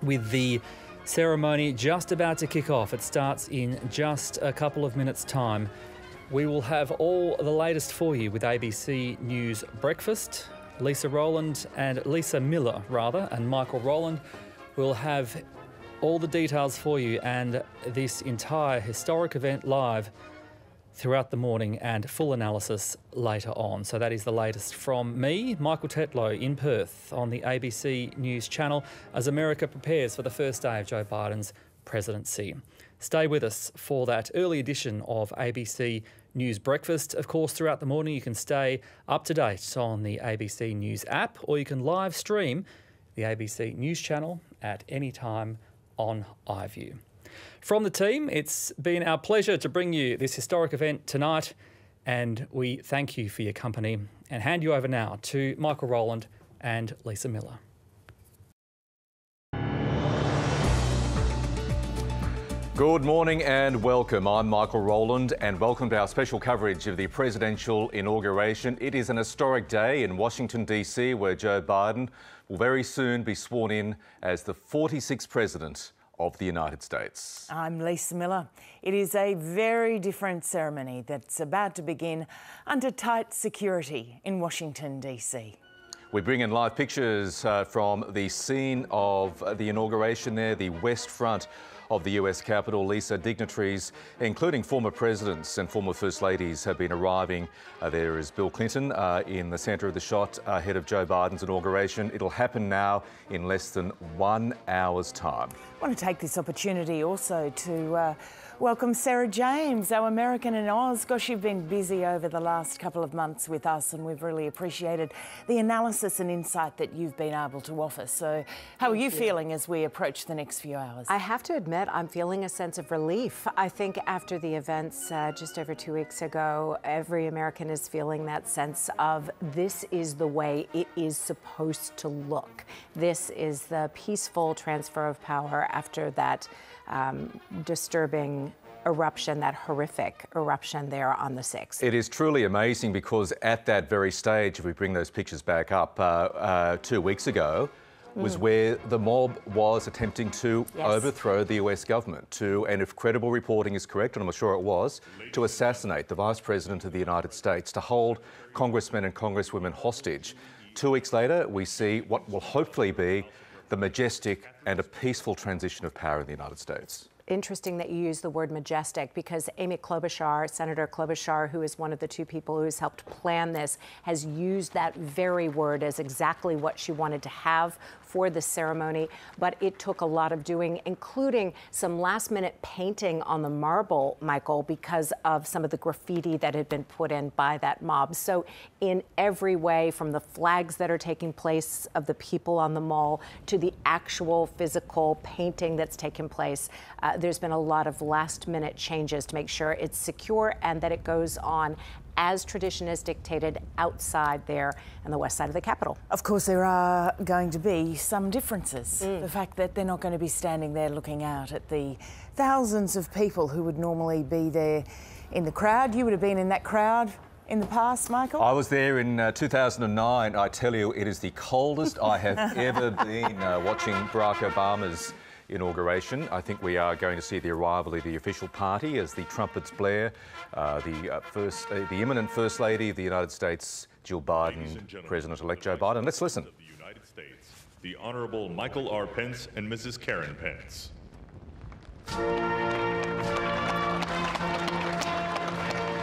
with the ceremony just about to kick off. It starts in just a couple of minutes' time. We will have all the latest for you with ABC News Breakfast. Lisa Miller, and Michael Rowland will have all the details for you and this entire historic event live throughout the morning and full analysis later on. So that is the latest from me, Michael Tetlow, in Perth on the ABC News channel as America prepares for the first day of Joe Biden's presidency. Stay with us for that early edition of ABC News Breakfast. Of course, throughout the morning you can stay up to date on the ABC News app, or you can live stream the ABC News channel at any time on iView. From the team, it's been our pleasure to bring you this historic event tonight, and we thank you for your company and hand you over now to Michael Rowland and Lisa Miller. Good morning and welcome. I'm Michael Rowland and welcome to our special coverage of the presidential inauguration. It is an historic day in Washington, D.C., where Joe Biden will very soon be sworn in as the 46th president of the United States. I'm Lisa Miller. It is a very different ceremony that's about to begin under tight security in Washington, D.C. We bring in live pictures from the scene of the inauguration there, the west front of the US Capitol. Lisa, dignitaries, including former presidents and former First Ladies, have been arriving. There is Bill Clinton in the centre of the shot ahead of Joe Biden's inauguration. It'll happen now in less than 1 hour's time. I want to take this opportunity also to welcome Sarah James, our American in Oz. Gosh, you've been busy over the last couple of months with us, and we've really appreciated the analysis and insight that you've been able to offer. So how are you feeling as we approach the next few hours? I have to admit, I'm feeling a sense of relief. I think after the events just over 2 weeks ago, every American is feeling that sense of this is the way it is supposed to look. This is the peaceful transfer of power after that disturbing eruption, that horrific eruption there on the 6th. It is truly amazing because at that very stage, if we bring those pictures back up 2 weeks ago, was where the mob was attempting to overthrow the US government, and if credible reporting is correct, and I'm sure it was, to assassinate the Vice President of the United States, to hold congressmen and congresswomen hostage. 2 weeks later, we see what will hopefully be the majestic and a peaceful transition of power in the United States. Interesting that you use the word majestic, because Amy Klobuchar, Senator Klobuchar, who is one of the two people who's helped plan this, has used that very word as exactly what she wanted to have for the ceremony. But it took a lot of doing, including some last-minute painting on the marble, Michael, because of some of the graffiti that had been put in by that mob. So in every way, from the flags that are taking place of the people on the mall to the actual physical painting that's taken place, there's been a lot of last-minute changes to make sure it's secure and that it goes on as tradition is dictated outside there on the west side of the Capitol. Of course, there are going to be some differences. The fact that they're not going to be standing there looking out at the thousands of people who would normally be there in the crowd. You would have been in that crowd in the past, Michael? I was there in 2009. I tell you, it is the coldest I have ever been watching Barack Obama's inauguration. I think we are going to see the arrival of the official party as the trumpets blare. The imminent First Lady of the United States, Jill Biden, President-elect Joe Biden. Let's listen. Of the United States, the Honourable Michael R. Pence and Mrs. Karen Pence.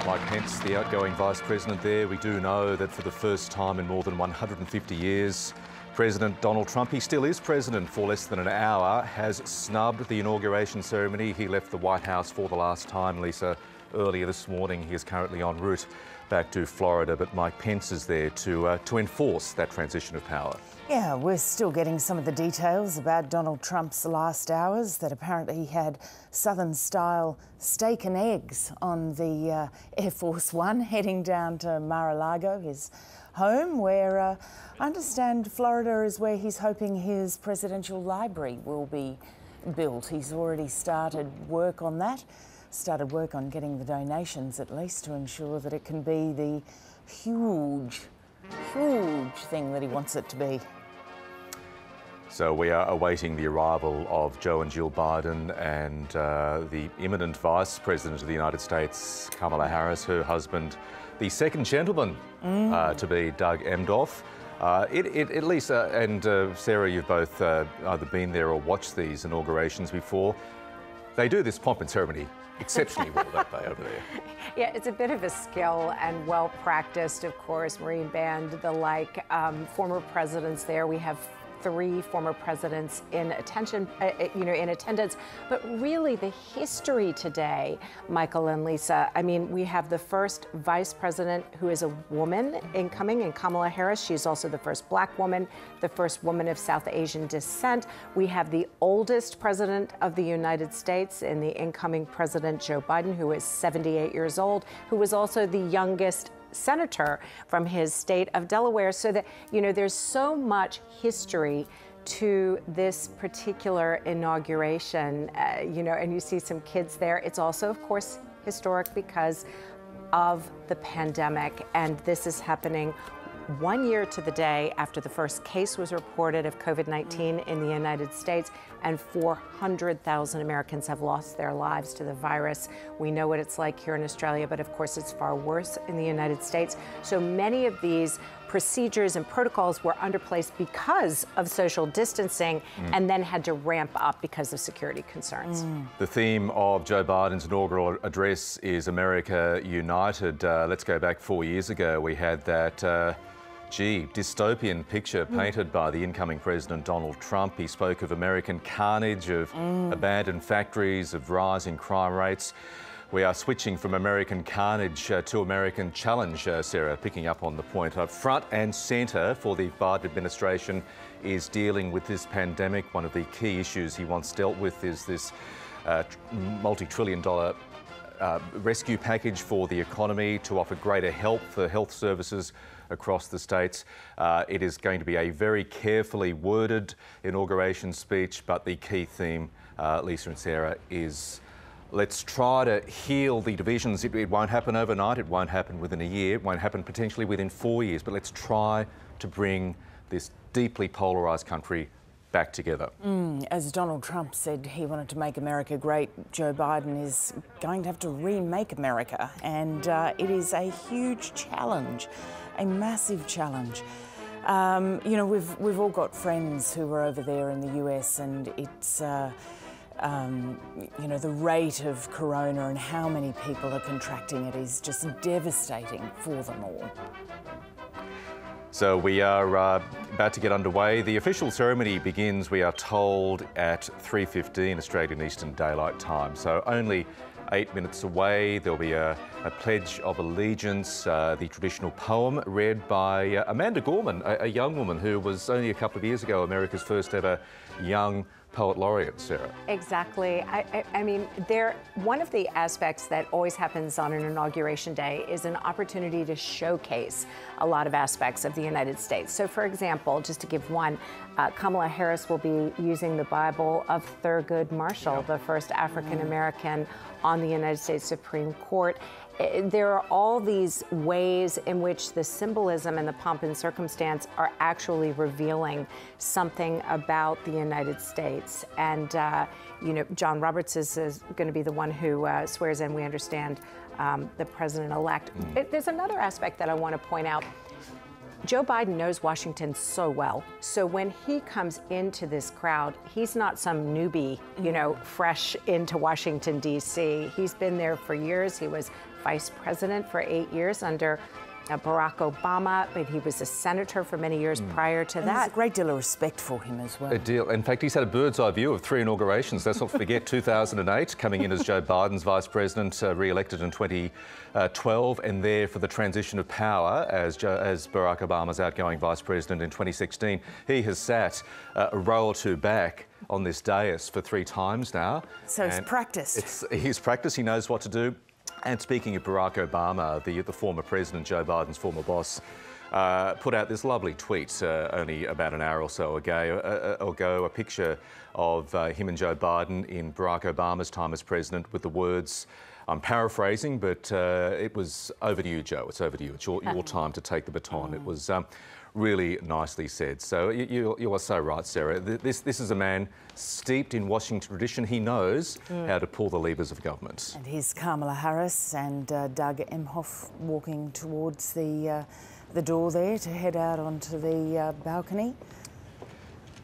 Mike Pence, the outgoing Vice President there. We do know that for the first time in more than 150 years, President Donald Trump, he still is president for less than an hour, has snubbed the inauguration ceremony. He left the White House for the last time, Lisa, earlier this morning. He is currently en route back to Florida, but Mike Pence is there to enforce that transition of power. Yeah, we're still getting some of the details about Donald Trump's last hours, that apparently he had Southern-style steak and eggs on the Air Force One heading down to Mar-a-Lago, his home, where I understand Florida is where he's hoping his presidential library will be built. He's already started work on that, started work on getting the donations at least to ensure that it can be the huge thing that he wants it to be. So we are awaiting the arrival of Joe and Jill Biden and the imminent Vice President of the United States, Kamala Harris, her husband, the second gentleman to be Doug Emhoff. Lisa and Sarah, you've both either been there or watched these inaugurations before. They do this pomp and ceremony exceptionally well, don't they, over there? Yeah, it's a bit of a skill and well practiced, of course, Marine Band, the like. Former presidents there. We have 3 former presidents in attendance. But really, the history today, Michael and Lisa, I mean, we have the first vice president who is a woman incoming in Kamala Harris. She's also the first Black woman, the first woman of South Asian descent. We have the oldest president of the United States in the incoming President Joe Biden, who is 78 years old, who was also the youngest senator from his state of Delaware. So that, there's so much history to this particular inauguration, and you see some kids there. It's also, of course, historic because of the pandemic, and this is happening 1 year to the day after the first case was reported of COVID-19 in the United States, and 400,000 Americans have lost their lives to the virus. We know what it's like here in Australia, but of course it's far worse in the United States. So many of these procedures and protocols were underplaced because of social distancing and then had to ramp up because of security concerns. The theme of Joe Biden's inaugural address is America United. Let's go back 4 years ago. We had that dystopian picture painted by the incoming President Donald Trump. He spoke of American carnage, of abandoned factories, of rising crime rates. We are switching from American carnage to American challenge, Sarah, picking up on the point. Front and centre for the Biden administration is dealing with this pandemic. One of the key issues he wants dealt with is this multi-trillion-dollar rescue package for the economy to offer greater help for health services across the states. It is going to be a very carefully worded inauguration speech, but the key theme, Lisa and Sarah, is let's try to heal the divisions. It won't happen overnight, it won't happen within a year, it won't happen potentially within 4 years, but let's try to bring this deeply polarised country back together. As Donald Trump said he wanted to make America great, Joe Biden is going to have to remake America, and it is a huge challenge, a massive challenge. We've all got friends who are over there in the US, and it's the rate of corona and how many people are contracting it is just devastating for them all. So we are about to get underway. The official ceremony begins, we are told, at 3:15 Australian Eastern Daylight Time. So only 8 minutes away. There'll be a pledge of allegiance, the traditional poem read by Amanda Gorman, a young woman who was only a couple of years ago America's first ever young poet laureate, Sarah. Exactly. I mean, one of the aspects that always happens on an inauguration day is an opportunity to showcase a lot of aspects of the United States. So, for example, just to give one, Kamala Harris will be using the Bible of Thurgood Marshall, the first African-American on the United States Supreme Court. There are all these ways in which the symbolism and the pomp and circumstance are actually revealing something about the United States. And, John Roberts is going to be the one who swears in, we understand, the president-elect. There's another aspect that I want to point out. Joe Biden knows Washington so well. So when he comes into this crowd, he's not some newbie, fresh into Washington, D.C. He's been there for years. He was vice president for 8 years under Barack Obama, but he was a senator for many years prior to that. There's a great deal of respect for him as well. A deal. In fact, he's had a bird's eye view of 3 inaugurations. Let's not forget 2008, coming in as Joe Biden's vice president, re-elected in 2012, and there for the transition of power as Barack Obama's outgoing vice president in 2016. He has sat a row or two back on this dais for 3 times now. So it's practiced. He's practiced, he knows what to do. And speaking of Barack Obama, the former president, Joe Biden's former boss, put out this lovely tweet only about an hour or so ago, a picture of him and Joe Biden in Barack Obama's time as president with the words, I'm paraphrasing, but it was over to you, Joe. It's over to you. It's your time to take the baton. It was really nicely said. So you are so right, Sarah. This is a man steeped in Washington tradition. He knows how to pull the levers of government. And here's Kamala Harris and Doug Emhoff walking towards the door there to head out onto the balcony.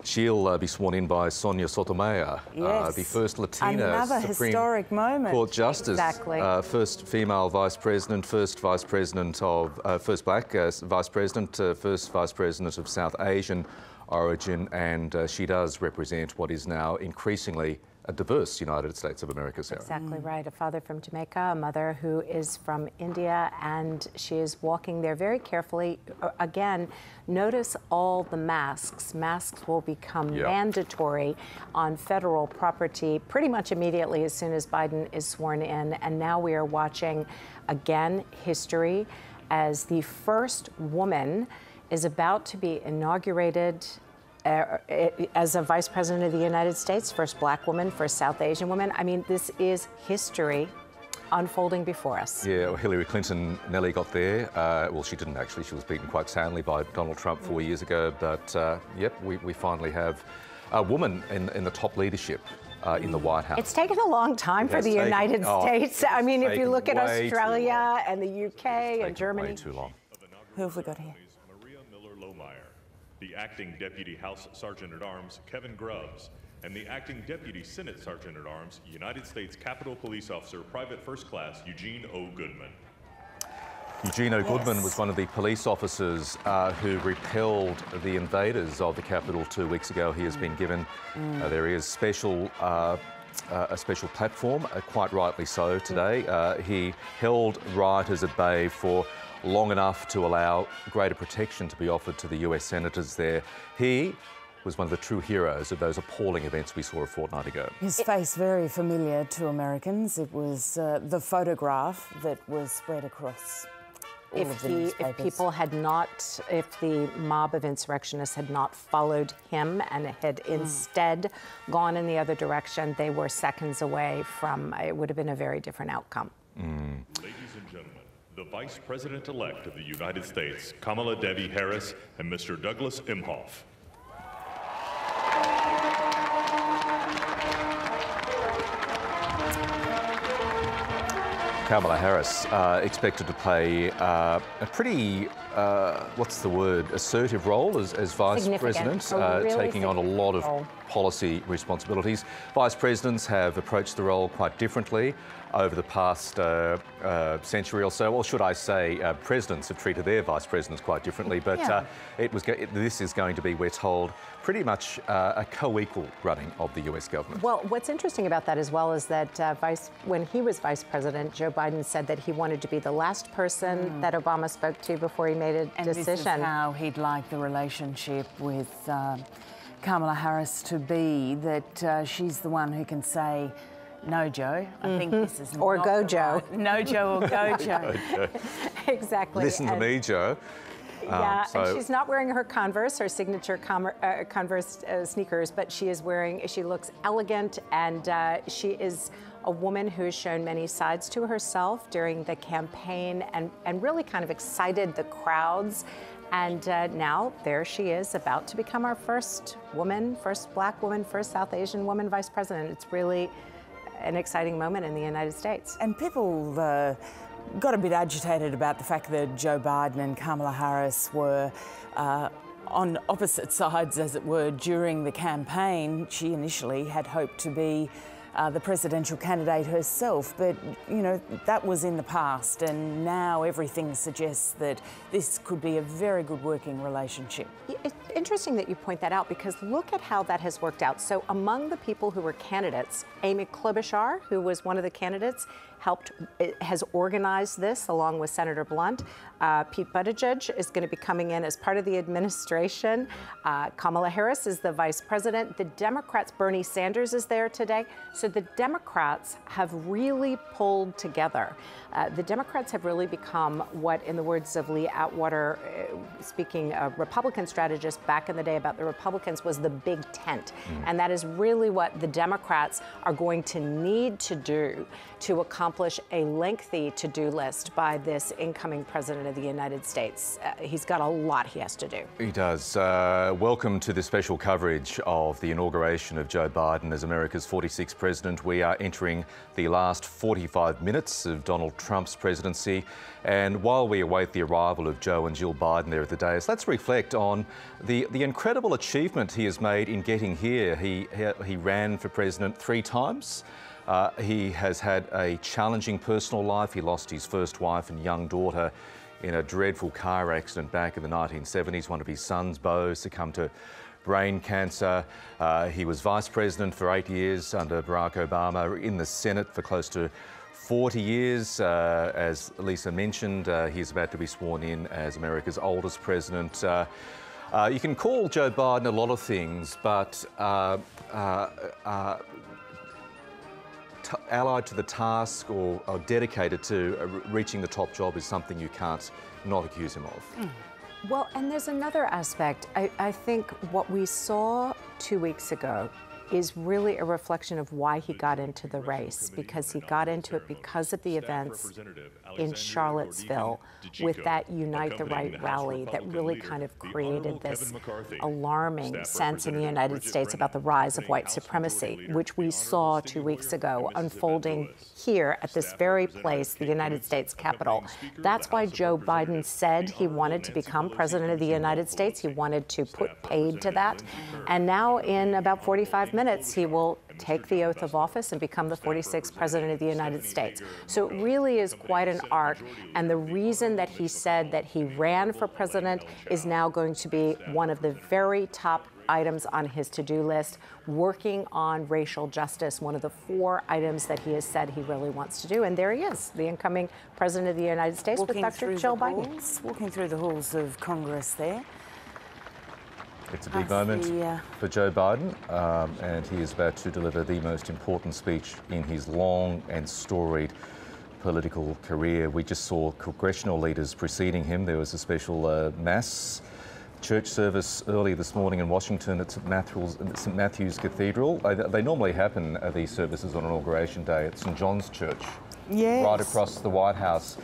She'll be sworn in by Sonia Sotomayor, the first Latina Another Supreme historic moment. Court Justice. Exactly. First female Vice President, first Vice President of, first black Vice President, first Vice President of South Asian origin, and she does represent what is now increasingly a diverse United States of America, Sarah. Exactly right. A father from Jamaica, a mother who is from India, and she is walking there very carefully. Again, notice all the masks. Masks will become mandatory on federal property pretty much immediately as soon as Biden is sworn in. And now we are watching, again, history as the first woman is about to be inaugurated as a Vice President of the United States, first black woman, first South Asian woman. I mean, this is history unfolding before us. Yeah, well, Hillary Clinton nearly got there. Well, she didn't actually. She was beaten quite soundly by Donald Trump 4 years ago. But, yep, we finally have a woman in the top leadership in the White House. It's taken a long time for the United States. I mean, if you look at Australia and the UK and Germany. Way too long. Who have we got here? The acting Deputy House Sergeant-at-Arms, Kevin Grubbs, and the acting Deputy Senate Sergeant-at-Arms, United States Capitol Police Officer, Private First Class Eugene O. Goodman. Eugene O. Goodman was one of the police officers who repelled the invaders of the Capitol 2 weeks ago. He has been given, there is a special platform, quite rightly so today. He held rioters at bay for long enough to allow greater protection to be offered to the US senators there. He was one of the true heroes of those appalling events we saw a fortnight ago. His face very familiar to Americans. It was the photograph that was spread across all of the newspapers. If people had not, if the mob of insurrectionists had not followed him and had instead gone in the other direction, they were seconds away from, it would have been a very different outcome. Ladies and gentlemen, the Vice President-elect of the United States, Kamala Devi Harris, and Mr. Douglas Emhoff. Kamala Harris expected to play a pretty, what's the word, assertive role as Vice President, really taking on a lot of policy responsibilities. Vice Presidents have approached the role quite differently over the past century or so. Or should I say, presidents have treated their Vice Presidents quite differently. But this is going to be, we're told, pretty much a co-equal running of the US government. Well, what's interesting about that as well is that when he was Vice President, Joe Biden said that he wanted to be the last person that Obama spoke to before he made a decision. This is how he'd like the relationship with Kamala Harris to be, that she's the one who can say, no, Joe, I think this is or not go, the Joe. Right. No, Joe, or go, Joe. Exactly. Listen to me, Joe. Yeah, and she's not wearing her Converse, her signature Converse sneakers, but she looks elegant, and she is a woman who has shown many sides to herself during the campaign and really kind of excited the crowds. And now there she is, about to become our first woman, first black woman, first South Asian woman Vice President. It's really an exciting moment in the United States. And people got a bit agitated about the fact that Joe Biden and Kamala Harris were on opposite sides, as it were, during the campaign. She initially had hoped to be the presidential candidate herself, but you know, that was in the past, and now everything suggests that this could be a very good working relationship. It's interesting that you point that out, because look at how that has worked out. So among the people who were candidates, Amy Klobuchar, who was one of the candidates, has organized this along with Senator Blunt. Pete Buttigieg is going to be coming in as part of the administration. Kamala Harris is the vice president. The Democrats, Bernie Sanders is there today. So the Democrats have really pulled together. The Democrats have really become what, in the words of Lee Atwater, speaking a Republican strategist, back in the day about the Republicans was the big tent. And that is really what the Democrats are going to need to do to accomplish a lengthy to-do list by this incoming president of the United States. He's got a lot he has to do. He does. Welcome to the special coverage of the inauguration of Joe Biden as America's 46th president. We are entering the last 45 minutes of Donald Trump's presidency. And while we await the arrival of Joe and Jill Biden there at the dais, let's reflect on the incredible achievement he has made in getting here. He ran for president 3 times. He has had a challenging personal life. He lost his first wife and young daughter in a dreadful car accident back in the 1970s. One of his sons, Beau, succumbed to brain cancer. He was vice president for 8 years under Barack Obama, in the Senate for close to 40 years. As Lisa mentioned, he's about to be sworn in as America's oldest president. You can call Joe Biden a lot of things, but allied to the task or dedicated to reaching the top job is something you can't not accuse him of. Well, and there's another aspect. I think what we saw 2 weeks ago is really a reflection of why he got into the race, because he got into it because of the events in Charlottesville with that Unite the Right rally that really kind of created this alarming sense in the United States about the rise of white supremacy, which we saw 2 weeks ago unfolding here at this very place, the United States Capitol. That's why Joe Biden said he wanted to become president of the United States. He wanted to put paid to that. And now in about 45 minutes, he will take the oath of office and become the 46th president of the United States. So it really is quite an arc. And the reason that he said that he ran for president is now going to be one of the very top items on his to-do list, working on racial justice, one of the 4 items that he has said he really wants to do. And there he is, the incoming president of the United States with Dr. Jill Biden. Walking through the halls of Congress there. It's a big moment for Joe Biden, and he is about to deliver the most important speech in his long and storied political career. We just saw congressional leaders preceding him. There was a special mass church service early this morning in Washington at St. Matthew's Cathedral. They normally happen, these services, on Inauguration Day at St. John's Church, right across the White House.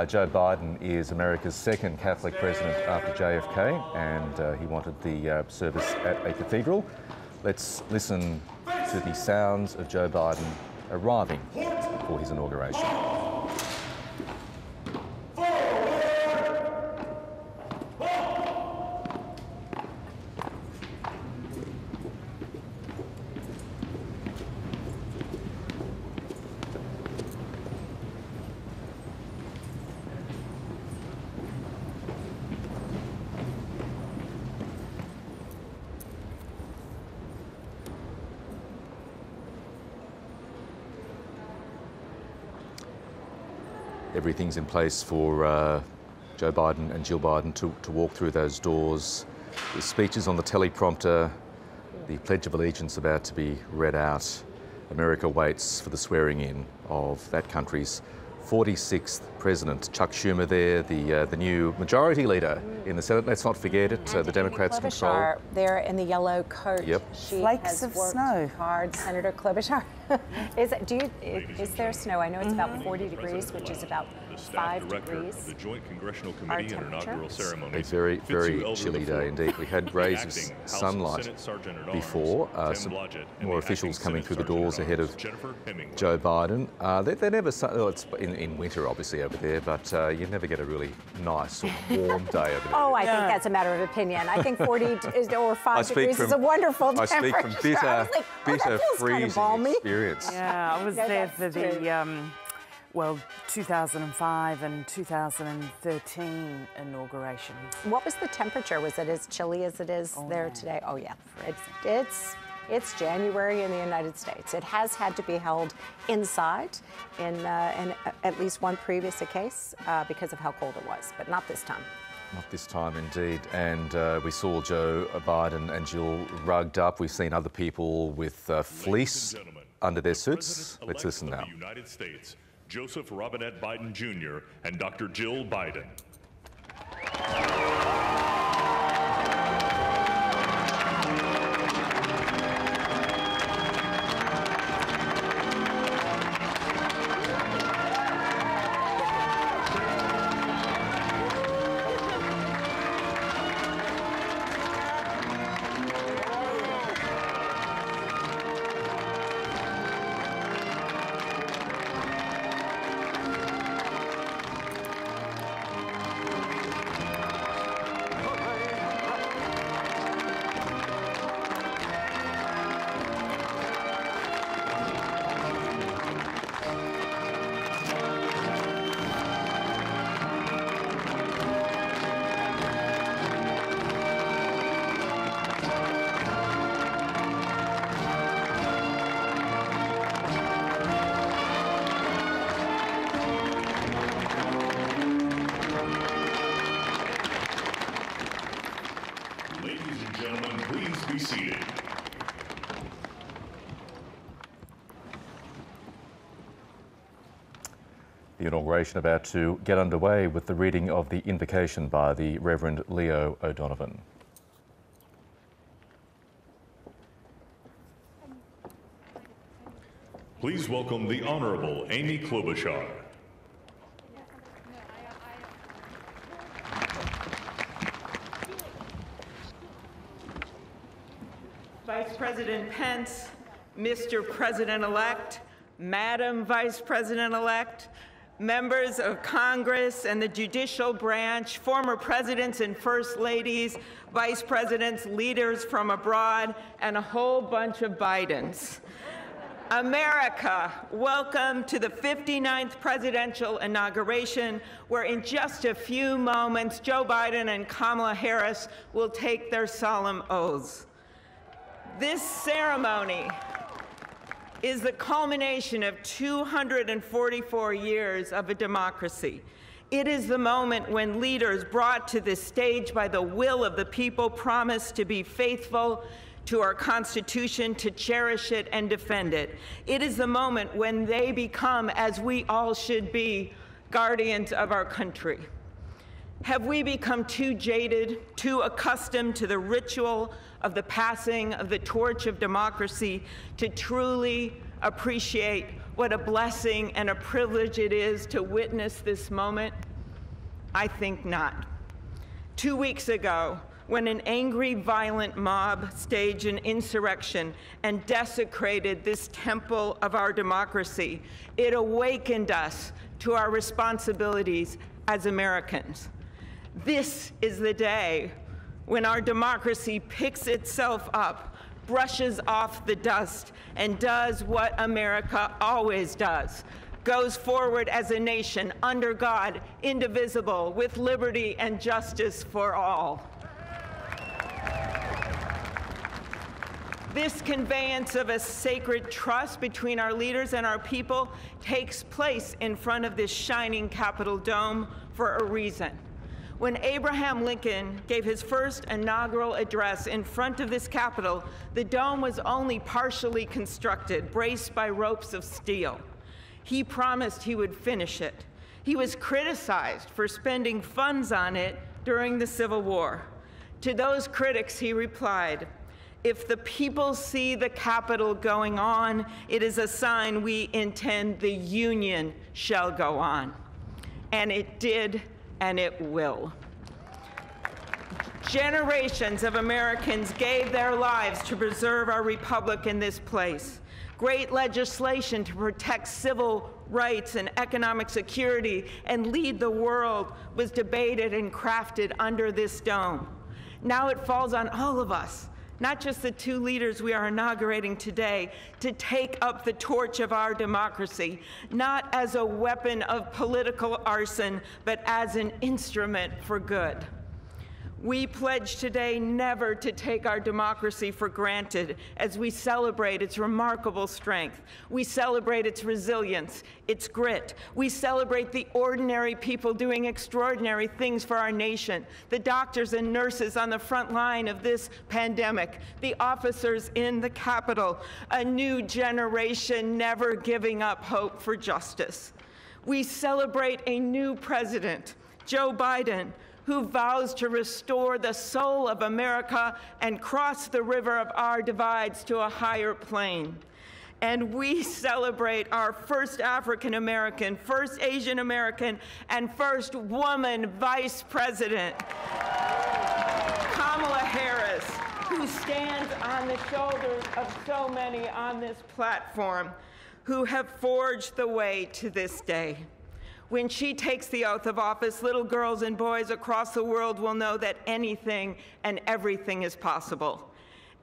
Joe Biden is America's 2nd Catholic president after JFK, and he wanted the service at a cathedral. Let's listen to the sounds of Joe Biden arriving for his inauguration. Everything's in place for Joe Biden and Jill Biden to walk through those doors. The speech is on the teleprompter. The Pledge of Allegiance about to be read out. America waits for the swearing in of that country's 46th president. Chuck Schumer there, the new majority leader in the Senate. Let's not forget it. The Democrats control. There in the yellow coat. Yep. She Flakes has of worked snow. hard. Senator Klobuchar. Is there snow? I know it's about 40 degrees, which is about 5 degrees. Of the Joint Congressional Committee and inaugural ceremony. A very, very chilly day indeed. We had rays of sunlight before. Some more officials coming through the doors ahead of Joe Biden. They never, well, it's in winter obviously over there, but you never get a really nice or warm day over there. Oh, I think that's a matter of opinion. I think 40 or 5 degrees is a wonderful temperature. I speak from bitter freezing experience. Yeah, I was there for the 2005 and 2013 inauguration. What was the temperature? Was it as chilly as it is there today? Oh yeah, it's January in the United States. It has had to be held inside in at least one previous case because of how cold it was, but not this time. Not this time, indeed. And we saw Joe Biden and Jill rugged up. We've seen other people with fleece under their suits. Let's listen now. United States, Joseph Robinette Biden Jr. and Dr. Jill Biden. The inauguration about to get underway with the reading of the Invocation by the Reverend Leo O'Donovan. Please welcome the Honorable Amy Klobuchar. Vice President Pence, Mr. President-elect, Madam Vice President-elect, members of Congress and the judicial branch, former presidents and first ladies, vice presidents, leaders from abroad, and a whole bunch of Bidens. America, welcome to the 59th presidential inauguration, where in just a few moments, Joe Biden and Kamala Harris will take their solemn oaths. This ceremony is the culmination of 244 years of a democracy. It is the moment when leaders brought to this stage by the will of the people promised to be faithful to our Constitution, to cherish it and defend it. It is the moment when they become, as we all should be, guardians of our country. Have we become too jaded, too accustomed to the ritual of the passing of the torch of democracy to truly appreciate what a blessing and a privilege it is to witness this moment? I think not. 2 weeks ago, when an angry, violent mob staged an insurrection and desecrated this temple of our democracy, it awakened us to our responsibilities as Americans. This is the day when our democracy picks itself up, brushes off the dust, and does what America always does: goes forward as a nation under God, indivisible, with liberty and justice for all. This conveyance of a sacred trust between our leaders and our people takes place in front of this shining Capitol dome for a reason. When Abraham Lincoln gave his first inaugural address in front of this Capitol, the dome was only partially constructed, braced by ropes of steel. He promised he would finish it. He was criticized for spending funds on it during the Civil War. To those critics, he replied, "If the people see the Capitol going on, it is a sign we intend the Union shall go on." And it did, and it will. Generations of Americans gave their lives to preserve our republic in this place. Great legislation to protect civil rights and economic security and lead the world was debated and crafted under this dome. Now it falls on all of us, not just the two leaders we are inaugurating today, to take up the torch of our democracy, not as a weapon of political arson, but as an instrument for good. We pledge today never to take our democracy for granted as we celebrate its remarkable strength. We celebrate its resilience, its grit. We celebrate the ordinary people doing extraordinary things for our nation, the doctors and nurses on the front line of this pandemic, the officers in the Capitol, a new generation never giving up hope for justice. We celebrate a new president, Joe Biden, who vows to restore the soul of America and cross the river of our divides to a higher plane. And we celebrate our first African American, first Asian American, and first woman vice president, Kamala Harris, who stands on the shoulders of so many on this platform who have forged the way to this day. When she takes the oath of office, little girls and boys across the world will know that anything and everything is possible.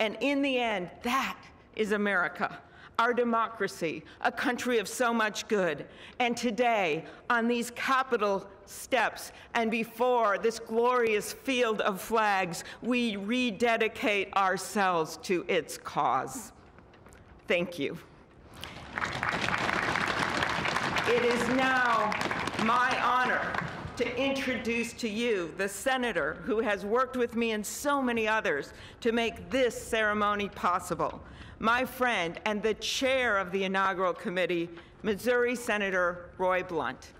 And in the end, that is America, our democracy, a country of so much good. And today, on these Capitol steps and before this glorious field of flags, we rededicate ourselves to its cause. Thank you. It is now my honor to introduce to you the senator who has worked with me and so many others to make this ceremony possible, my friend and the chair of the inaugural committee, Missouri Senator Roy Blunt.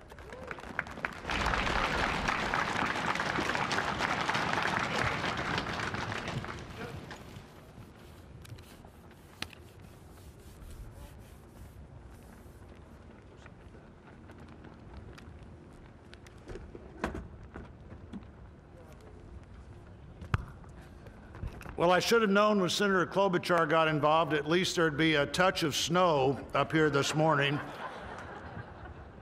Well, I should have known when Senator Klobuchar got involved, at least there'd be a touch of snow up here this morning.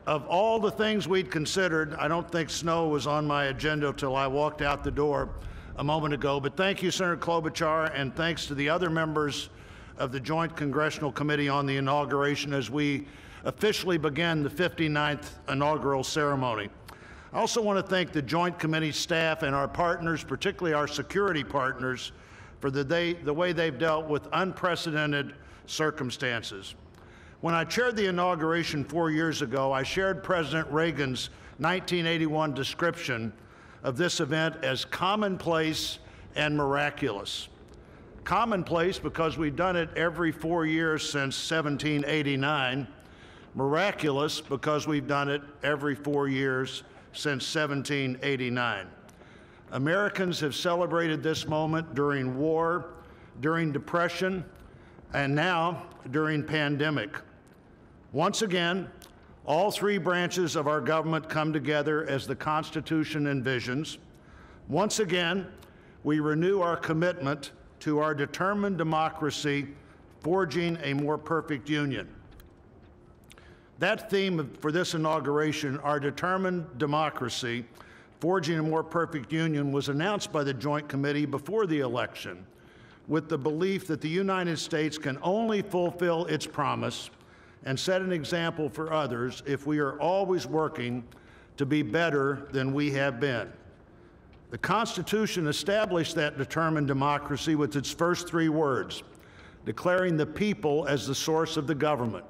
Of all the things we'd considered, I don't think snow was on my agenda till I walked out the door a moment ago. But thank you, Senator Klobuchar, and thanks to the other members of the Joint Congressional Committee on the Inauguration as we officially began the 59th inaugural ceremony. I also want to thank the Joint Committee staff and our partners, particularly our security partners, for the way they've dealt with unprecedented circumstances. When I chaired the inauguration 4 years ago, I shared President Reagan's 1981 description of this event as commonplace and miraculous. Commonplace because we've done it every 4 years since 1789. Miraculous because we've done it every 4 years since 1789. Americans have celebrated this moment during war, during depression, and now during pandemic. Once again, all three branches of our government come together as the Constitution envisions. Once again, we renew our commitment to our determined democracy, forging a more perfect union. That theme for this inauguration, our determined democracy, forging a more perfect union, was announced by the Joint Committee before the election with the belief that the United States can only fulfill its promise and set an example for others if we are always working to be better than we have been. The Constitution established that determined democracy with its first three words, declaring the people as the source of the government.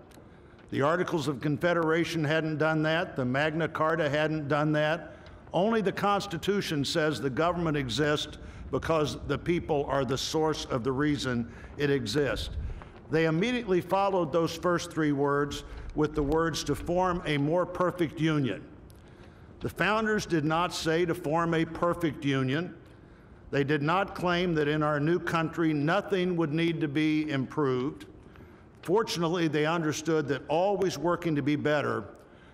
The Articles of Confederation hadn't done that. The Magna Carta hadn't done that. Only the Constitution says the government exists because the people are the source of the reason it exists. They immediately followed those first three words with the words to form a more perfect union. The founders did not say to form a perfect union. They did not claim that in our new country nothing would need to be improved. Fortunately, they understood that always working to be better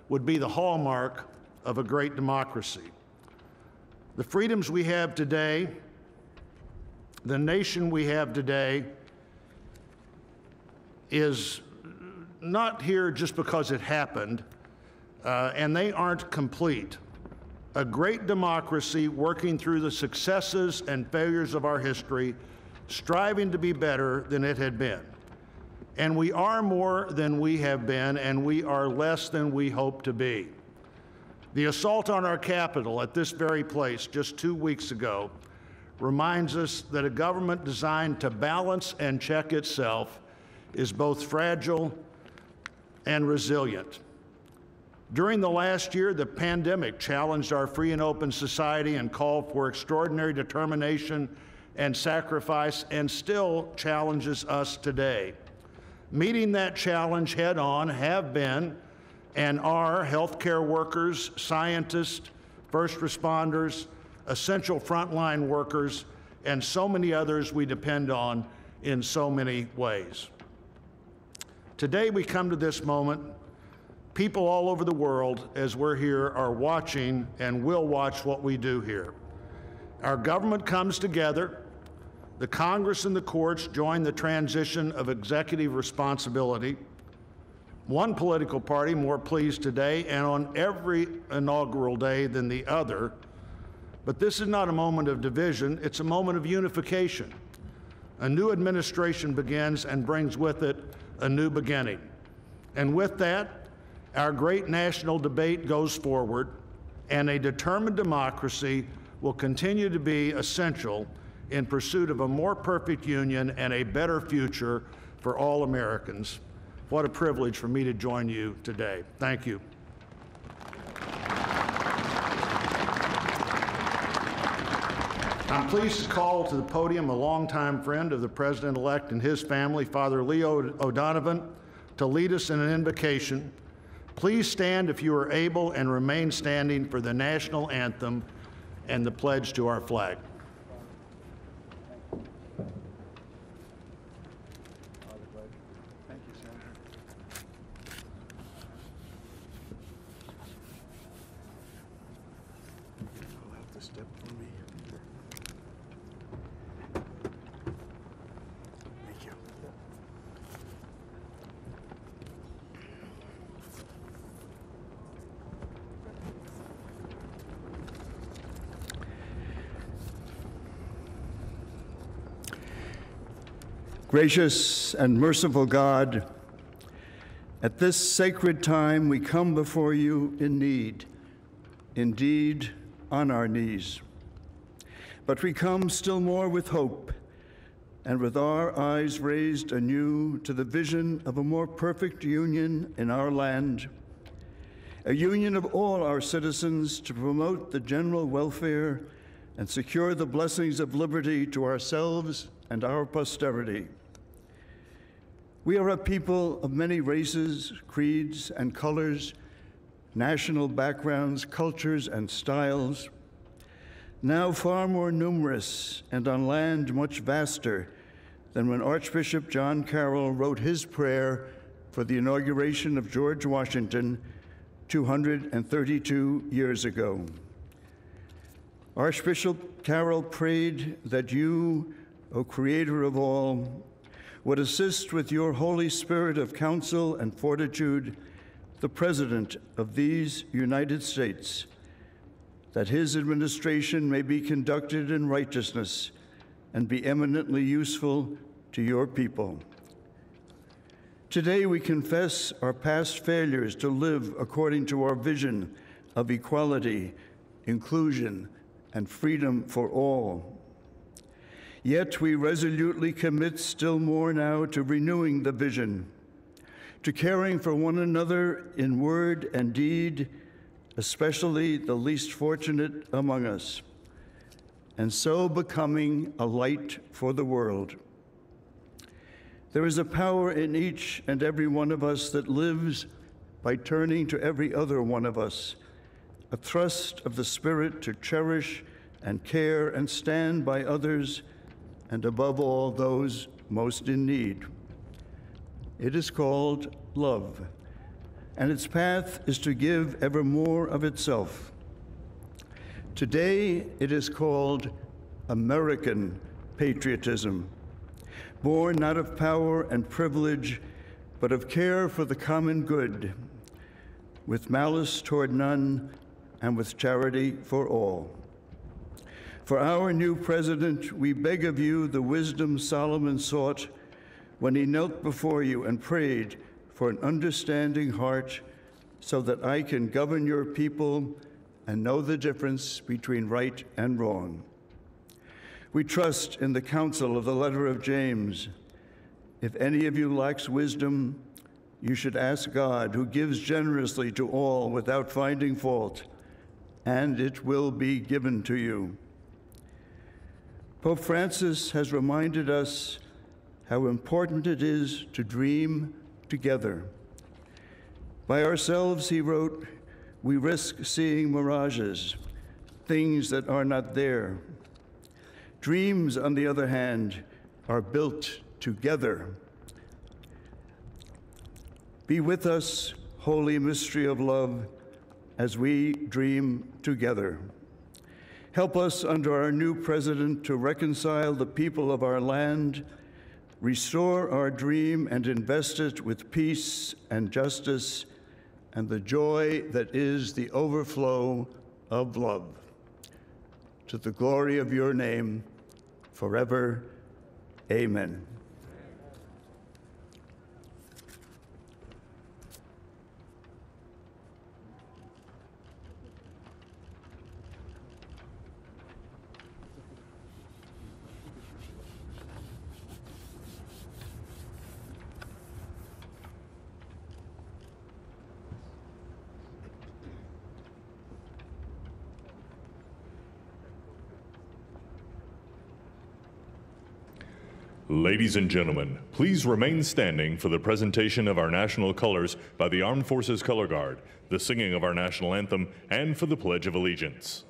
would be the hallmark of a great democracy. The freedoms we have today, the nation we have today, is not here just because it happened, and they aren't complete. A great democracy working through the successes and failures of our history, striving to be better than it had been. And we are more than we have been, and we are less than we hope to be. The assault on our Capitol at this very place just 2 weeks ago reminds us that a government designed to balance and check itself is both fragile and resilient. During the last year, the pandemic challenged our free and open society and called for extraordinary determination and sacrifice, and still challenges us today. Meeting that challenge head on have been and are healthcare workers, scientists, first responders, essential frontline workers, and so many others we depend on in so many ways. Today we come to this moment, people all over the world, as we're here, are watching and will watch what we do here. Our government comes together. The Congress and the courts join the transition of executive responsibility. One political party more pleased today and on every inaugural day than the other. But this is not a moment of division, it's a moment of unification. A new administration begins and brings with it a new beginning. And with that, our great national debate goes forward, and a determined democracy will continue to be essential in pursuit of a more perfect union and a better future for all Americans. What a privilege for me to join you today. Thank you. I'm pleased to call to the podium a longtime friend of the President-elect and his family, Father Leo O'Donovan, to lead us in an invocation. Please stand if you are able and remain standing for the National Anthem and the pledge to our flag. Gracious and merciful God, at this sacred time we come before you in need, indeed on our knees. But we come still more with hope and with our eyes raised anew to the vision of a more perfect union in our land, a union of all our citizens to promote the general welfare and secure the blessings of liberty to ourselves and our posterity. We are a people of many races, creeds, and colors, national backgrounds, cultures, and styles, now far more numerous and on land much vaster than when Archbishop John Carroll wrote his prayer for the inauguration of George Washington 232 years ago. Archbishop Carroll prayed that you, O Creator of all, would assist with your Holy Spirit of counsel and fortitude the President of these United States, that his administration may be conducted in righteousness and be eminently useful to your people. Today we confess our past failures to live according to our vision of equality, inclusion, and freedom for all. Yet we resolutely commit still more now to renewing the vision, to caring for one another in word and deed, especially the least fortunate among us, and so becoming a light for the world. There is a power in each and every one of us that lives by turning to every other one of us, a thrust of the Spirit to cherish and care and stand by others, and above all, those most in need. It is called love, and its path is to give ever more of itself. Today, it is called American patriotism, born not of power and privilege, but of care for the common good, with malice toward none and with charity for all. For our new president, we beg of you the wisdom Solomon sought when he knelt before you and prayed for an understanding heart so that I can govern your people and know the difference between right and wrong. We trust in the counsel of the letter of James. If any of you lacks wisdom, you should ask God, who gives generously to all without finding fault, and it will be given to you. Pope Francis has reminded us how important it is to dream together. By ourselves, he wrote, we risk seeing mirages, things that are not there. Dreams, on the other hand, are built together. Be with us, holy mystery of love, as we dream together. Help us under our new president to reconcile the people of our land, restore our dream and invest it with peace and justice and the joy that is the overflow of love. To the glory of your name, forever, amen. Ladies and gentlemen, please remain standing for the presentation of our national colors by the Armed Forces Color Guard, the singing of our national anthem, and for the Pledge of Allegiance.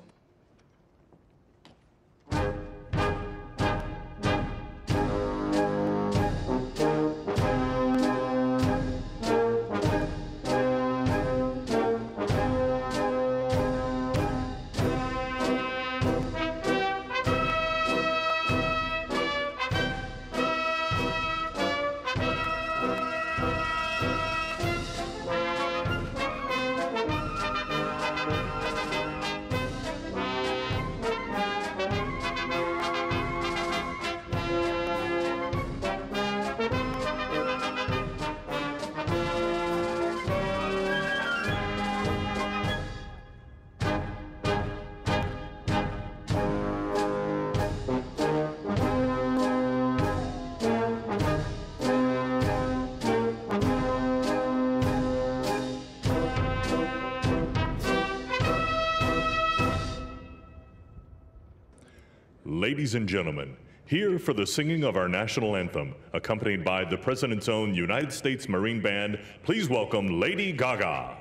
Ladies and gentlemen, here for the singing of our national anthem, accompanied by the President's own United States Marine Band, please welcome Lady Gaga.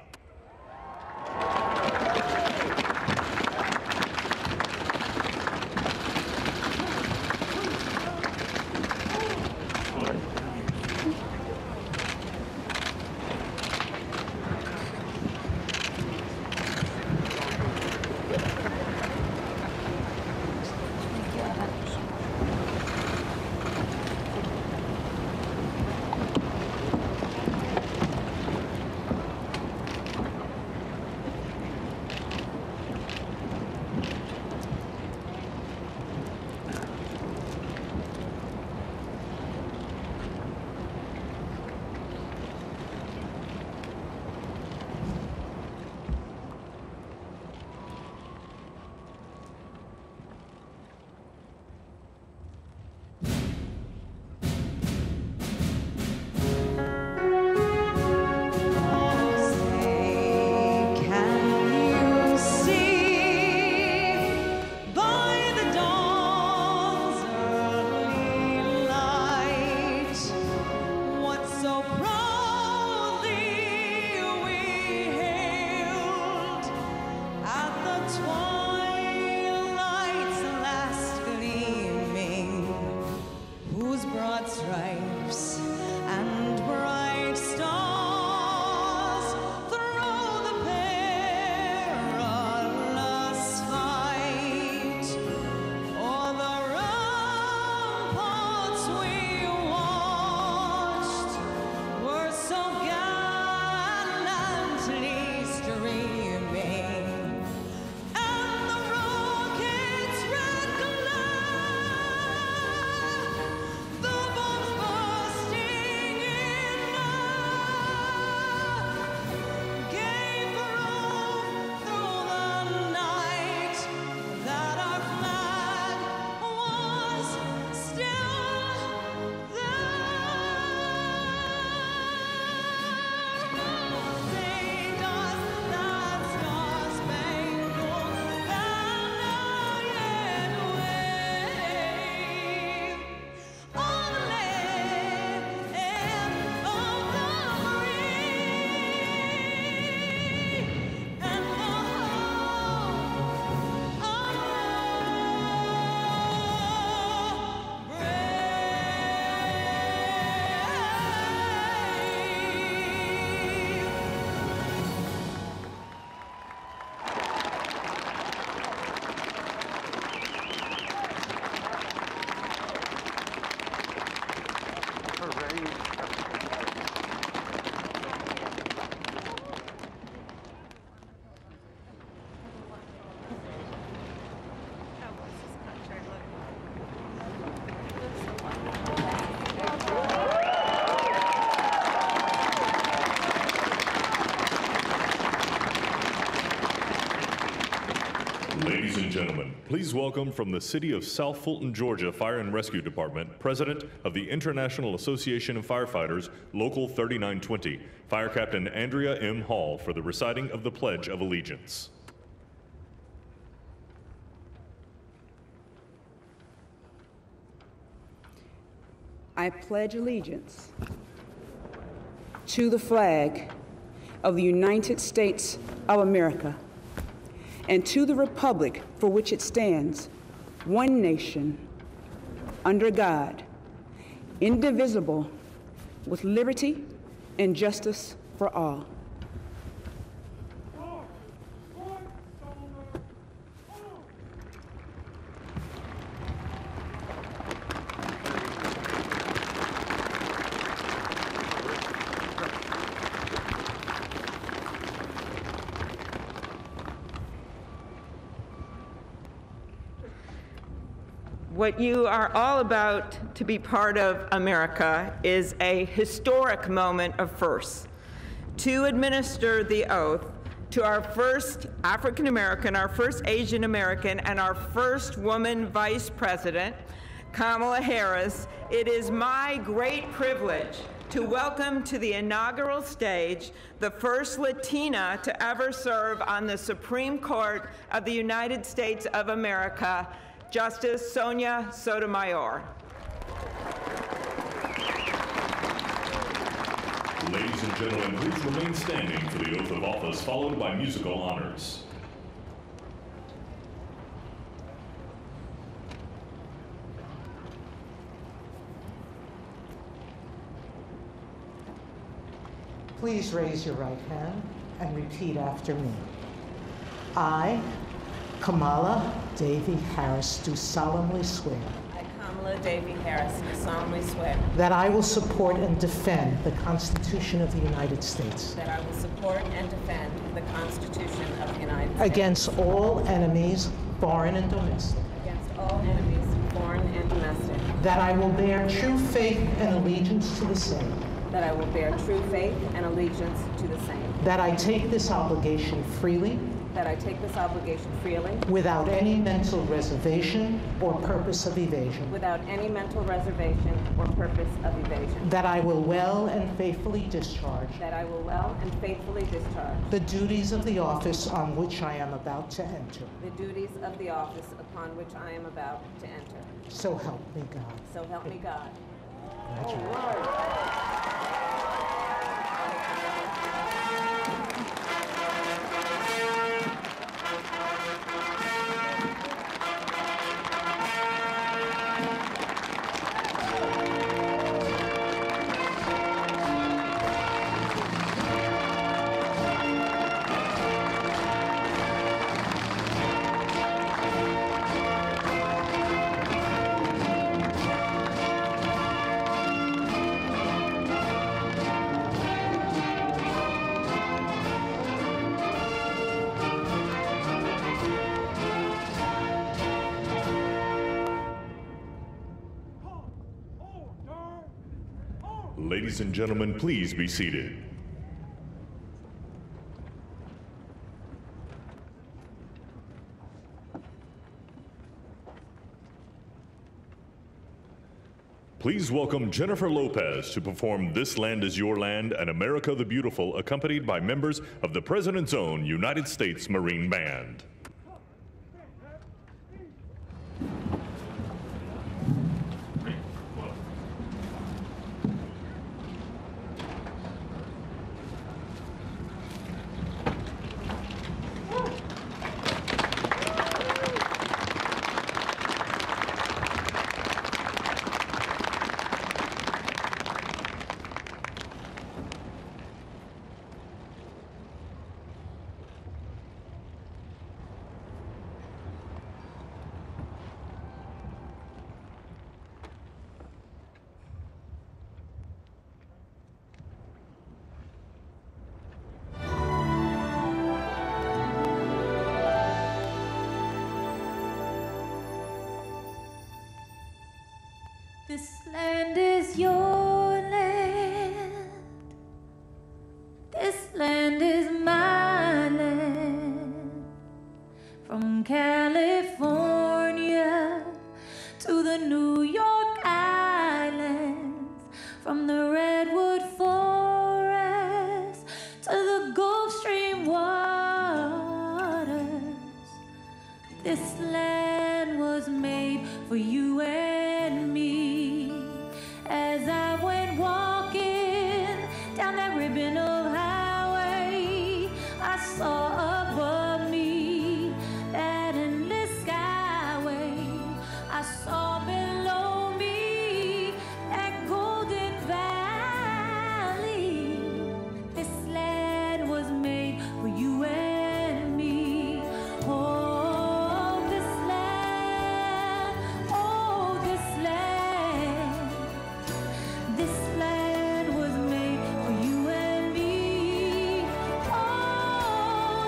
Ladies and gentlemen, please welcome from the city of South Fulton, Georgia Fire and Rescue Department, President of the International Association of Firefighters, Local 3920, Fire Captain Andrea M. Hall for the reciting of the Pledge of Allegiance. I pledge allegiance to the flag of the United States of America and to the republic for which it stands, one nation, under God, indivisible, with liberty and justice for all. What you are all about to be part of, America, is a historic moment of firsts. To administer the oath to our first African American, our first Asian American, and our first woman vice president, Kamala Harris, it is my great privilege to welcome to the inaugural stage the first Latina to ever serve on the Supreme Court of the United States of America, Justice Sonia Sotomayor. Ladies and gentlemen, please remain standing for the oath of office, followed by musical honors. Please raise your right hand and repeat after me. I, Kamala Davy Harris, do solemnly swear. I, Kamala Davy Harris, do solemnly swear. That I will support and defend the Constitution of the United States. That I will support and defend the Constitution of the United States. Against all enemies, foreign and domestic. Against all enemies, foreign and domestic. That I will bear true faith and allegiance to the same. That I will bear true faith and allegiance to the same. That I take this obligation freely. That I take this obligation freely. Without any mental reservation or purpose of evasion. Without any mental reservation or purpose of evasion. That I will well and faithfully discharge. That I will well and faithfully discharge. The duties of the office on which I am about to enter. The duties of the office upon which I am about to enter. So help me God. So help me God. Ladies and gentlemen, please be seated. Please welcome Jennifer Lopez to perform This Land Is Your Land and America the Beautiful, accompanied by members of the President's own United States Marine Band. This land is your land. This land is my land. From California to the New York Islands, from the Redwood Forest to the Gulf Stream waters. This land was made for you and me. As I went walking down that ribbon of highway, I saw above me that endless skyway. I saw below me that golden valley. This land was made for you and me. Oh, this land, oh, this land. This land was made for you and me. Oh,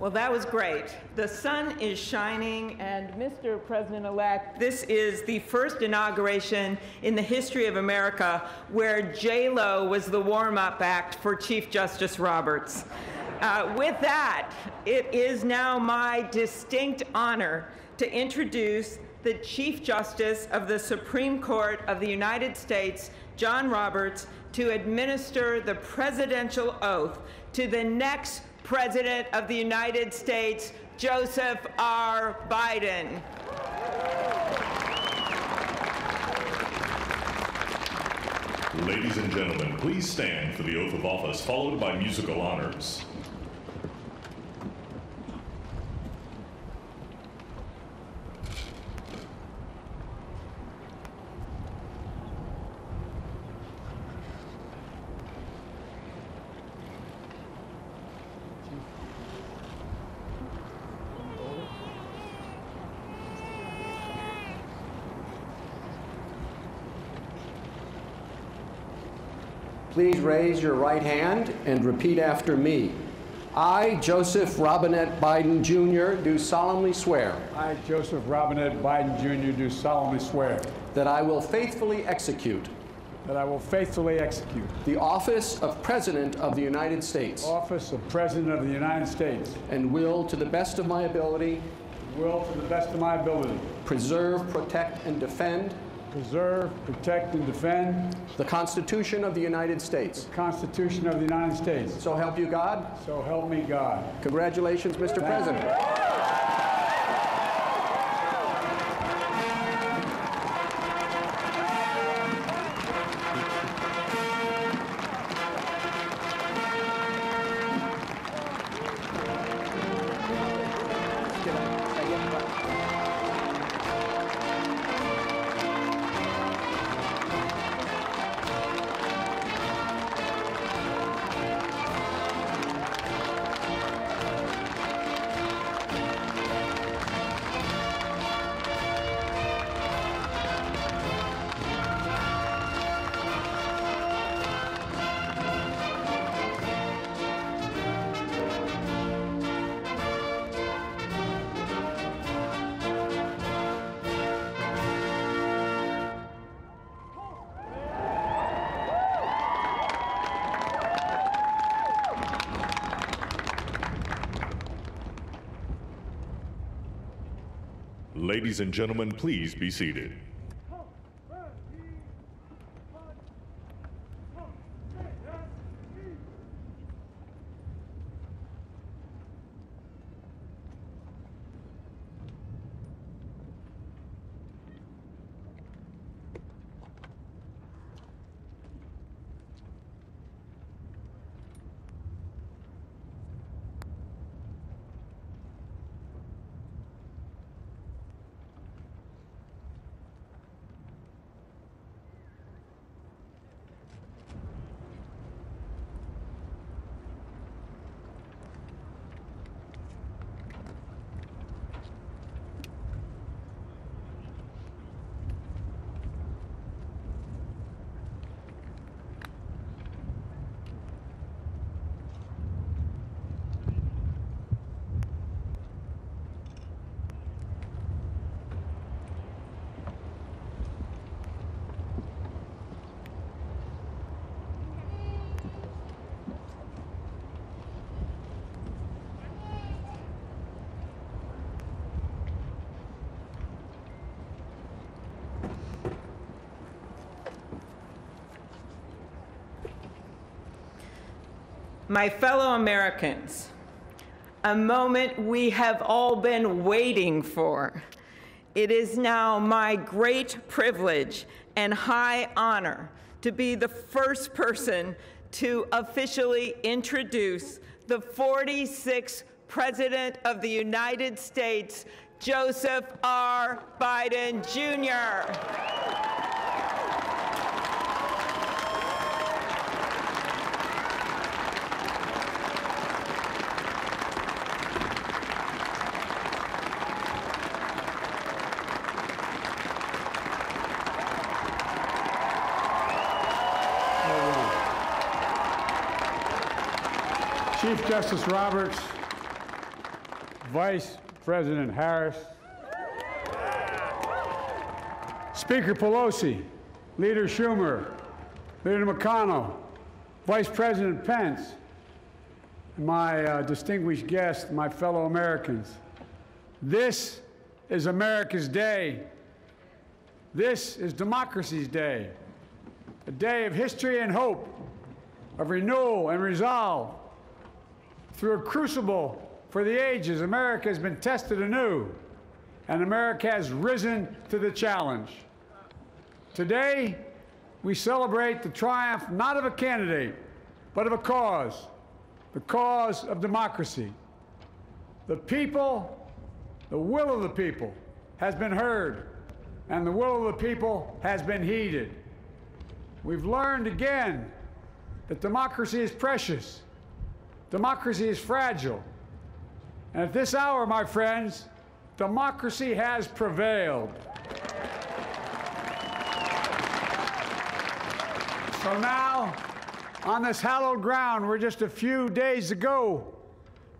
Well, that was great. The sun is shining, and Mr. President-elect, this is the first inauguration in the history of America where J-Lo was the warm-up act for Chief Justice Roberts. With that, it is now my distinct honor to introduce the Chief Justice of the Supreme Court of the United States, John Roberts, to administer the presidential oath to the next President of the United States, Joseph R. Biden. Ladies and gentlemen, please stand for the oath of office, followed by musical honors. Please raise your right hand and repeat after me. I, Joseph Robinette Biden, Jr., do solemnly swear. I, Joseph Robinette Biden, Jr., do solemnly swear. That I will faithfully execute. That I will faithfully execute. The office of President of the United States. Office of President of the United States. And will, to the best of my ability. Will, to the best of my ability. Preserve, protect, and defend. Preserve, protect, and defend the Constitution of the United States. The Constitution of the United States. So help you God. So help me God. Congratulations, Mr. President. Ladies and gentlemen, please be seated. My fellow Americans, a moment we have all been waiting for. It is now my great privilege and high honor to be the first person to officially introduce the 46th President of the United States, Joseph R. Biden, Jr. Chief Justice Roberts, Vice President Harris, Speaker Pelosi, Leader Schumer, Leader McConnell, Vice President Pence, and my distinguished guests, my fellow Americans. This is America's day. This is democracy's day, a day of history and hope, of renewal and resolve. Through a crucible for the ages, America has been tested anew, and America has risen to the challenge. Today, we celebrate the triumph not of a candidate, but of a cause, the cause of democracy. The people, the will of the people has been heard, and the will of the people has been heeded. We've learned again that democracy is precious, democracy is fragile, and at this hour, my friends, democracy has prevailed. So now, on this hallowed ground where just a few days ago,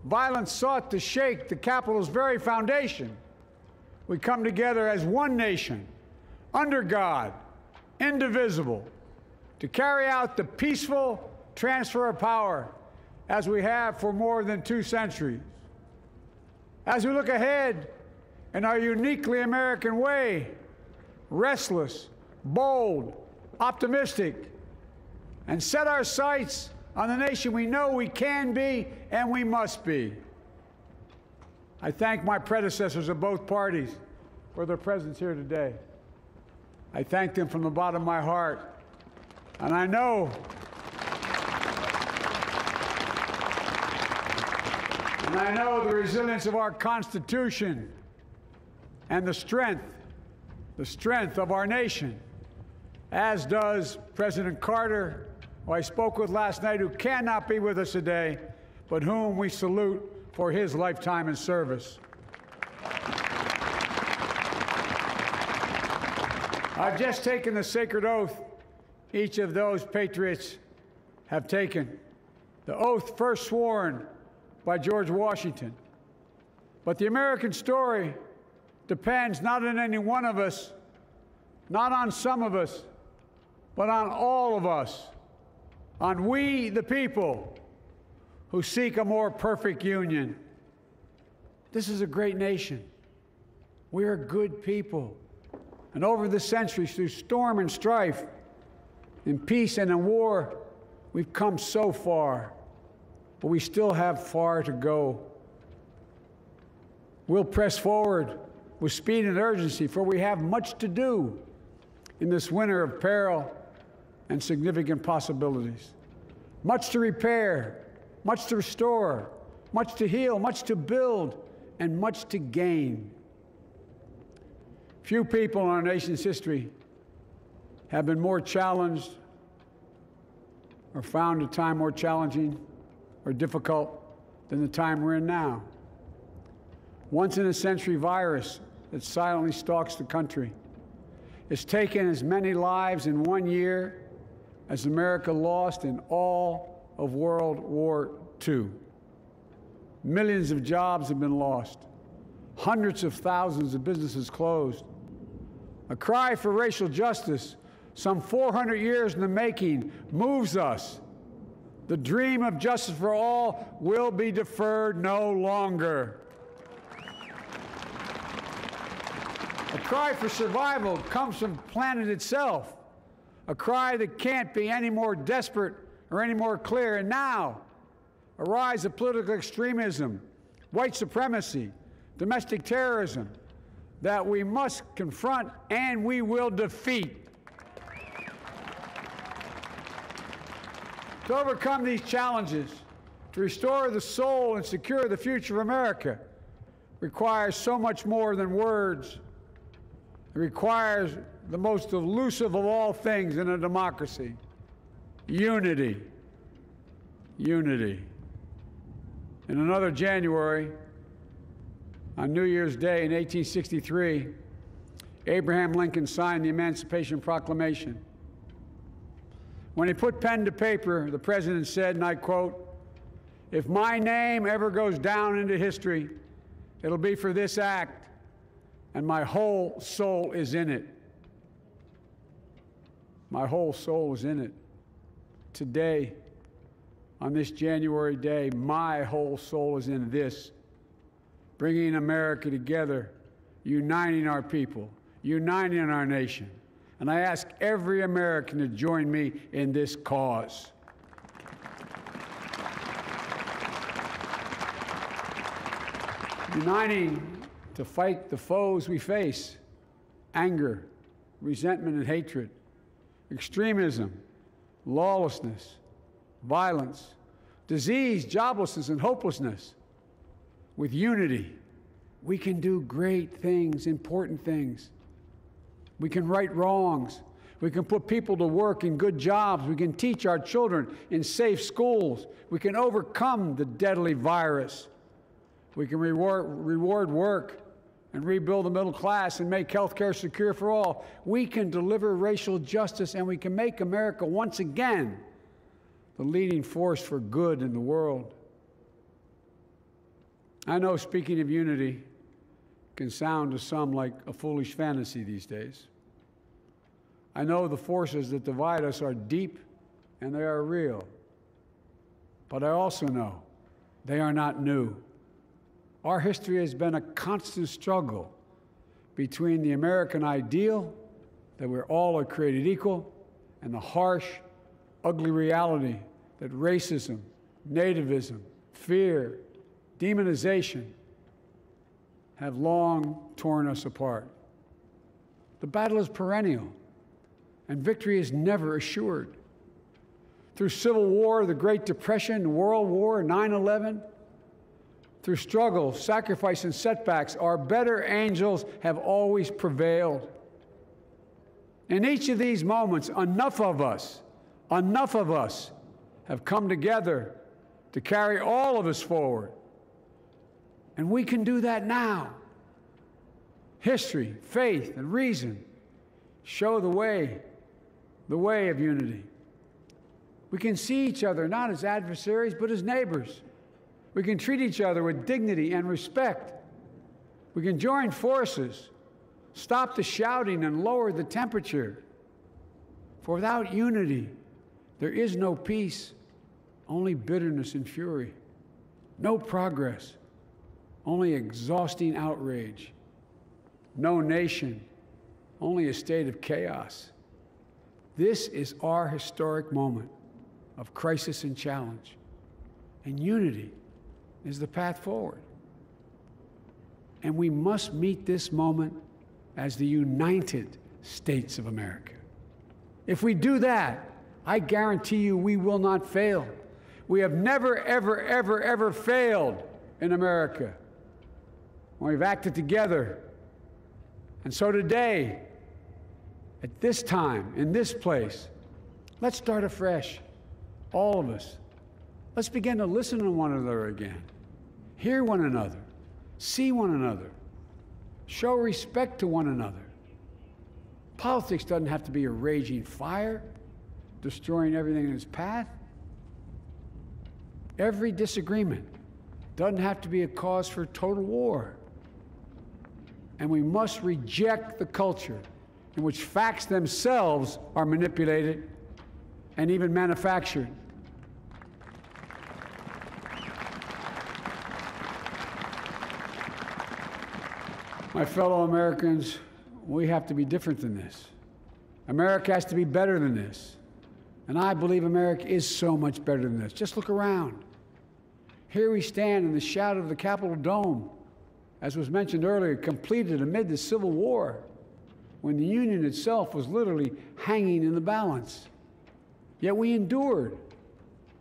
violence sought to shake the Capitol's very foundation, we come together as one nation, under God, indivisible, to carry out the peaceful transfer of power as we have for more than 2 centuries. As we look ahead in our uniquely American way, restless, bold, optimistic, and set our sights on the nation we know we can be and we must be. I thank my predecessors of both parties for their presence here today. I thank them from the bottom of my heart. And I know the resilience of our Constitution and the strength of our nation, as does President Carter, who I spoke with last night, who cannot be with us today, but whom we salute for his lifetime in service. I've just taken the sacred oath each of those patriots have taken, the oath first sworn by George Washington. But the American story depends not on any one of us, not on some of us, but on all of us, on we, the people, who seek a more perfect union. This is a great nation. We are good people. And over the centuries, through storm and strife, in peace and in war, we've come so far, but we still have far to go. We'll press forward with speed and urgency, for we have much to do in this winter of peril and significant possibilities. Much to repair, much to restore, much to heal, much to build, and much to gain. Few people in our nation's history have been more challenged or found a time more challenging or difficult than the time we're in now. Once-in-a-century virus that silently stalks the country has taken as many lives in 1 year as America lost in all of World War II. Millions of jobs have been lost. Hundreds of thousands of businesses closed. A cry for racial justice, some 400 years in the making, moves us. The dream of justice for all will be deferred no longer. A cry for survival comes from the planet itself, a cry that can't be any more desperate or any more clear. And now, a rise of political extremism, white supremacy, domestic terrorism, that we must confront and we will defeat. To overcome these challenges, to restore the soul and secure the future of America, requires so much more than words. It requires the most elusive of all things in a democracy: unity. Unity. In another January, on New Year's Day in 1863, Abraham Lincoln signed the Emancipation Proclamation. When he put pen to paper, the president said, and I quote, "If my name ever goes down into history It'll be for this act, and my whole soul is in it. My whole soul is in it. Today, on this January day, my whole soul is in this, bringing America together, uniting our people, uniting our nation. And I ask every American to join me in this cause. Uniting to fight the foes we face: anger, resentment and hatred, extremism, lawlessness, violence, disease, joblessness, and hopelessness. With unity, we can do great things, important things. We can right wrongs. We can put people to work in good jobs. We can teach our children in safe schools. We can overcome the deadly virus. We can reward work and rebuild the middle class and make health care secure for all. We can deliver racial justice, and we can make America once again the leading force for good in the world. I know speaking of unity can sound to some like a foolish fantasy these days. I know the forces that divide us are deep and they are real. But I also know they are not new. Our history has been a constant struggle between the American ideal that we're all are created equal and the harsh, ugly reality that racism, nativism, fear, demonization have long torn us apart. The battle is perennial, and victory is never assured. Through Civil War, the Great Depression, World War, 9/11, through struggle, sacrifice, and setbacks, our better angels have always prevailed. In each of these moments, enough of us have come together to carry all of us forward. And we can do that now. History, faith, and reason show the way of unity. We can see each other not as adversaries, but as neighbors. We can treat each other with dignity and respect. We can join forces, stop the shouting, and lower the temperature. For without unity, there is no peace, only bitterness and fury. No progress, only exhausting outrage. No nation, only a state of chaos. This is our historic moment of crisis and challenge, and unity is the path forward. And we must meet this moment as the United States of America. If we do that, I guarantee you we will not fail. We have never, ever, ever, ever failed in America when we've acted together. And so today, at this time, in this place, let's start afresh, all of us. Let's begin to listen to one another again, hear one another, see one another, show respect to one another. Politics doesn't have to be a raging fire, destroying everything in its path. Every disagreement doesn't have to be a cause for total war. And we must reject the culture in which facts themselves are manipulated and even manufactured. My fellow Americans, we have to be different than this. America has to be better than this. And I believe America is so much better than this. Just look around. Here we stand in the shadow of the Capitol Dome, as was mentioned earlier, completed amid the Civil War, when the Union itself was literally hanging in the balance. Yet we endured.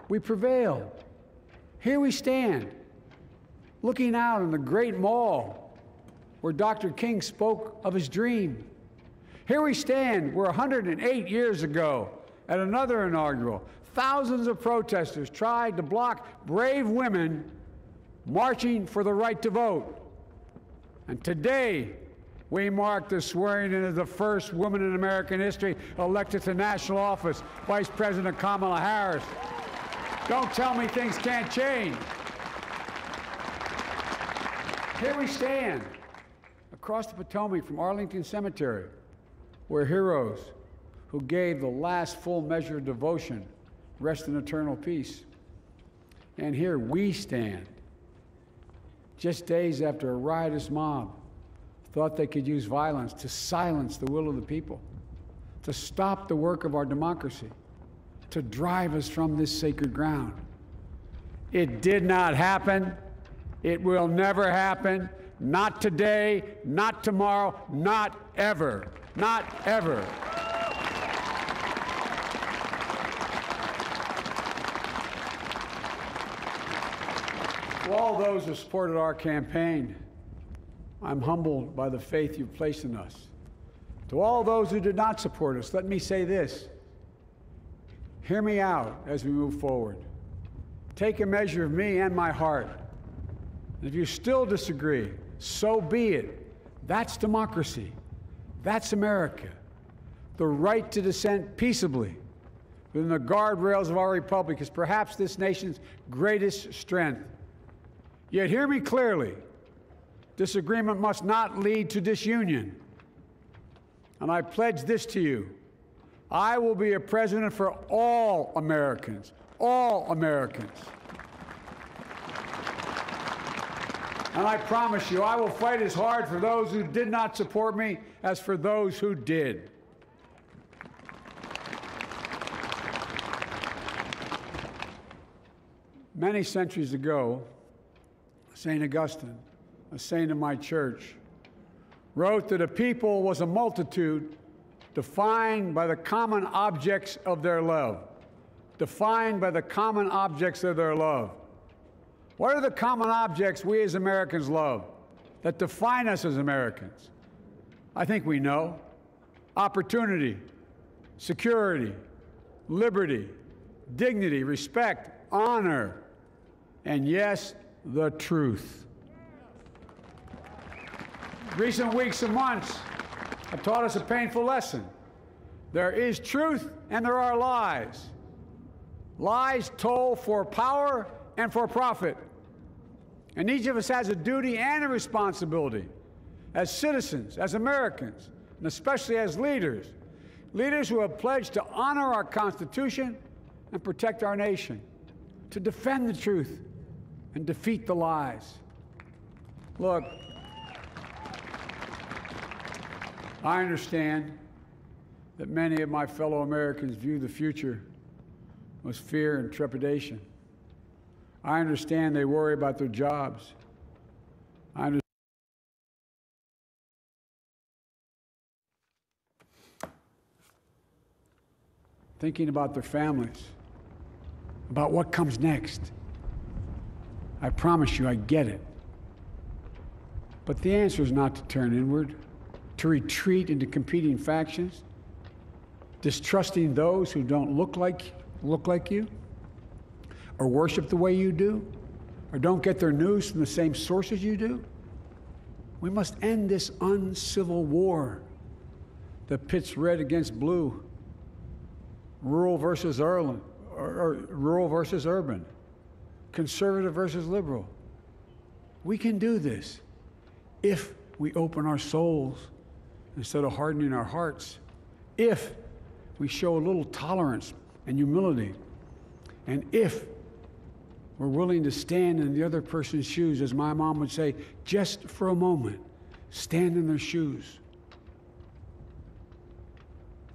We prevailed. Here we stand, looking out on the great mall where Dr. King spoke of his dream. Here we stand where 108 years ago, at another inaugural, thousands of protesters tried to block brave women marching for the right to vote. And today, we mark the swearing in of the first woman in American history elected to national office, Vice President Kamala Harris. Don't tell me things can't change. Here we stand across the Potomac from Arlington Cemetery, where heroes who gave the last full measure of devotion rest in eternal peace. And here we stand, just days after a riotous mob thought they could use violence to silence the will of the people, to stop the work of our democracy, to drive us from this sacred ground. It did not happen. It will never happen. Not today, not tomorrow, not ever. Not ever. To all those who supported our campaign, I'm humbled by the faith you've placed in us. To all those who did not support us, let me say this. Hear me out as we move forward. Take a measure of me and my heart. And if you still disagree, so be it. That's democracy. That's America. The right to dissent peaceably within the guardrails of our republic is perhaps this nation's greatest strength. Yet hear me clearly. Disagreement must not lead to disunion. And I pledge this to you. I will be a president for all Americans. All Americans. And I promise you, I will fight as hard for those who did not support me as for those who did. Many centuries ago, St. Augustine, a saint of my church, wrote that a people was a multitude defined by the common objects of their love. Defined by the common objects of their love. What are the common objects we as Americans love that define us as Americans? I think we know. Opportunity, security, liberty, dignity, respect, honor, and yes, the truth. Recent weeks and months have taught us a painful lesson. There is truth and there are lies. Lies told for power and for profit. And each of us has a duty and a responsibility as citizens, as Americans, and especially as leaders. Leaders who have pledged to honor our Constitution and protect our nation, to defend the truth and defeat the lies. Look, I understand that many of my fellow Americans view the future with fear and trepidation. I understand they worry about their jobs. I understand. Thinking about their families, about what comes next. I promise you, I get it. But the answer is not to turn inward, to retreat into competing factions, distrusting those who don't look like you, or worship the way you do, or don't get their news from the same sources you do. We must end this uncivil war that pits red against blue, rural versus urban, conservative versus liberal. We can do this if we open our souls instead of hardening our hearts, if we show a little tolerance and humility, and if we're willing to stand in the other person's shoes, as my mom would say, just for a moment, stand in their shoes.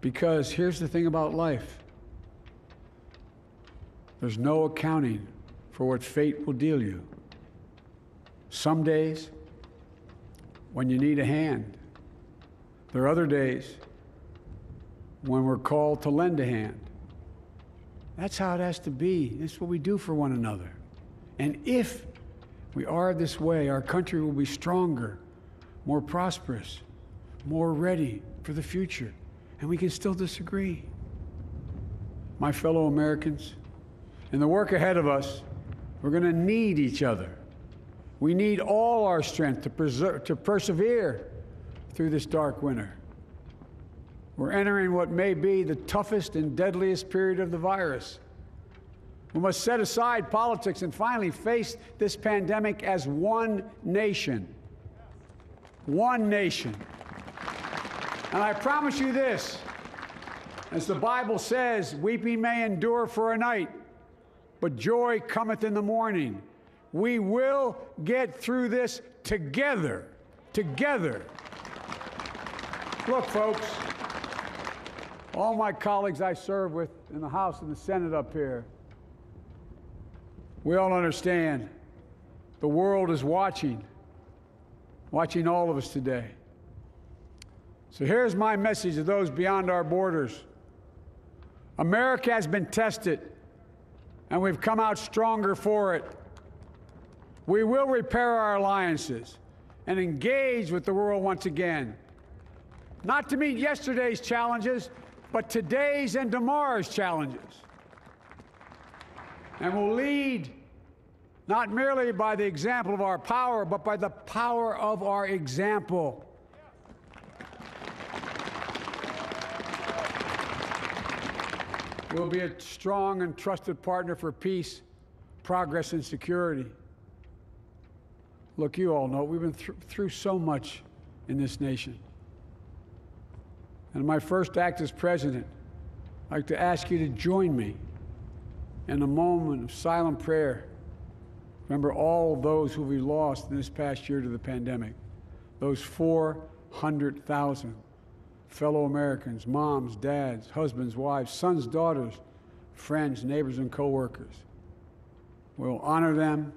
Because here's the thing about life. There's no accounting for what fate will deal you. Some days, when you need a hand. There are other days when we're called to lend a hand. That's how it has to be. That's what we do for one another. And if we are this way, our country will be stronger, more prosperous, more ready for the future. And we can still disagree. My fellow Americans, in the work ahead of us, we're going to need each other. We need all our strength to persevere through this dark winter. We're entering what may be the toughest and deadliest period of the virus. We must set aside politics and finally face this pandemic as one nation. one nation. And I promise you this, as the Bible says, weeping may endure for a night, but joy cometh in the morning. We will get through this together. Together. Look, folks, all my colleagues I serve with in the House and the Senate up here, we all understand the world is watching all of us today. So here's my message to those beyond our borders. America has been tested, and we've come out stronger for it. We will repair our alliances and engage with the world once again, not to meet yesterday's challenges, but today's and tomorrow's challenges. And we'll lead not merely by the example of our power, but by the power of our example. We'll be a strong and trusted partner for peace, progress, and security. Look, you all know we've been through so much in this nation. And my first act as president, I'd like to ask you to join me in a moment of silent prayer. Remember all of those who we lost in this past year to the pandemic. Those 400,000 fellow Americans, moms, dads, husbands, wives, sons, daughters, friends, neighbors, and coworkers. We'll honor them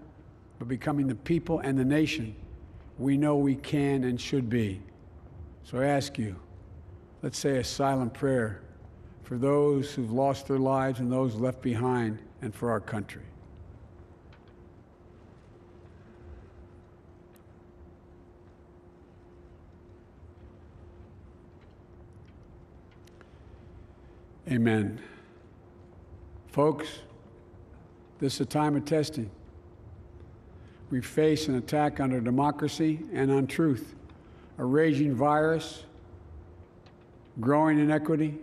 by becoming the people and the nation we know we can and should be. So I ask you, let's say a silent prayer for those who've lost their lives and those left behind, and for our country. Amen. Folks, this is a time of testing. We face an attack on our democracy and on truth, a raging virus, growing inequity,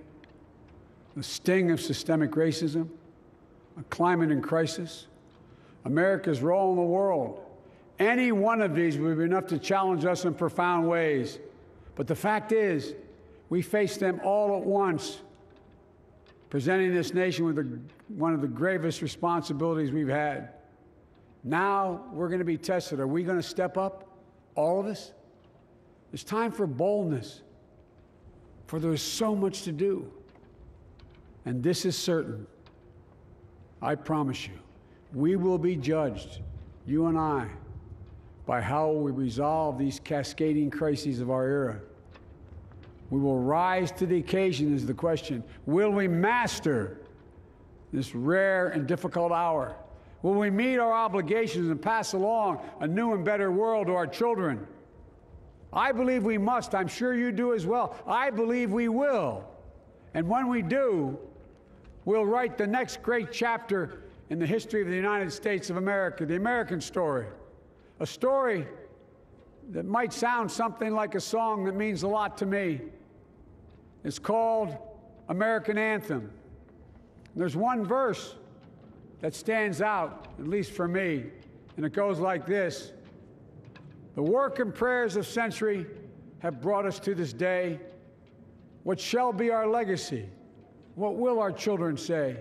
the sting of systemic racism, a climate in crisis, America's role in the world. Any one of these would be enough to challenge us in profound ways. But the fact is, we face them all at once, presenting this nation with one of the gravest responsibilities we've had. Now we're going to be tested. Are we going to step up, all of us? It's time for boldness, for there's so much to do. And this is certain. I promise you, we will be judged, you and I, by how we resolve these cascading crises of our era. We will rise to the occasion is the question. Will we master this rare and difficult hour? Will we meet our obligations and pass along a new and better world to our children? I believe we must. I'm sure you do as well. I believe we will. And when we do, we'll write the next great chapter in the history of the United States of America, the American story. A story that might sound something like a song that means a lot to me. It's called American Anthem. There's one verse that stands out, at least for me, and it goes like this. The work and prayers of century have brought us to this day. What shall be our legacy? What will our children say?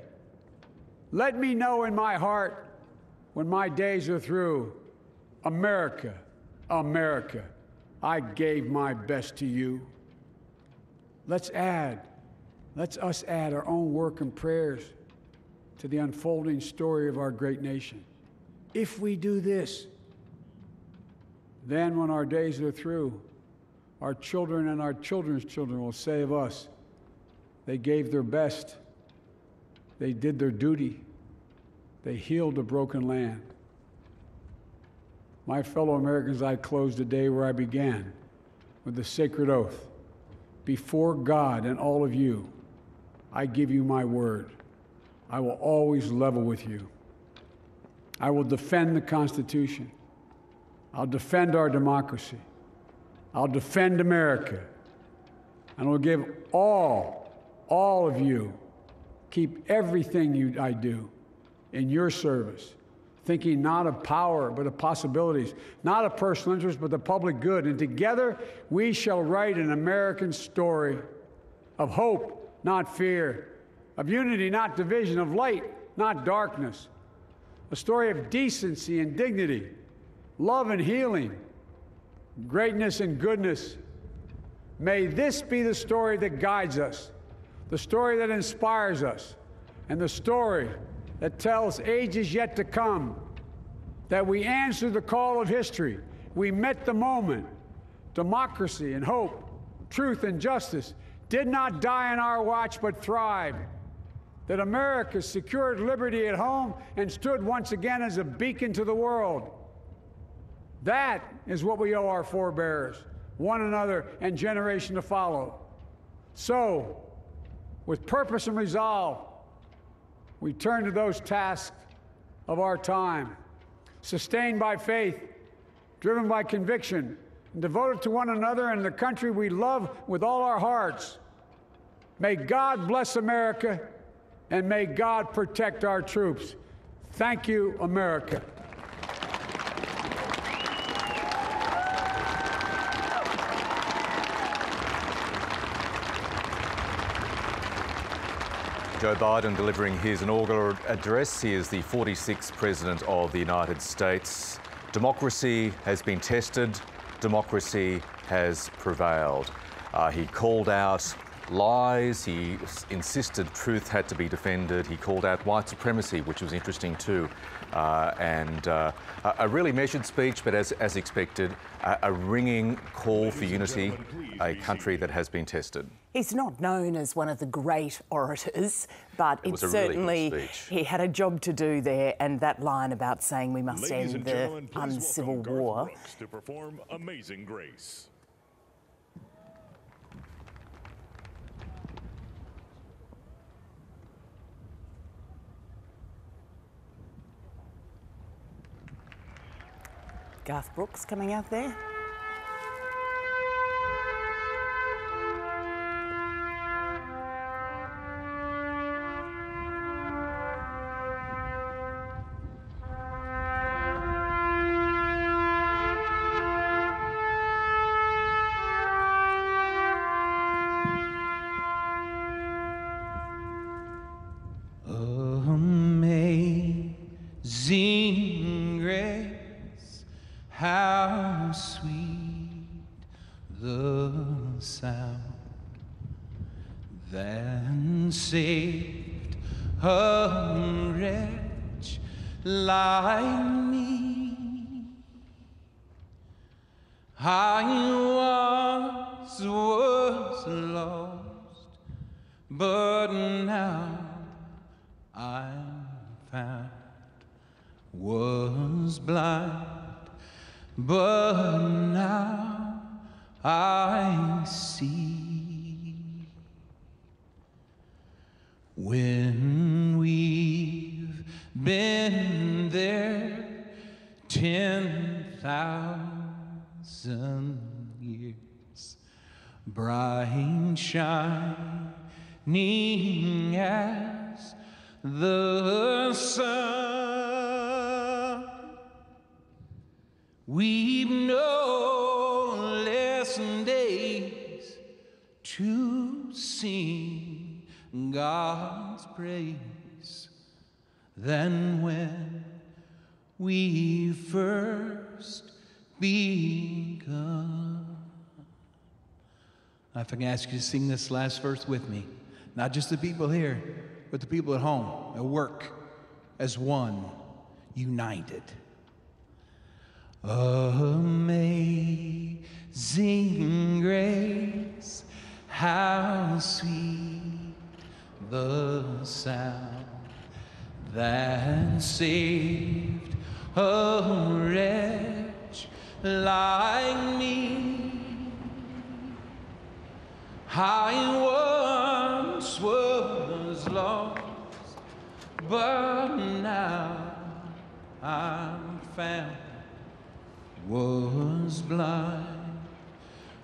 Let me know in my heart when my days are through. America, America, I gave my best to you. Let's us add our own work and prayers to the unfolding story of our great nation. If we do this, then when our days are through, our children and our children's children will say of us, they gave their best, they did their duty, they healed a broken land. My fellow Americans, I close the day where I began, with the sacred oath. Before God and all of you, I give you my word. I will always level with you. I will defend the Constitution. I'll defend our democracy. I'll defend America. And I'll give all of you, keep everything I do in your service, thinking not of power, but of possibilities, not of personal interest, but the public good. And together we shall write an American story of hope, not fear, of unity, not division, of light, not darkness, a story of decency and dignity, love and healing, greatness and goodness. May this be the story that guides us, the story that inspires us, and the story that tells ages yet to come that we answered the call of history. We met the moment. Democracy and hope, truth and justice did not die on our watch but thrived. That America secured liberty at home and stood once again as a beacon to the world. That is what we owe our forebears, one another, and generation to follow. So, with purpose and resolve, we turn to those tasks of our time, sustained by faith, driven by conviction, and devoted to one another and the country we love with all our hearts. May God bless America, and may God protect our troops. Thank you, America. Joe Biden delivering his inaugural address. He is the 46th President of the United States. Democracy has been tested. Democracy has prevailed. He called out lies. He insisted truth had to be defended. He called out white supremacy, which was interesting too. A really measured speech, but as expected, a ringing call for unity, a country that has been tested. He's not known as one of the great orators, but It was a certainly really good speech. he had a job to do there, and that line about saying we must Ladies end and the gentlemen, please uncivil welcome Garth war. Brooks to perform Amazing Grace. Garth Brooks coming out there. Amazing grace, how sweet the sound that saved a wretch like me. I was lost, but now I'm found. Was blind, but now I see. When we've been there 10,000 years, bright shining as the sun, we've no less days to sing God's praise than when we first begun. If I can ask you to sing this last verse with me, not just the people here, but the people at home, at work, as one, united. Amazing grace, how sweet the sound that saved a wretch like me. I once was lost, but now I'm found. Was blind,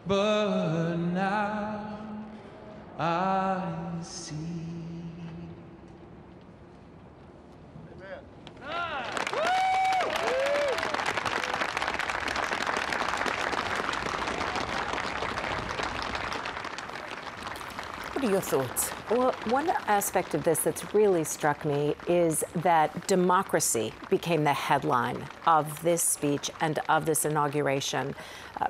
but now I see. Amen. What are your thoughts? Well, one aspect of this that's really struck me is that democracy became the headline of this speech and of this inauguration.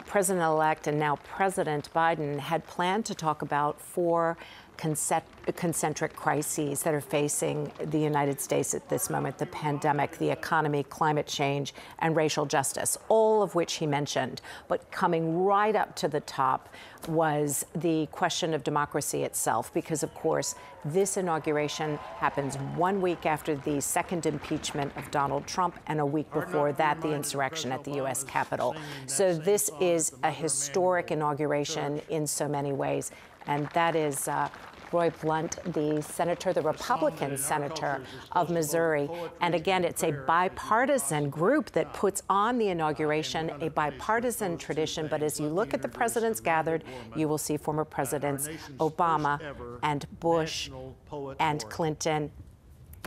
President-elect and now President Biden had planned to talk about 4 concentric crises that are facing the United States at this moment: the pandemic, the economy, climate change, and racial justice, all of which he mentioned. But coming right up to the top was the question of democracy itself, because, of course, this inauguration happens 1 week after the second impeachment of Donald Trump, and a week before that, the insurrection at the U.S. Capitol. So this is a historic inauguration in so many ways. And that is Roy Blunt, the senator, the Republican senator of Missouri. And again, it's a bipartisan group that puts on the inauguration, a bipartisan tradition. But as you look at the presidents gathered, you will see former presidents Obama and Bush and Clinton,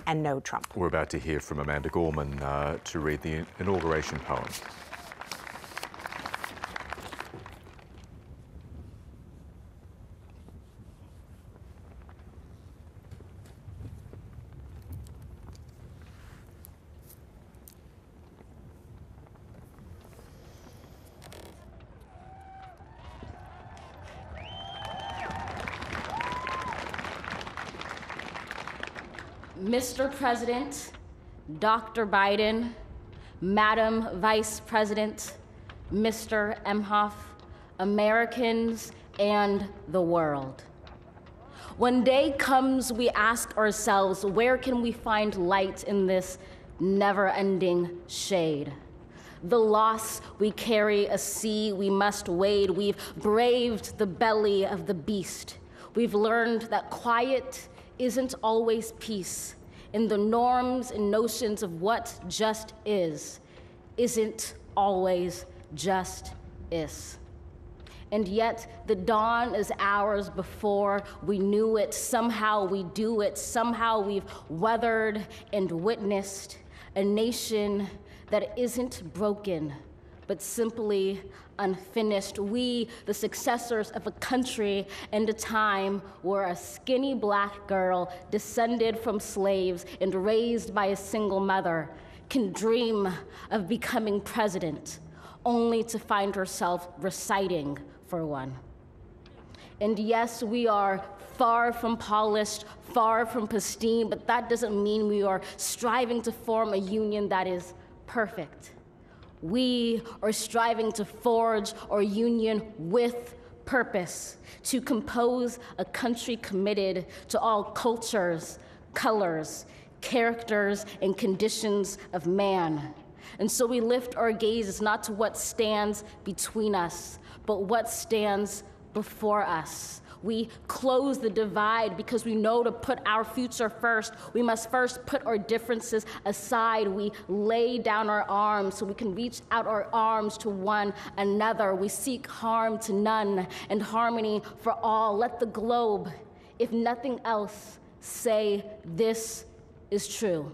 and no Trump. We're about to hear from Amanda Gorman to read the inauguration poem. Mr. President, Dr. Biden, Madam Vice President, Mr. Emhoff, Americans, and the world. When day comes, we ask ourselves, where can we find light in this never-ending shade? The loss we carry, a sea we must wade. We've braved the belly of the beast. We've learned that quiet isn't always peace, and the norms and notions of what just is isn't always just is. And yet the dawn is ours before we knew it. Somehow we do it. Somehow we've weathered and witnessed a nation that isn't broken, but simply unfinished. We, the successors of a country and a time where a skinny black girl descended from slaves and raised by a single mother can dream of becoming president, only to find herself reciting for one. And yes, we are far from polished, far from pristine, but that doesn't mean we are striving to form a union that is perfect. We are striving to forge our union with purpose, to compose a country committed to all cultures, colors, characters, and conditions of man. And so we lift our gazes not to what stands between us, but what stands before us. We close the divide because we know to put our future first, we must first put our differences aside. We lay down our arms so we can reach out our arms to one another. We seek harm to none and harmony for all. Let the globe, if nothing else, say this is true.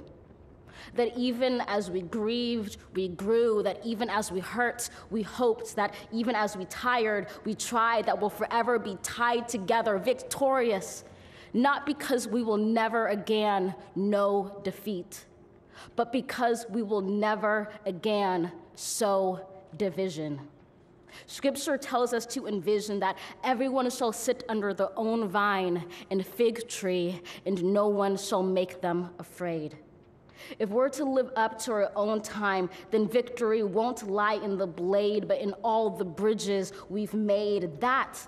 That even as we grieved, we grew, that even as we hurt, we hoped, that even as we tired, we tried, that we'll forever be tied together, victorious, not because we will never again know defeat, but because we will never again sow division. Scripture tells us to envision that everyone shall sit under their own vine and fig tree, and no one shall make them afraid. If we're to live up to our own time, then victory won't lie in the blade, but in all the bridges we've made. That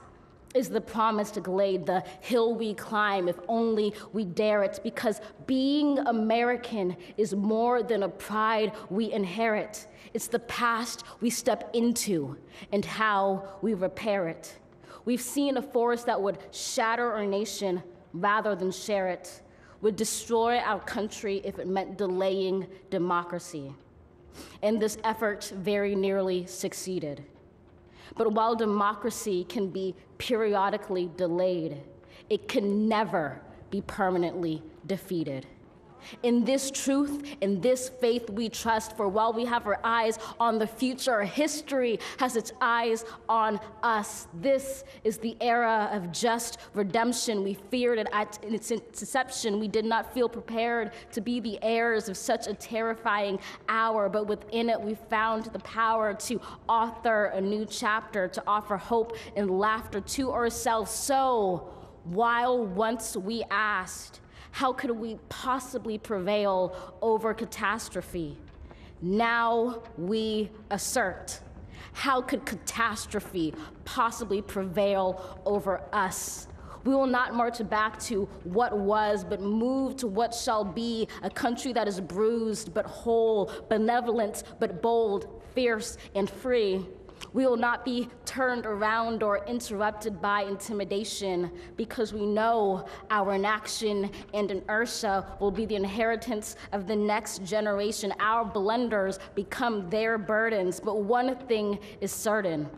is the promised glade, the hill we climb, if only we dare it, because being American is more than a pride we inherit. It's the past we step into and how we repair it. We've seen a force that would shatter our nation rather than share it, would destroy our country if it meant delaying democracy. And this effort very nearly succeeded. But while democracy can be periodically delayed, it can never be permanently defeated. In this truth, in this faith we trust, for while we have our eyes on the future, history has its eyes on us. This is the era of just redemption. We feared it at its inception. We did not feel prepared to be the heirs of such a terrifying hour, but within it we found the power to author a new chapter, to offer hope and laughter to ourselves. So, while once we asked, how could we possibly prevail over catastrophe? Now we assert, how could catastrophe possibly prevail over us? We will not march back to what was, but move to what shall be, a country that is bruised but whole, benevolent but bold, fierce and free. We will not be turned around or interrupted by intimidation, because we know our inaction and inertia will be the inheritance of the next generation. Our blunders become their burdens. But one thing is certain: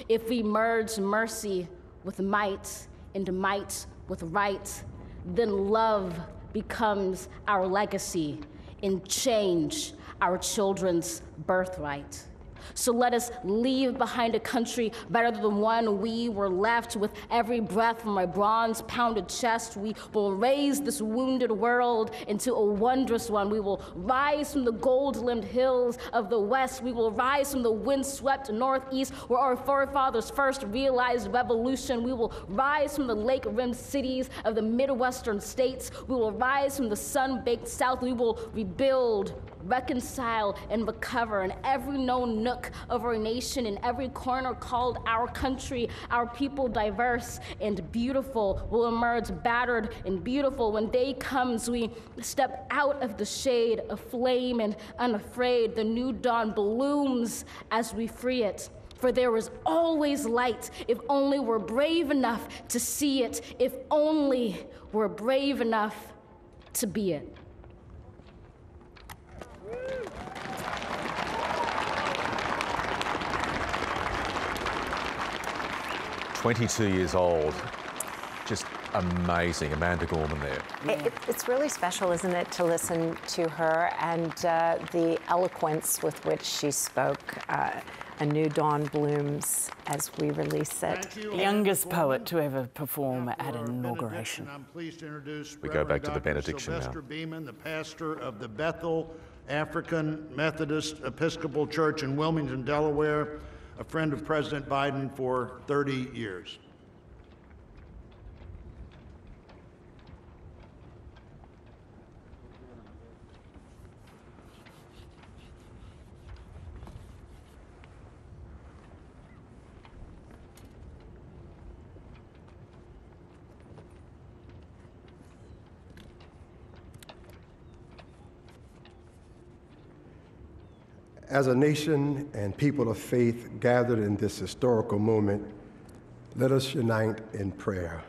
if we merge mercy with might and might with right, then love becomes our legacy and change our children's birthright. So let us leave behind a country better than the one we were left. With every breath from my bronze-pounded chest, we will raise this wounded world into a wondrous one. We will rise from the gold-limbed hills of the West. We will rise from the wind-swept Northeast, where our forefathers first realized revolution. We will rise from the lake-rimmed cities of the Midwestern states. We will rise from the sun-baked South. We will rebuild, reconcile, and recover in every known nook of our nation, in every corner called our country. Our people, diverse and beautiful, will emerge battered and beautiful. When day comes, we step out of the shade, aflame and unafraid. The new dawn blooms as we free it. For there is always light, if only we're brave enough to see it, if only we're brave enough to be it. 22 years old. Just amazing. Amanda Gorman there. It's really special, isn't it, to listen to her and the eloquence with which she spoke. A new dawn blooms as we release it. The youngest poet to ever perform at an inauguration. I'm pleased to introduce We go back to the benediction now. Sylvester Beeman, the pastor of the Bethel African Methodist Episcopal Church in Wilmington, Delaware, a friend of President Biden for 30 years. As a nation and people of faith gathered in this historical moment, let us unite in prayer.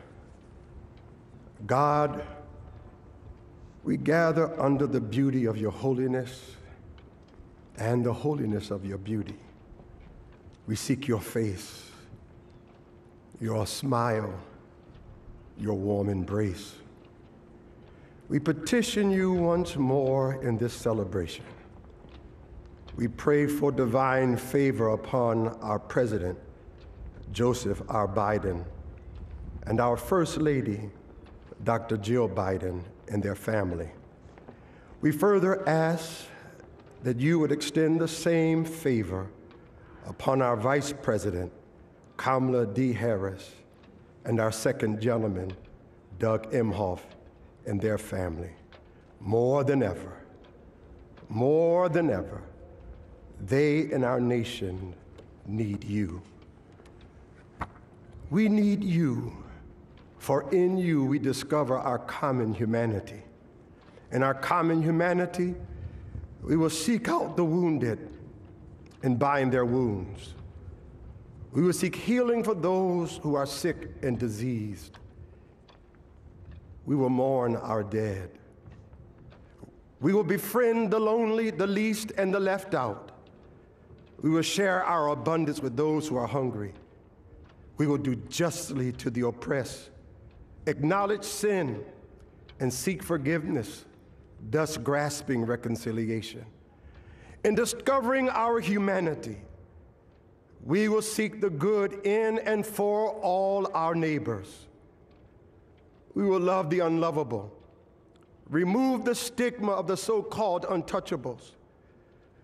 God, we gather under the beauty of your holiness and the holiness of your beauty. We seek your face, your smile, your warm embrace. We petition you once more in this celebration. We pray for divine favor upon our President, Joseph R. Biden, and our First Lady, Dr. Jill Biden, and their family. We further ask that you would extend the same favor upon our Vice President, Kamala D. Harris, and our second gentleman, Doug Emhoff, and their family. More than ever, they and our nation need you. We need you, for in you we discover our common humanity. In our common humanity, we will seek out the wounded and bind their wounds. We will seek healing for those who are sick and diseased. We will mourn our dead. We will befriend the lonely, the least, and the left out. We will share our abundance with those who are hungry. We will do justly to the oppressed, acknowledge sin, and seek forgiveness thus grasping reconciliation. In discovering our humanity, we will seek the good in and for all our neighbors. We will love the unlovable, remove the stigma of the so-called untouchables.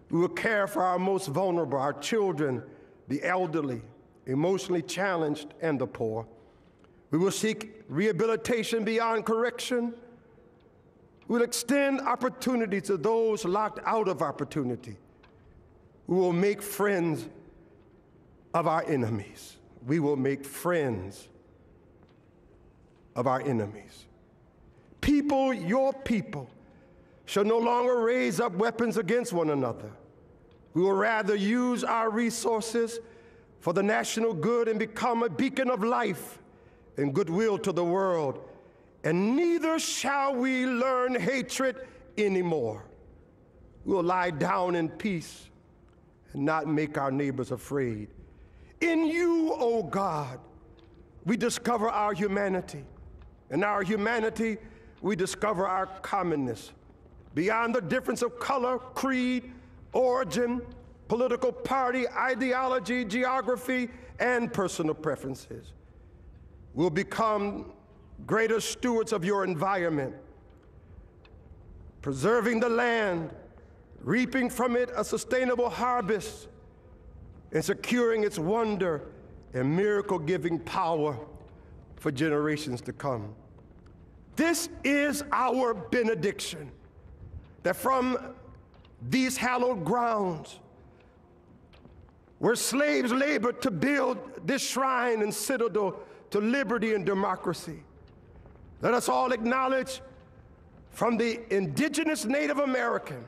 We will care for our most vulnerable, our children, the elderly, emotionally challenged, and the poor. We will seek rehabilitation beyond correction. We will extend opportunity to those locked out of opportunity. We will make friends of our enemies. We will make friends of our enemies. People, your people, shall no longer raise up weapons against one another. We will rather use our resources for the national good and become a beacon of life and goodwill to the world. And neither shall we learn hatred anymore. We will lie down in peace and not make our neighbors afraid. In you, O God, we discover our humanity. In our humanity, we discover our commonness. Beyond the difference of color, creed, origin, political party, ideology, geography, and personal preferences. We'll become greater stewards of your environment, preserving the land, reaping from it a sustainable harvest, and securing its wonder and miracle-giving power for generations to come. This is our benediction, that from these hallowed grounds, where slaves labored to build this shrine and citadel to liberty and democracy, let us all acknowledge, from the indigenous Native American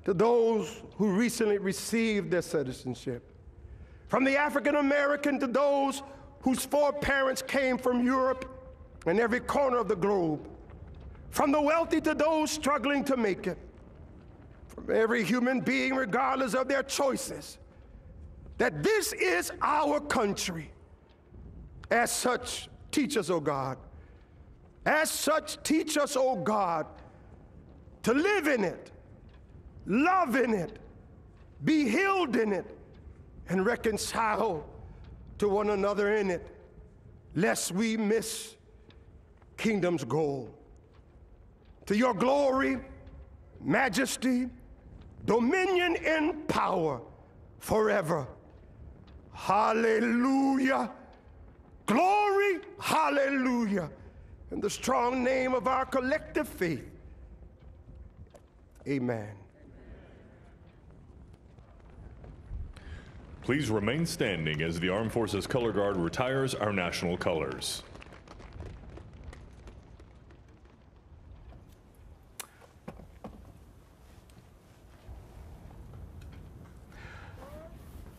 to those who recently received their citizenship, from the African American to those whose foreparents came from Europe and every corner of the globe, from the wealthy to those struggling to make it, from every human being, regardless of their choices, that this is our country. As such, teach us, O God. As such, teach us, O God, to live in it, love in it, be healed in it, and reconcile to one another in it, lest we miss kingdom's goal. To your glory, majesty, dominion, and power forever. Hallelujah. Glory, hallelujah. In the strong name of our collective faith, amen. Please remain standing as the Armed Forces Color Guard retires our national colors.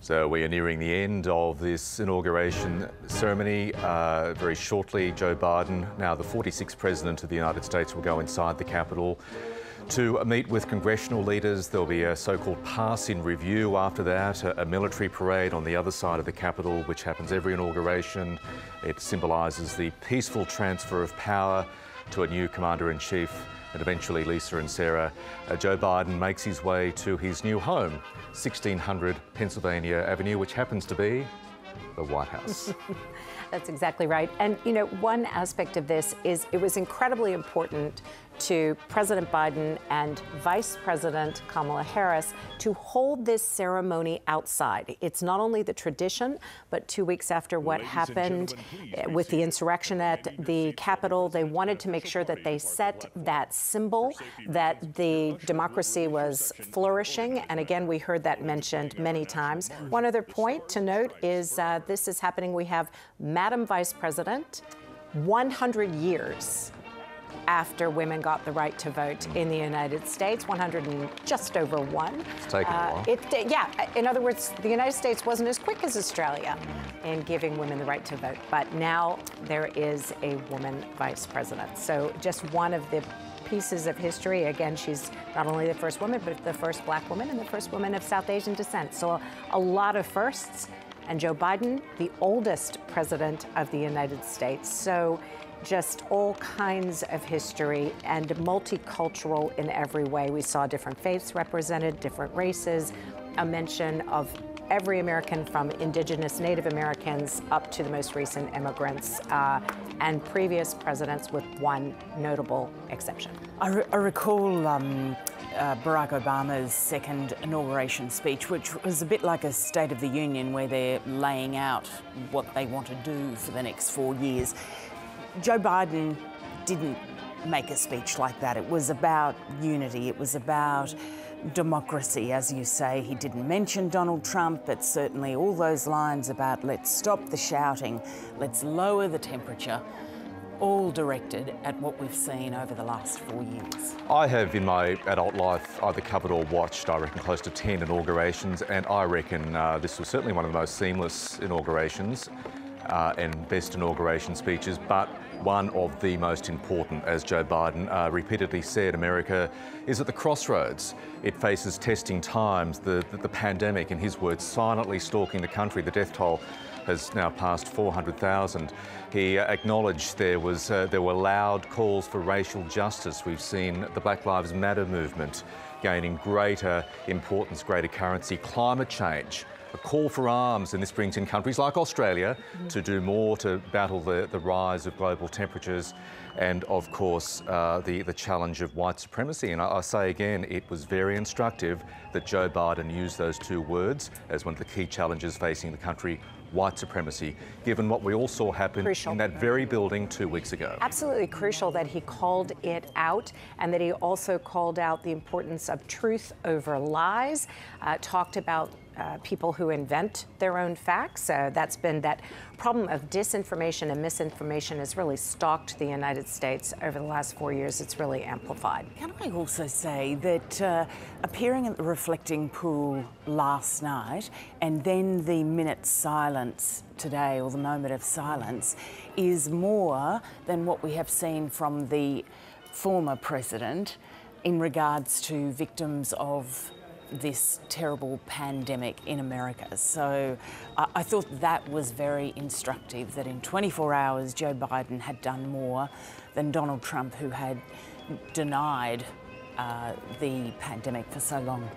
So we are nearing the end of this inauguration ceremony. Very shortly, Joe Biden, now the 46th President of the United States, will go inside the Capitol to meet with congressional leaders. There'll be a so-called pass-in review after that, a military parade on the other side of the Capitol, which happens every inauguration. It symbolises the peaceful transfer of power to a new Commander-in-Chief. And eventually, Lisa and Sarah, Joe Biden makes his way to his new home, 1600 Pennsylvania Avenue, which happens to be the White House. That's exactly right. And, you know, one aspect of this is it was incredibly important to President Biden and Vice President Kamala Harris to hold this ceremony outside. It's not only the tradition, but 2 weeks after what happened with the insurrection at the Capitol, they wanted to make sure that they set that symbol that the democracy was flourishing. And again, we heard that mentioned many times. One other point to note is this is happening. We have Madam Vice President, 100 years after women got the right to vote in the United States, 100 and just over one. It's taken a while. Yeah, in other words, the United States wasn't as quick as Australia in giving women the right to vote, but now there is a woman vice president. So just one of the pieces of history. Again, she's not only the first woman, but the first black woman and the first woman of South Asian descent. So a lot of firsts. and Joe Biden, the oldest president of the United States. So just all kinds of history and multicultural in every way. We saw different faiths represented, different races, a mention of every American from indigenous Native Americans up to the most recent immigrants and previous presidents with one notable exception. I recall Barack Obama's second inauguration speech, which was a bit like a State of the Union where they're laying out what they want to do for the next 4 years. Joe Biden didn't make a speech like that. It was about unity. It was about democracy, as you say. He didn't mention Donald Trump, but certainly all those lines about let's stop the shouting, let's lower the temperature, all directed at what we've seen over the last 4 years. I have in my adult life either covered or watched, I reckon, close to 10 inaugurations, and I reckon this was certainly one of the most seamless inaugurations and best inauguration speeches, but one of the most important. As Joe Biden repeatedly said, America is at the crossroads. It faces testing times, the pandemic, in his words, silently stalking the country. The death toll has now passed 400,000. He acknowledged there were loud calls for racial justice. We've seen the Black Lives Matter movement gaining greater importance, greater currency. Climate change, a call for arms, and this brings in countries like Australia to do more to battle the rise of global temperatures, and of course the challenge of white supremacy. And I say again, it was very instructive that Joe Biden used those two words as one of the key challenges facing the country: white supremacy, given what we all saw happen in that very building 2 weeks ago. Absolutely crucial that he called it out, and that he also called out the importance of truth over lies, talked about people who invent their own facts. That's been that problem of disinformation and misinformation has really stalked the United States over the last 4 years. It's really amplified. Can I also say that appearing at the reflecting pool last night and then the minute's silence today, or the moment of silence, is more than what we have seen from the former president in regards to victims of this terrible pandemic in America. So I thought that was very instructive, that in 24 hours Joe Biden had done more than Donald Trump, who had denied the pandemic for so long.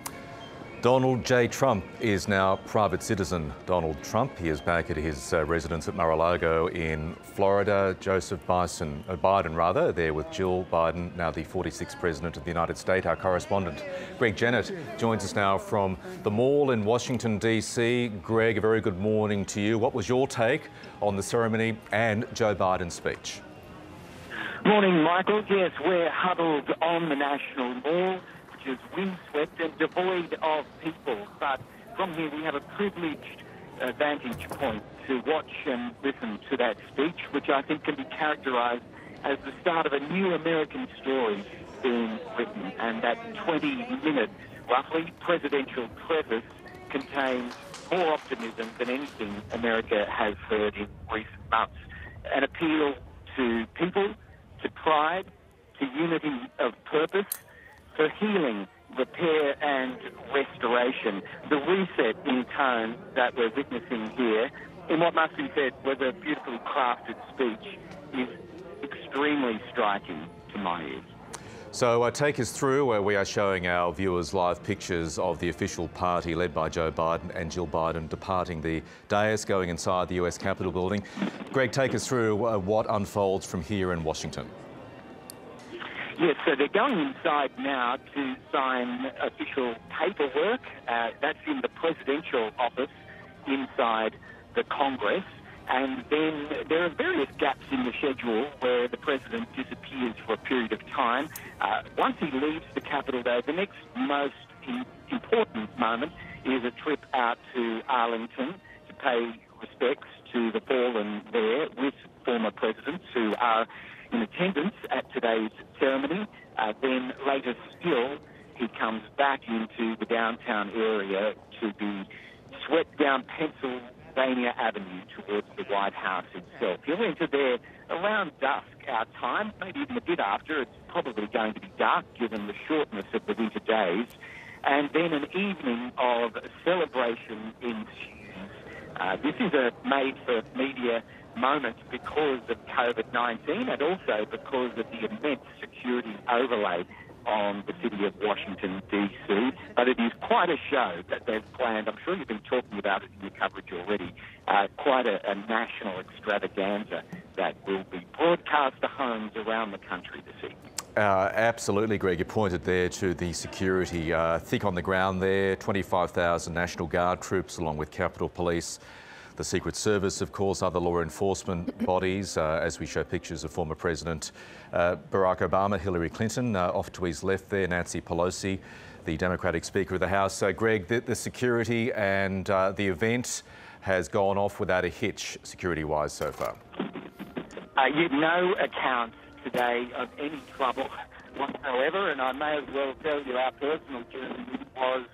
Donald J. Trump is now private citizen Donald Trump. He is back at his residence at Mar-a-Lago in Florida. Joseph Biden, there with Jill Biden, now the 46th President of the United States. Our correspondent, Greg Jennett, joins us now from the Mall in Washington, D.C. Greg, a very good morning to you. What was your take on the ceremony and Joe Biden's speech? Morning, Michael. Yes, we're huddled on the National Mall, is windswept and devoid of people, but from here we have a privileged vantage point to watch and listen to that speech, which I think can be characterised as the start of a new American story being written. And that 20-minute, roughly, presidential preface contains more optimism than anything America has heard in recent months. An appeal to people, to pride, to unity of purpose, for healing, repair and restoration. The reset in tone that we're witnessing here, in what must be said was a beautifully crafted speech, is extremely striking to my ears. So take us through where we are showing our viewers live pictures of the official party led by Joe Biden and Jill Biden departing the dais, going inside the US Capitol building. Greg, take us through what unfolds from here in Washington. Yes, so they're going inside now to sign official paperwork. That's in the presidential office inside the Congress. And then there are various gaps in the schedule where the president disappears for a period of time. Once he leaves the Capitol, though, the next most important moment is a trip out to Arlington to pay respects to the fallen there with former presidents who are in attendance at today's ceremony. Then later still, he comes back into the downtown area to be swept down Pennsylvania Avenue towards the White House itself. He'll enter there around dusk our time, maybe even a bit after. It's probably going to be dark given the shortness of the winter days. And then an evening of celebration ensues. This is a made-for-media moment because of COVID-19 and also because of the immense security overlay on the city of Washington, D.C. But it is quite a show that they've planned. I'm sure you've been talking about it in your coverage already. Quite a national extravaganza that will be broadcast to homes around the country this evening. Absolutely, Greg. You pointed there to the security. Thick on the ground there, 25,000 National Guard troops along with Capitol Police, the Secret Service, of course, other law enforcement bodies, as we show pictures of former President Barack Obama, Hillary Clinton, off to his left there, Nancy Pelosi, the Democratic Speaker of the House. So, Greg, the security and the event has gone off without a hitch, security-wise, so far. No accounts today of any trouble whatsoever, and I may as well tell you our personal journey was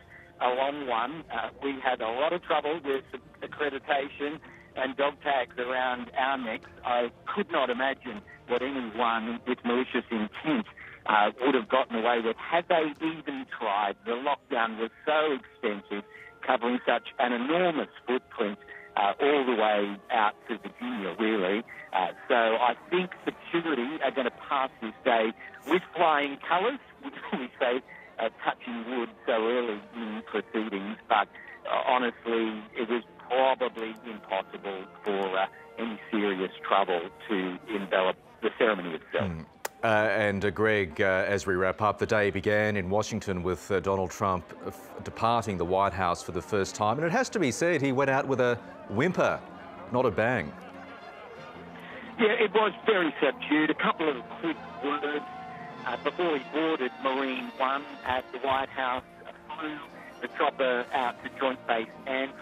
a long one. We had a lot of trouble with accreditation and dog tags around our necks. I could not imagine what anyone with malicious intent would have gotten away with had they even tried. The lockdown was so extensive, covering such an enormous footprint all the way out to Virginia, really. So I think security are going to pass this day with flying colours, which we say touching wood so early in proceedings, but honestly, it was probably impossible for any serious trouble to envelop the ceremony itself. And Greg, as we wrap up, the day began in Washington with Donald Trump departing the White House for the first time. And it has to be said, he went out with a whimper, not a bang. Yeah, it was very subdued. A couple of quick words before he boarded Marine One at the White House, flew the chopper out to Joint Base Andrews,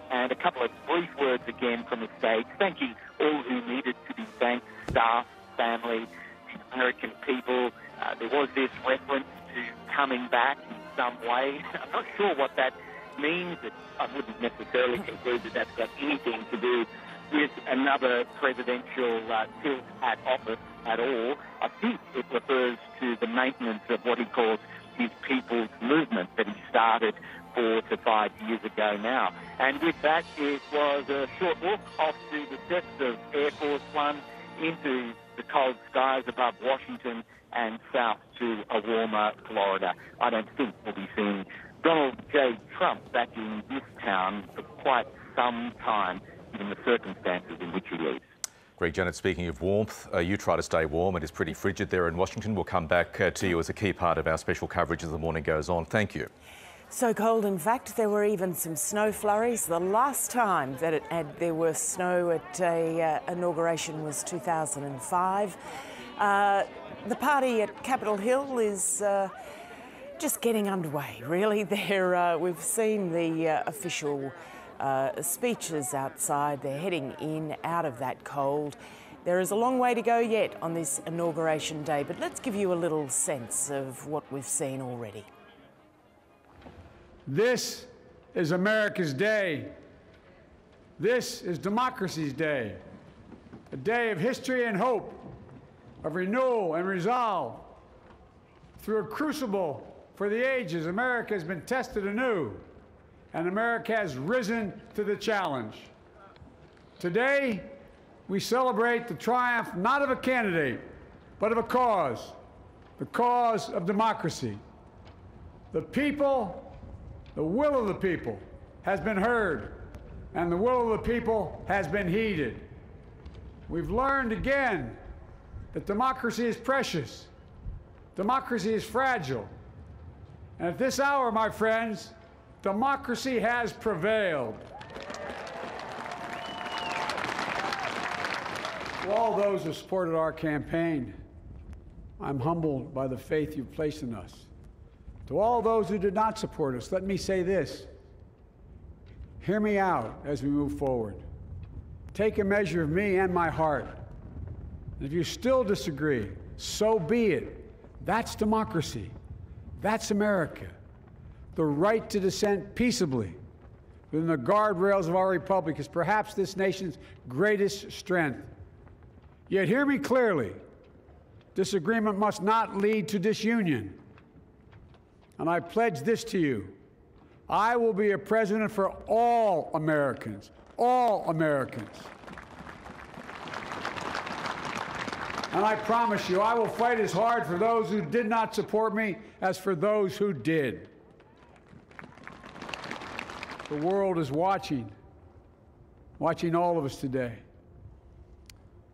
and a couple of brief words again from the stage, thanking all who needed to be thanked, staff, family, the American people. There was this reference to coming back in some way. I'm not sure what that means. I wouldn't necessarily conclude that that's got anything to do with another presidential tilt at office at all. I think it refers to the maintenance of what he calls his people's movement that he started 4 to 5 years ago now. And with that, it was a short walk off to the steps of Air Force One into the cold skies above Washington and south to a warmer Florida. I don't think we'll be seeing Donald J. Trump back in this town for quite some time, given the circumstances in which he lives. Greg Janet, speaking of warmth, you try to stay warm. It is pretty frigid there in Washington. We'll come back to you as a key part of our special coverage as the morning goes on. Thank you. So cold, in fact, there were even some snow flurries. The last time that there were snow at a inauguration was 2005. The party at Capitol Hill is just getting underway, really. We've seen the official speeches outside. They're heading in out of that cold. There is a long way to go yet on this inauguration day, but let's give you a little sense of what we've seen already. This is America's day. This is democracy's day. A day of history and hope, of renewal and resolve. Through a crucible for the ages, America has been tested anew, and America has risen to the challenge. Today, we celebrate the triumph not of a candidate, but of a cause, the cause of democracy. The people, the will of the people has been heard, and the will of the people has been heeded. We've learned again that democracy is precious, democracy is fragile, and at this hour, my friends, democracy has prevailed. To all those who supported our campaign, I'm humbled by the faith you've placed in us. To all those who did not support us, let me say this. Hear me out as we move forward. Take a measure of me and my heart. And if you still disagree, so be it. That's democracy. That's America. The right to dissent peaceably within the guardrails of our republic is perhaps this nation's greatest strength. Yet hear me clearly. Disagreement must not lead to disunion. And I pledge this to you. I will be a president for all Americans, all Americans. And I promise you, I will fight as hard for those who did not support me as for those who did. The world is watching all of us today.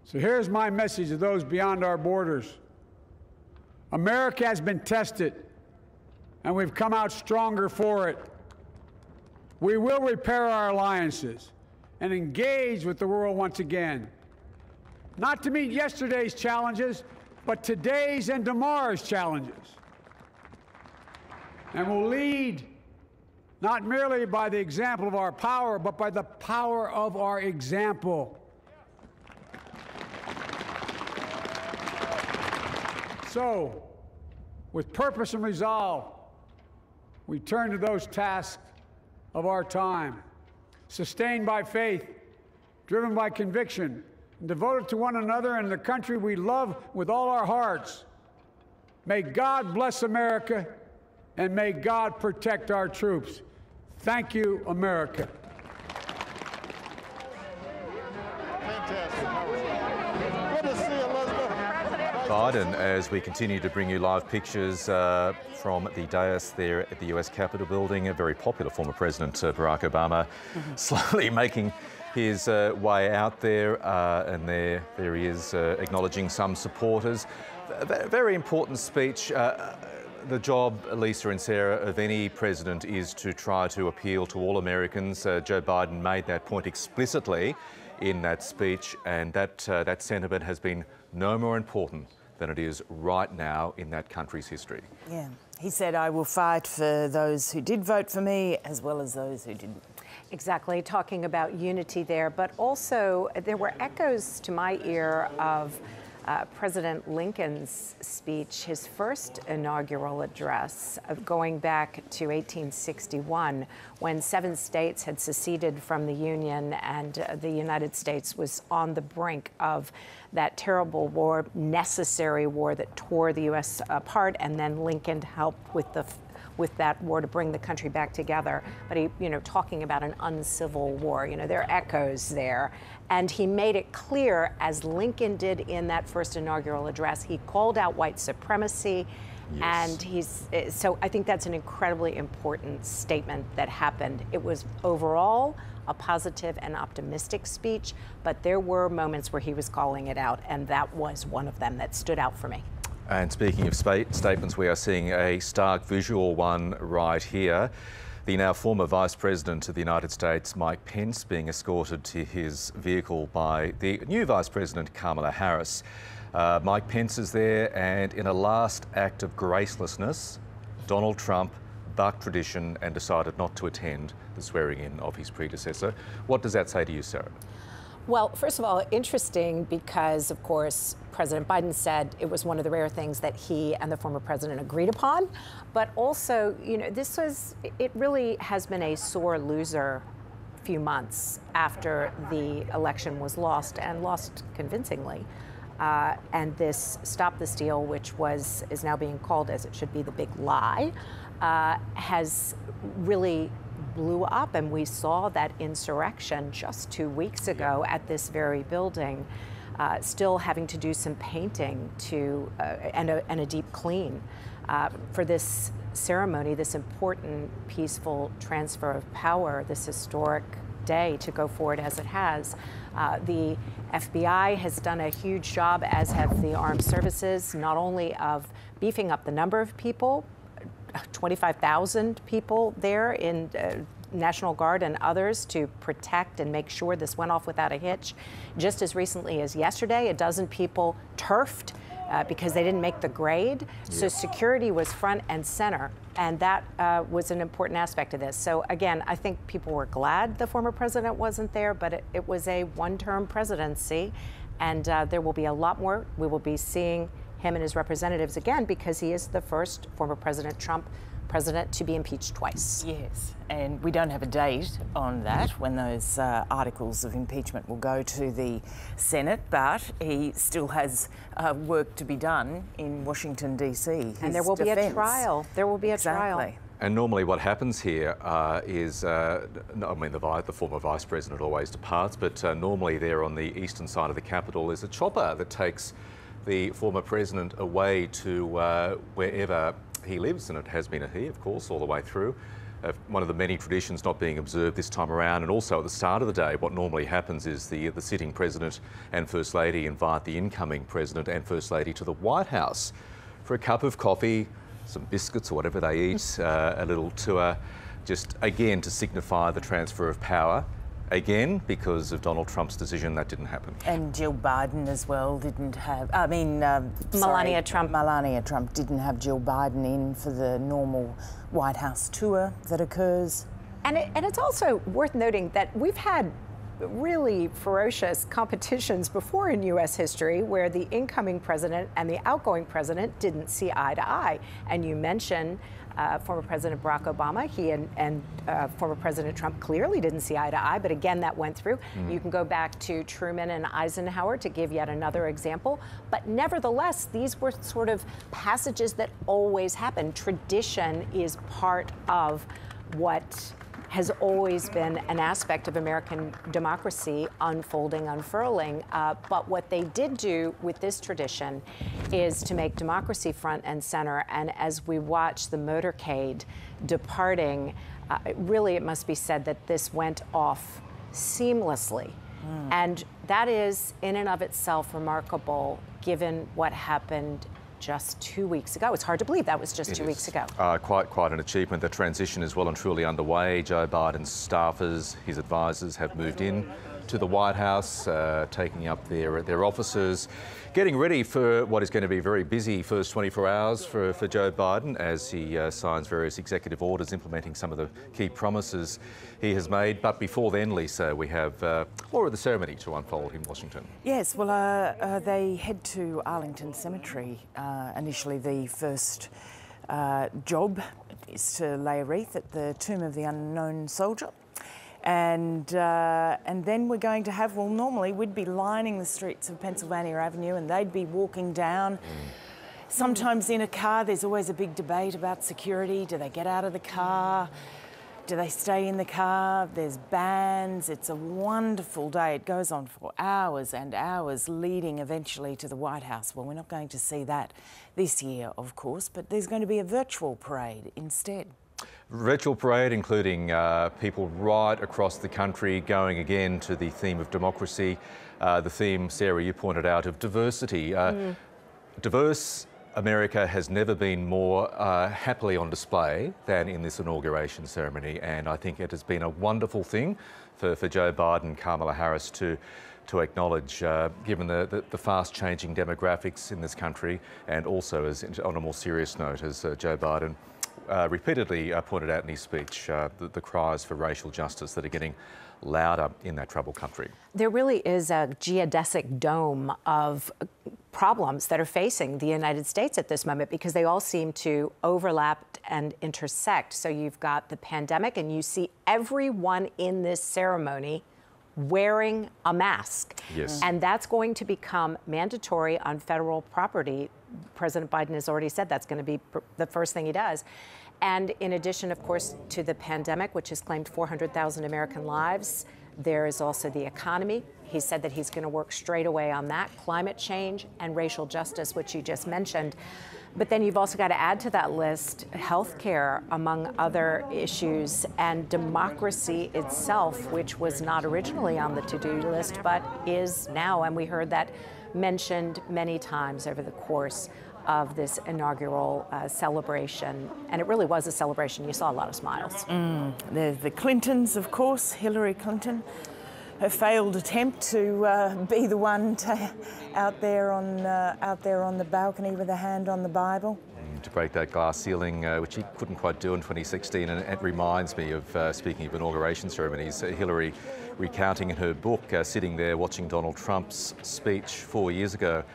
So here's my message to those beyond our borders. America has been tested, and we've come out stronger for it. We will repair our alliances and engage with the world once again, not to meet yesterday's challenges, but today's and tomorrow's challenges. And we'll lead not merely by the example of our power, but by the power of our example. So, with purpose and resolve, we turn to those tasks of our time, sustained by faith, driven by conviction, and devoted to one another and the country we love with all our hearts. May God bless America, and may God protect our troops. Thank you, America. Biden, as we continue to bring you live pictures from the dais there at the US Capitol building, a very popular former President Barack Obama, slowly making his way out there, and there he is acknowledging some supporters. A very important speech. The job, Lisa and Sarah, of any president is to try to appeal to all Americans. Joe Biden made that point explicitly in that speech, and that sentiment has been no more important than it is right now in that country's history. Yeah, he said, I will fight for those who did vote for me as well as those who didn't. Exactly, talking about unity there, but also there were echoes to my ear of President Lincoln's speech, his first inaugural address, going back to 1861, when 7 states had seceded from the Union and the United States was on the brink of that terrible war, necessary war that tore the U.S. apart, and then Lincoln helped with that war to bring the country back together. But he, talking about an uncivil war, there are echoes there. And he made it clear, as Lincoln did in that first inaugural address, he called out white supremacy. Yes. And so I think that's an incredibly important statement that happened. It was overall a positive and optimistic speech, but there were moments where he was calling it out, and that was one of them that stood out for me. And speaking of statements, we are seeing a stark visual one right here. The now former Vice President of the United States, Mike Pence, being escorted to his vehicle by the new Vice President, Kamala Harris. Mike Pence is there, and in a last act of gracelessness, Donald Trump bucked tradition and decided not to attend the swearing-in of his predecessor. What does that say to you, Sarah? Well, first of all, interesting because, of course, President Biden said it was one of the rare things that he and the former president agreed upon. But also, it really has been a sore loser few months after the election was lost, and lost convincingly. And this Stop This Deal, which is now being called, as it should be, the big lie, has really blew up, and we saw that insurrection just 2 weeks ago at this very building, still having to do some painting and a deep clean for this ceremony, this important peaceful transfer of power, this historic day to go forward as it has. The FBI has done a huge job, as have the armed services, not only of beefing up the number of people, 25,000 people there in National Guard and others to protect and make sure this went off without a hitch. Just as recently as yesterday, a dozen people turfed because they didn't make the grade. Yeah. So security was front and center, and that was an important aspect of this. So again, I think people were glad the former president wasn't there, but it was a one-term presidency, and there will be a lot more. We will be seeing him and his representatives again, because he is the first former President Trump president to be impeached twice. Yes, and we don't have a date on that, when those articles of impeachment will go to the Senate, but he still has work to be done in Washington, D.C. And there will be a trial. There will be a trial. And normally what happens here is, I mean, the former Vice President always departs, but normally there on the eastern side of the Capitol is a chopper that takes the former President away to wherever he lives, and it has been a he, of course, all the way through. One of the many traditions not being observed this time around, and also at the start of the day, what normally happens is the sitting President and First Lady invite the incoming President and First Lady to the White House for a cup of coffee, some biscuits or whatever they eat, a little tour, just again to signify the transfer of power. Again, because of Donald Trump's decision, that didn't happen. And Jill Biden as well didn't have, Melania Trump. Melania Trump didn't have Jill Biden in for the normal White House tour that occurs. And it's also worth noting that we've had really ferocious competitions before in U.S. history where the incoming president and the outgoing president didn't see eye to eye. And you mentioned former President Barack Obama. He and former President Trump clearly didn't see eye to eye, but again, that went through. You can go back to Truman and Eisenhower to give yet another example. But nevertheless, these were sort of passages that always happen. Tradition is part of what has always been an aspect of American democracy, unfolding, unfurling. But what they did do with this tradition is to make democracy front and center. And as we watch the motorcade departing, really it must be said that this went off seamlessly. And that is in and of itself remarkable, given what happened just 2 weeks ago. It's hard to believe that was just 2 weeks ago. Quite an achievement. The transition is well and truly underway. Joe Biden's staffers, his advisors, have moved in to the White House, taking up their offices, getting ready for what is going to be a very busy first 24 hours for Joe Biden as he signs various executive orders implementing some of the key promises he has made. But before then, Lisa, we have more of the ceremony to unfold in Washington. Yes, well, they head to Arlington Cemetery. Initially, the first job is to lay a wreath at the tomb of the unknown soldier. And then we're going to have, well, normally we'd be lining the streets of Pennsylvania Avenue and they'd be walking down. Sometimes in a car, there's always a big debate about security. Do they get out of the car? Do they stay in the car? There's bands. It's a wonderful day. It goes on for hours and hours, leading eventually to the White House. Well, we're not going to see that this year, of course, but there's going to be a virtual parade instead. Virtual parade, including people right across the country, going again to the theme of democracy, the theme, Sarah, you pointed out, of diversity. Diverse America has never been more happily on display than in this inauguration ceremony, and I think it has been a wonderful thing for Joe Biden and Kamala Harris to acknowledge, given the fast-changing demographics in this country, and also, as on a more serious note, as Joe Biden repeatedly pointed out in his speech, the cries for racial justice that are getting louder in that troubled country. There really is a geodesic dome of problems that are facing the United States at this moment because they all seem to overlap and intersect. So you've got the pandemic, and you see everyone in this ceremony wearing a mask. Yes. And that's going to become mandatory on federal property. President Biden has already said that's going to be the first thing he does. And in addition, of course, to the pandemic, which has claimed 400,000 American lives, there is also the economy. He said that he's going to work straight away on that, climate change and racial justice, which you just mentioned. But then you've also got to add to that list healthcare, among other issues, and democracy itself, which was not originally on the to-do list, but is now. And we heard that mentioned many times over the course of this inaugural celebration. And it really was a celebration. You saw a lot of smiles. There's the Clintons, of course, Hillary Clinton. Her failed attempt to be the one out there on the balcony with a hand on the Bible. To break that glass ceiling, which he couldn't quite do in 2016. And it reminds me of, speaking of inauguration ceremonies, Hillary recounting in her book, sitting there watching Donald Trump's speech 4 years ago,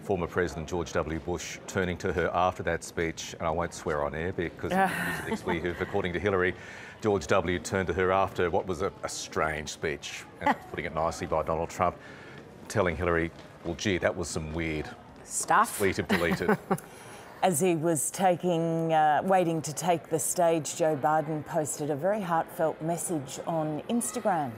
former President George W. Bush turning to her after that speech, and I won't swear on air because it's an expletive, according to Hillary, George W. turned to her after what was a strange speech, and putting it nicely by Donald Trump, telling Hillary, well, gee, that was some weird stuff. Tweet have deleted. As he was waiting to take the stage, Joe Biden posted a very heartfelt message on Instagram.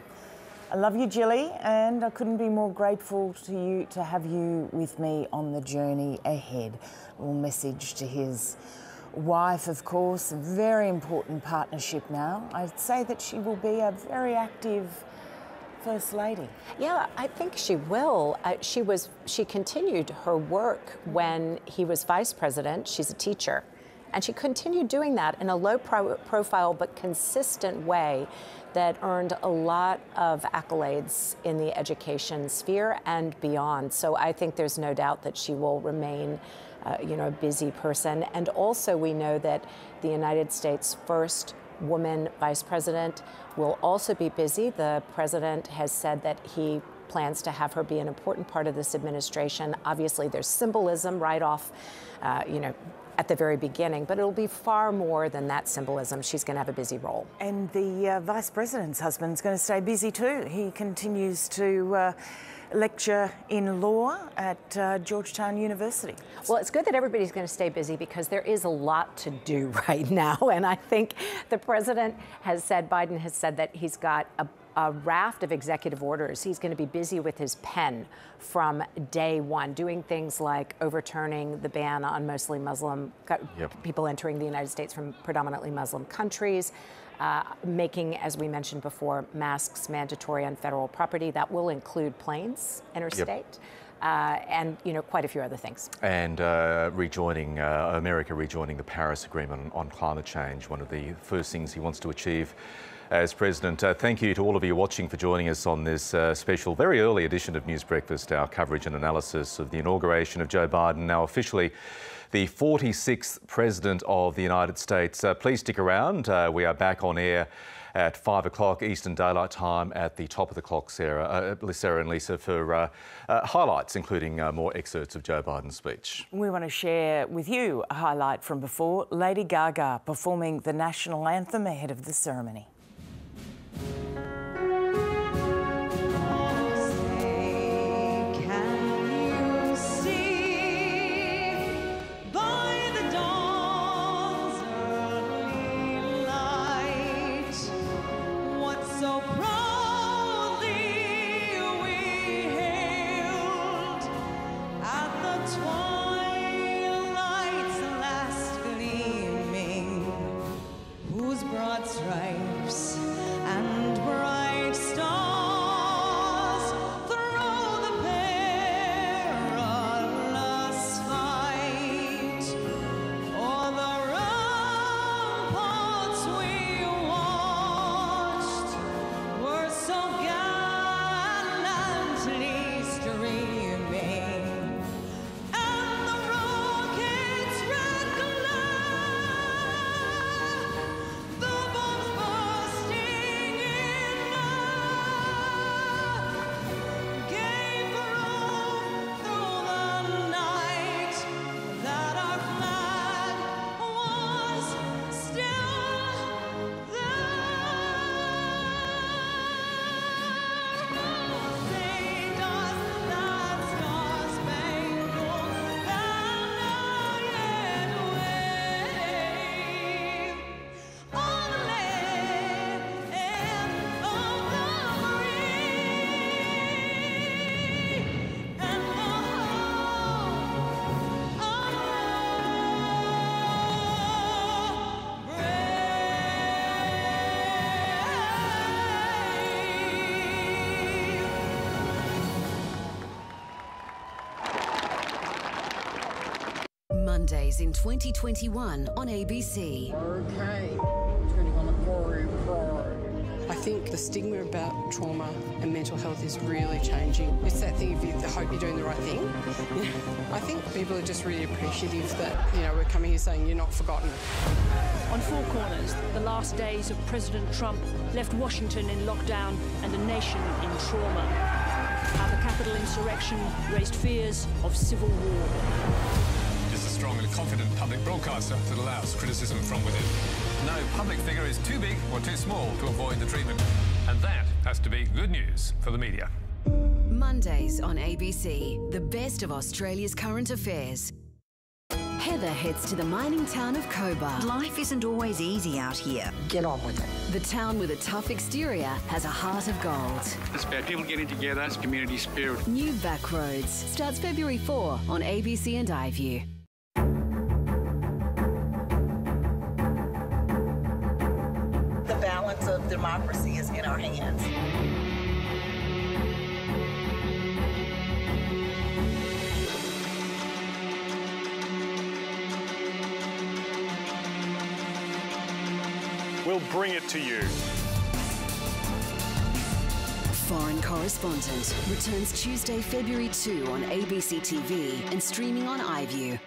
I love you, Jilly, and I couldn't be more grateful to have you with me on the journey ahead. A little message to his wife, of course, a very important partnership now. I'd say that she will be a very active First Lady. Yeah, I think she will. She continued her work when he was Vice President. She's a teacher. And she continued doing that in a low profile but consistent way that earned a lot of accolades in the education sphere and beyond. So I think there's no doubt that she will remain a busy person. And also we know that the United States' first woman vice president will also be busy. The president has said that he plans to have her be an important part of this administration. Obviously, there's symbolism right off, at the very beginning, but it'll be far more than that symbolism. She's going to have a busy role. And the vice president's husband's going to stay busy too. He continues to lecture in law at Georgetown University. Well, it's good that everybody's going to stay busy because there is a lot to do right now. And I think the president has said, Biden has said that he's got a raft of executive orders. He's going to be busy with his pen from day one, doing things like overturning the ban on mostly Muslim people entering the United States from predominantly Muslim countries, making, as we mentioned before, masks mandatory on federal property. That will include planes, interstate. And quite a few other things. And America rejoining the Paris Agreement on climate change, one of the first things he wants to achieve as president. Thank you to all of you watching for joining us on this special, very early edition of News Breakfast, our coverage and analysis of the inauguration of Joe Biden, now officially the 46th President of the United States. Please stick around. We are back on air at 5 o'clock Eastern Daylight Time at the top of the clock, Sarah and Lisa, for highlights, including more excerpts of Joe Biden's speech. We want to share with you a highlight from before, Lady Gaga performing the National Anthem ahead of the ceremony. Mondays in 2021 on ABC. Okay, turning on the glory card. I think the stigma about trauma and mental health is really changing. It's that thing of you hope you're doing the right thing. I think people are just really appreciative that, we're coming here saying you're not forgotten. On Four Corners, the last days of President Trump left Washington in lockdown and the nation in trauma. How the Capitol insurrection raised fears of civil war. Is a strong and confident public broadcaster that allows criticism from within. No public figure is too big or too small to avoid the treatment. And that has to be good news for the media. Mondays on ABC, the best of Australia's current affairs. Head together heads to the mining town of Cobar. Life isn't always easy out here. Get on with it. The town with a tough exterior has a heart of gold. It's about people getting together, it's community spirit. New Backroads starts February 4 on ABC and iView. The balance of democracy is in our hands. We'll bring it to you. Foreign Correspondent returns Tuesday, February 2 on ABC TV and streaming on iView.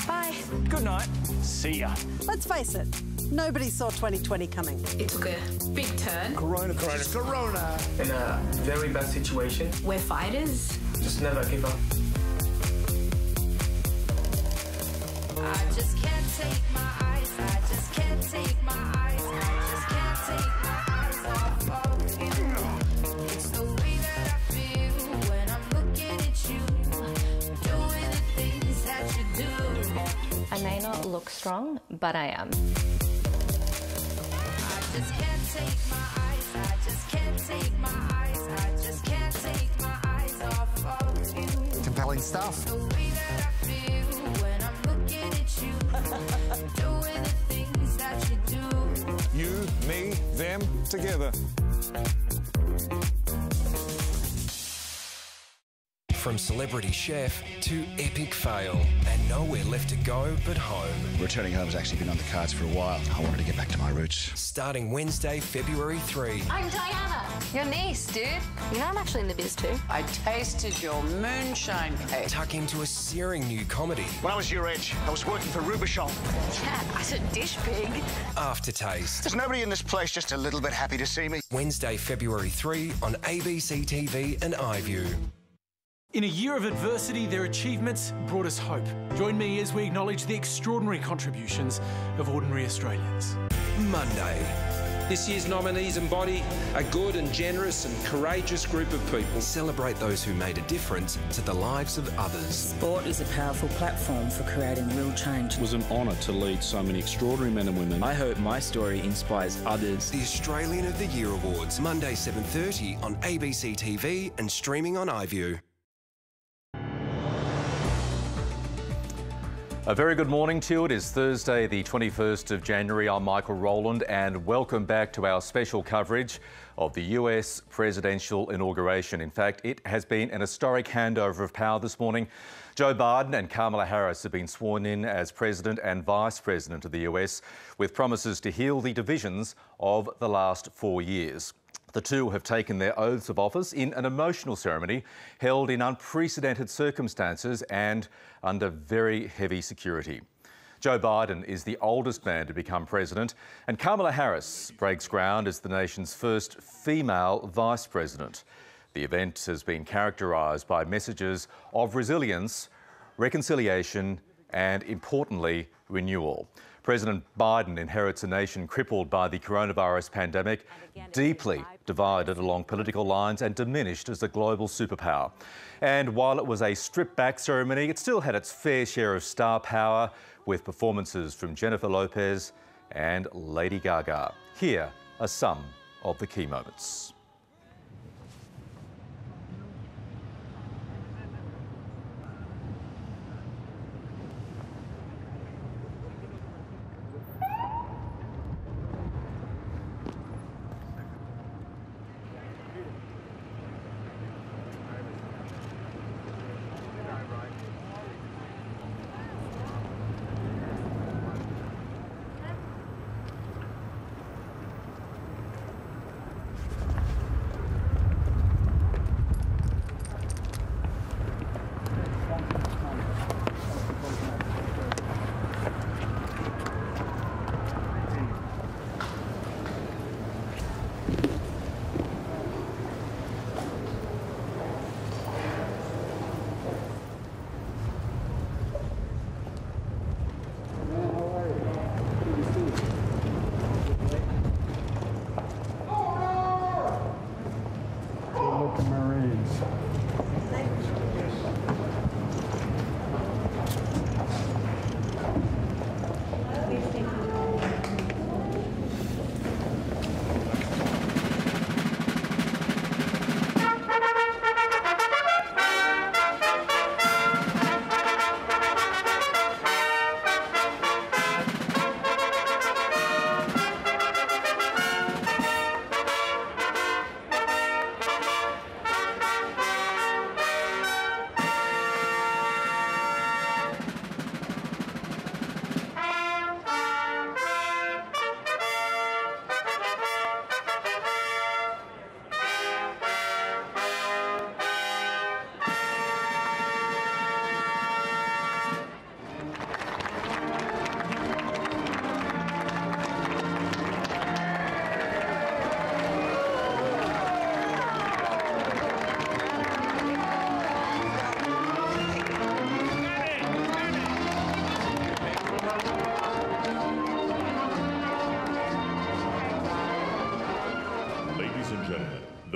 Bye. Good night. See ya. Let's face it, nobody saw 2020 coming. It took a big turn. Corona. In a very bad situation. We're fighters. Just never give up. I just can't take my eyes. I just can't take my eyes. I just can't take my eyes off of you. It's the way that I feel when I'm looking at you, doing the things that you do. I may not look strong, but I am. I just can't take my eyes. I just can't take my eyes. I just can't take my eyes off of you. Compelling stuff. The way that I feel when I'm looking at you, doing the things that you do. You, me, them, together. From celebrity chef to epic fail, and nowhere left to go but home. Returning home has actually been on the cards for a while. I wanted to get back to my roots. Starting Wednesday, February 3. I'm Diana, your niece, dude. You know I'm actually in the biz too. I tasted your moonshine cake. Tuck into a searing new comedy. When I was your age, I was working for Rubishon. Yeah, I said dish pig. Aftertaste. There's nobody in this place just a little bit happy to see me. Wednesday, February 3 on ABC TV and iView. In a year of adversity, their achievements brought us hope. Join me as we acknowledge the extraordinary contributions of ordinary Australians. Monday. This year's nominees embody a good and generous and courageous group of people. Celebrate those who made a difference to the lives of others. Sport is a powerful platform for creating real change. It was an honour to lead so many extraordinary men and women. I hope my story inspires others. The Australian of the Year Awards, Monday 7:30 on ABC TV and streaming on iView. A very good morning to you. It is Thursday, the 21st of January. I'm Michael Rowland, and welcome back to our special coverage of the US presidential inauguration. In fact, it has been an historic handover of power this morning. Joe Biden and Kamala Harris have been sworn in as President and Vice President of the US, with promises to heal the divisions of the last 4 years. The two have taken their oaths of office in an emotional ceremony held in unprecedented circumstances and under very heavy security. Joe Biden is the oldest man to become president, and Kamala Harris breaks ground as the nation's first female vice president. The event has been characterised by messages of resilience, reconciliation and, importantly, renewal. President Biden inherits a nation crippled by the coronavirus pandemic, deeply divided along political lines and diminished as a global superpower. And while it was a stripped-back ceremony, it still had its fair share of star power, with performances from Jennifer Lopez and Lady Gaga. Here are some of the key moments.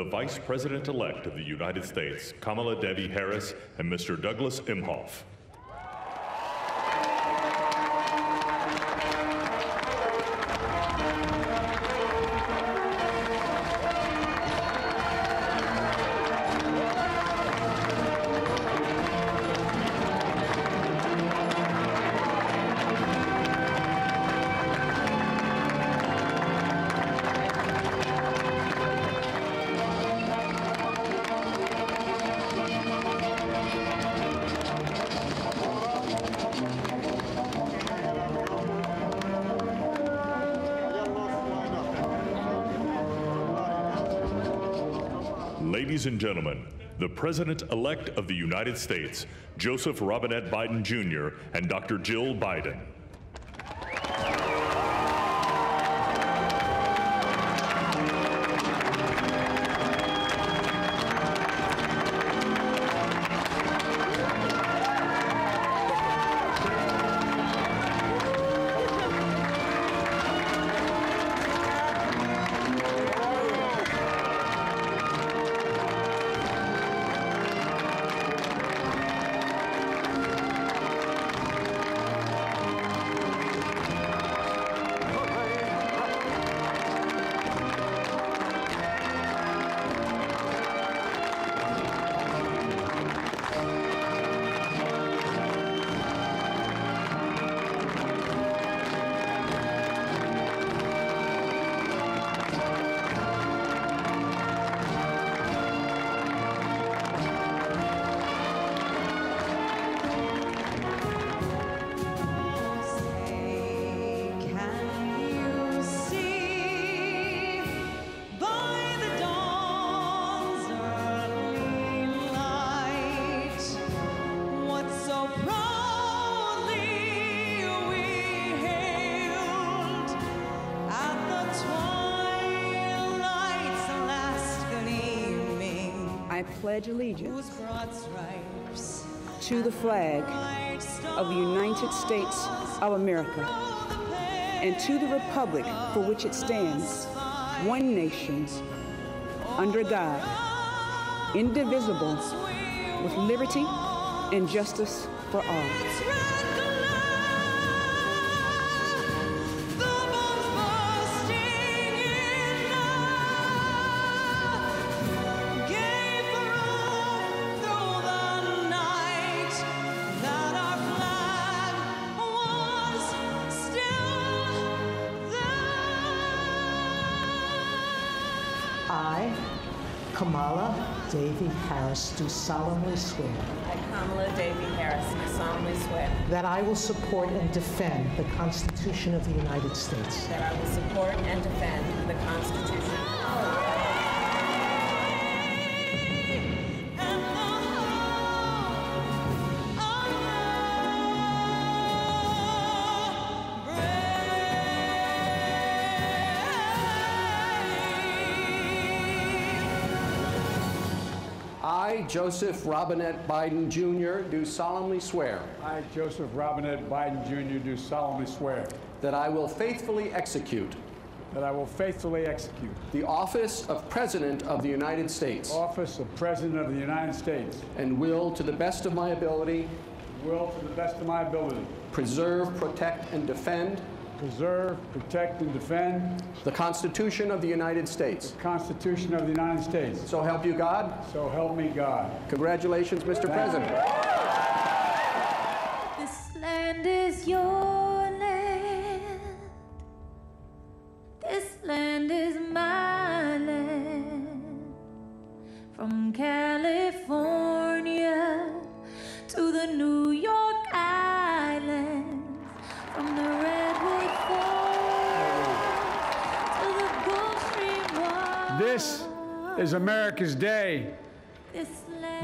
the Vice President-elect of the United States, Kamala Devi Harris, and Mr. Douglas Emhoff. Ladies and gentlemen, the President-elect of the United States, Joseph Robinette Biden Jr., and Dr. Jill Biden. I pledge allegiance to the flag of the United States of America and to the republic for which it stands, one nation, under God, indivisible, with liberty and justice for all. I, Kamala Devi Harris, do solemnly swear. I, Kamala Devi Harris, do solemnly swear. That I will support and defend the Constitution of the United States. That I will support and defend the Constitution. I, Joseph Robinette Biden Jr., do solemnly swear. I, Joseph Robinette Biden Jr., do solemnly swear. That I will faithfully execute. That I will faithfully execute. The office of President of the United States. Office of President of the United States. And will, to the best of my ability. Will, to the best of my ability. Preserve, protect, and defend. Preserve, protect, and defend. The Constitution of the United States. The Constitution of the United States. So help you God. So help me God. Congratulations, Mr. President. This land is your land. This land is my land. From California to the New York Islands. From the Redwood Forest to the Gulf Stream water. This is America's day.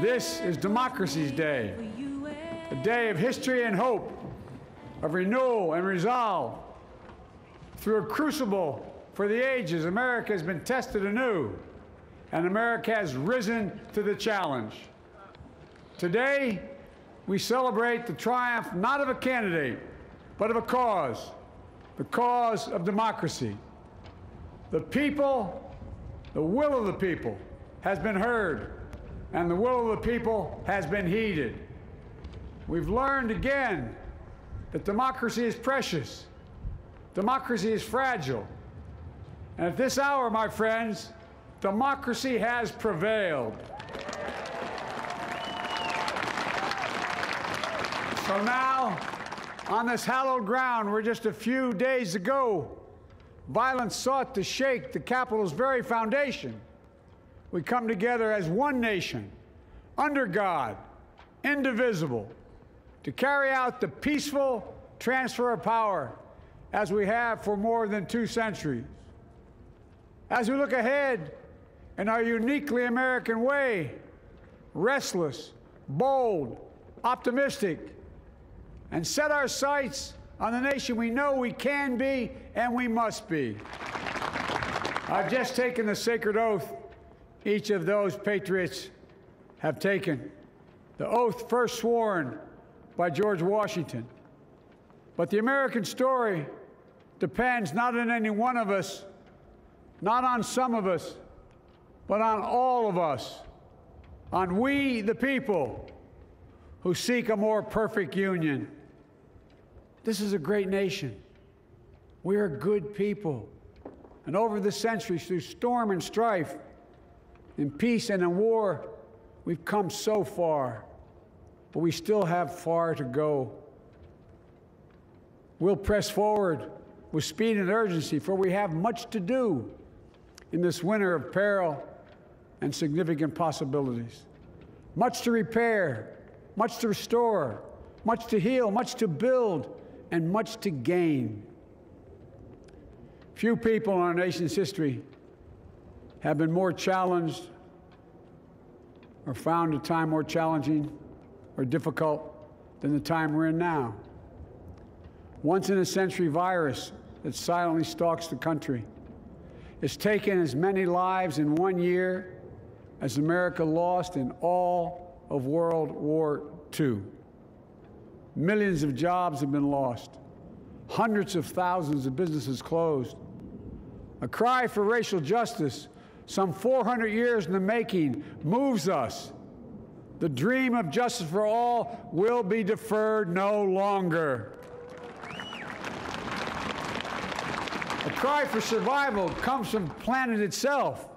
This is democracy's day. A day of history and hope, of renewal and resolve. Through a crucible for the ages, America has been tested anew, and America has risen to the challenge. Today, we celebrate the triumph not of a candidate, but of a cause, the cause of democracy. The people, the will of the people, has been heard, and the will of the people has been heeded. We've learned again that democracy is precious, democracy is fragile, and at this hour, my friends, democracy has prevailed. So now, on this hallowed ground where just a few days ago, violence sought to shake the Capitol's very foundation, we come together as one nation, under God, indivisible, to carry out the peaceful transfer of power as we have for more than 2 centuries. As we look ahead in our uniquely American way, restless, bold, optimistic, and set our sights on the nation we know we can be and we must be. I've just taken the sacred oath each of those patriots have taken, the oath first sworn by George Washington. But the American story depends not on any one of us, not on some of us, but on all of us, on we, the people, who seek a more perfect union. This is a great nation. We are good people. And over the centuries, through storm and strife, in peace and in war, we've come so far, but we still have far to go. We'll press forward with speed and urgency, for we have much to do in this winter of peril and significant possibilities. Much to repair, much to restore, much to heal, much to build, and much to gain. Few people in our nation's history have been more challenged or found a time more challenging or difficult than the time we're in now. Once-in-a-century virus that silently stalks the country has taken as many lives in 1 year as America lost in all of World War II. Millions of jobs have been lost. Hundreds of thousands of businesses closed. A cry for racial justice, some 400 years in the making, moves us. The dream of justice for all will be deferred no longer. A cry for survival comes from the planet itself,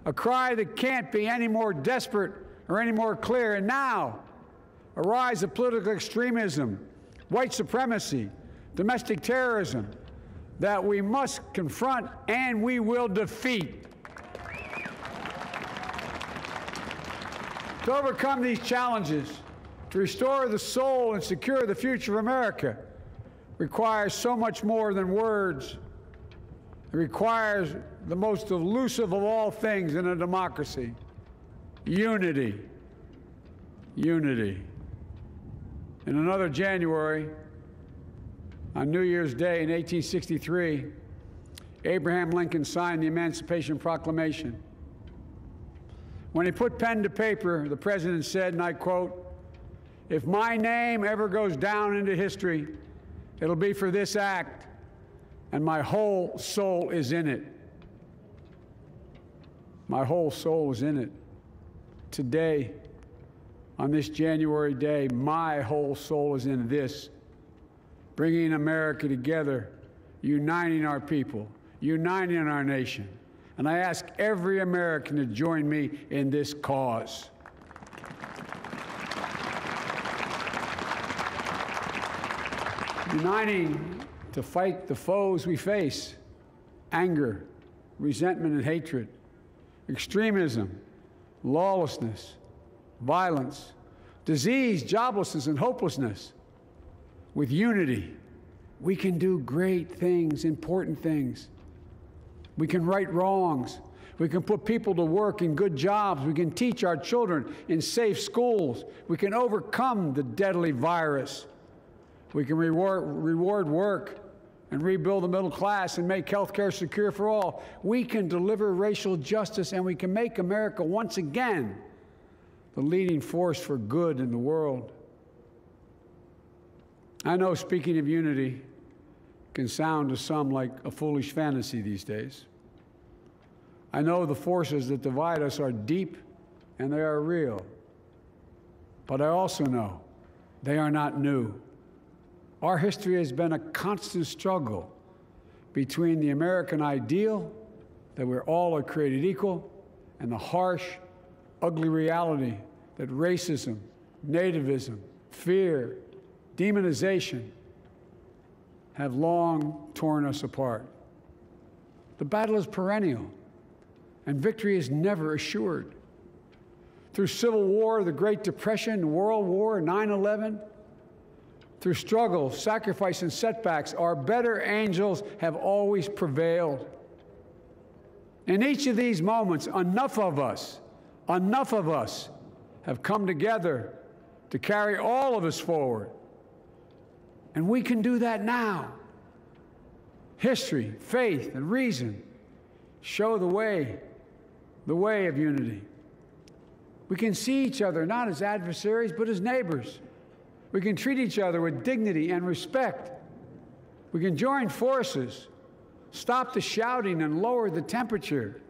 a cry that can't be any more desperate or any more clear. And now, a rise of political extremism, white supremacy, domestic terrorism that we must confront and we will defeat. To overcome these challenges, to restore the soul and secure the future of America, requires so much more than words. It requires the most elusive of all things in a democracy: unity. Unity. In another January, on New Year's Day in 1863, Abraham Lincoln signed the Emancipation Proclamation. When he put pen to paper, the president said, and I quote, "If my name ever goes down into history, it'll be for this act, and my whole soul is in it." My whole soul is in it. Today, on this January day, my whole soul is in this, bringing America together, uniting our people, uniting our nation. And I ask every American to join me in this cause. Uniting to fight the foes we face: anger, resentment and hatred, extremism, lawlessness, violence, disease, joblessness, and hopelessness. With unity, we can do great things, important things. We can right wrongs. We can put people to work in good jobs. We can teach our children in safe schools. We can overcome the deadly virus. We can reward work and rebuild the middle class and make health care secure for all. We can deliver racial justice, and we can make America once again the leading force for good in the world. I know speaking of unity can sound to some like a foolish fantasy these days. I know the forces that divide us are deep and they are real. But I also know they are not new. Our history has been a constant struggle between the American ideal that we're all are created equal and the harsh, ugly reality that racism, nativism, fear, demonization have long torn us apart. The battle is perennial, and victory is never assured. Through Civil War, the Great Depression, World War, 9/11, through struggle, sacrifice, and setbacks, our better angels have always prevailed. In each of these moments, enough of us have come together to carry all of us forward. And we can do that now. History, faith, and reason show the way of unity. We can see each other not as adversaries, but as neighbors. We can treat each other with dignity and respect. We can join forces, stop the shouting, and lower the temperature.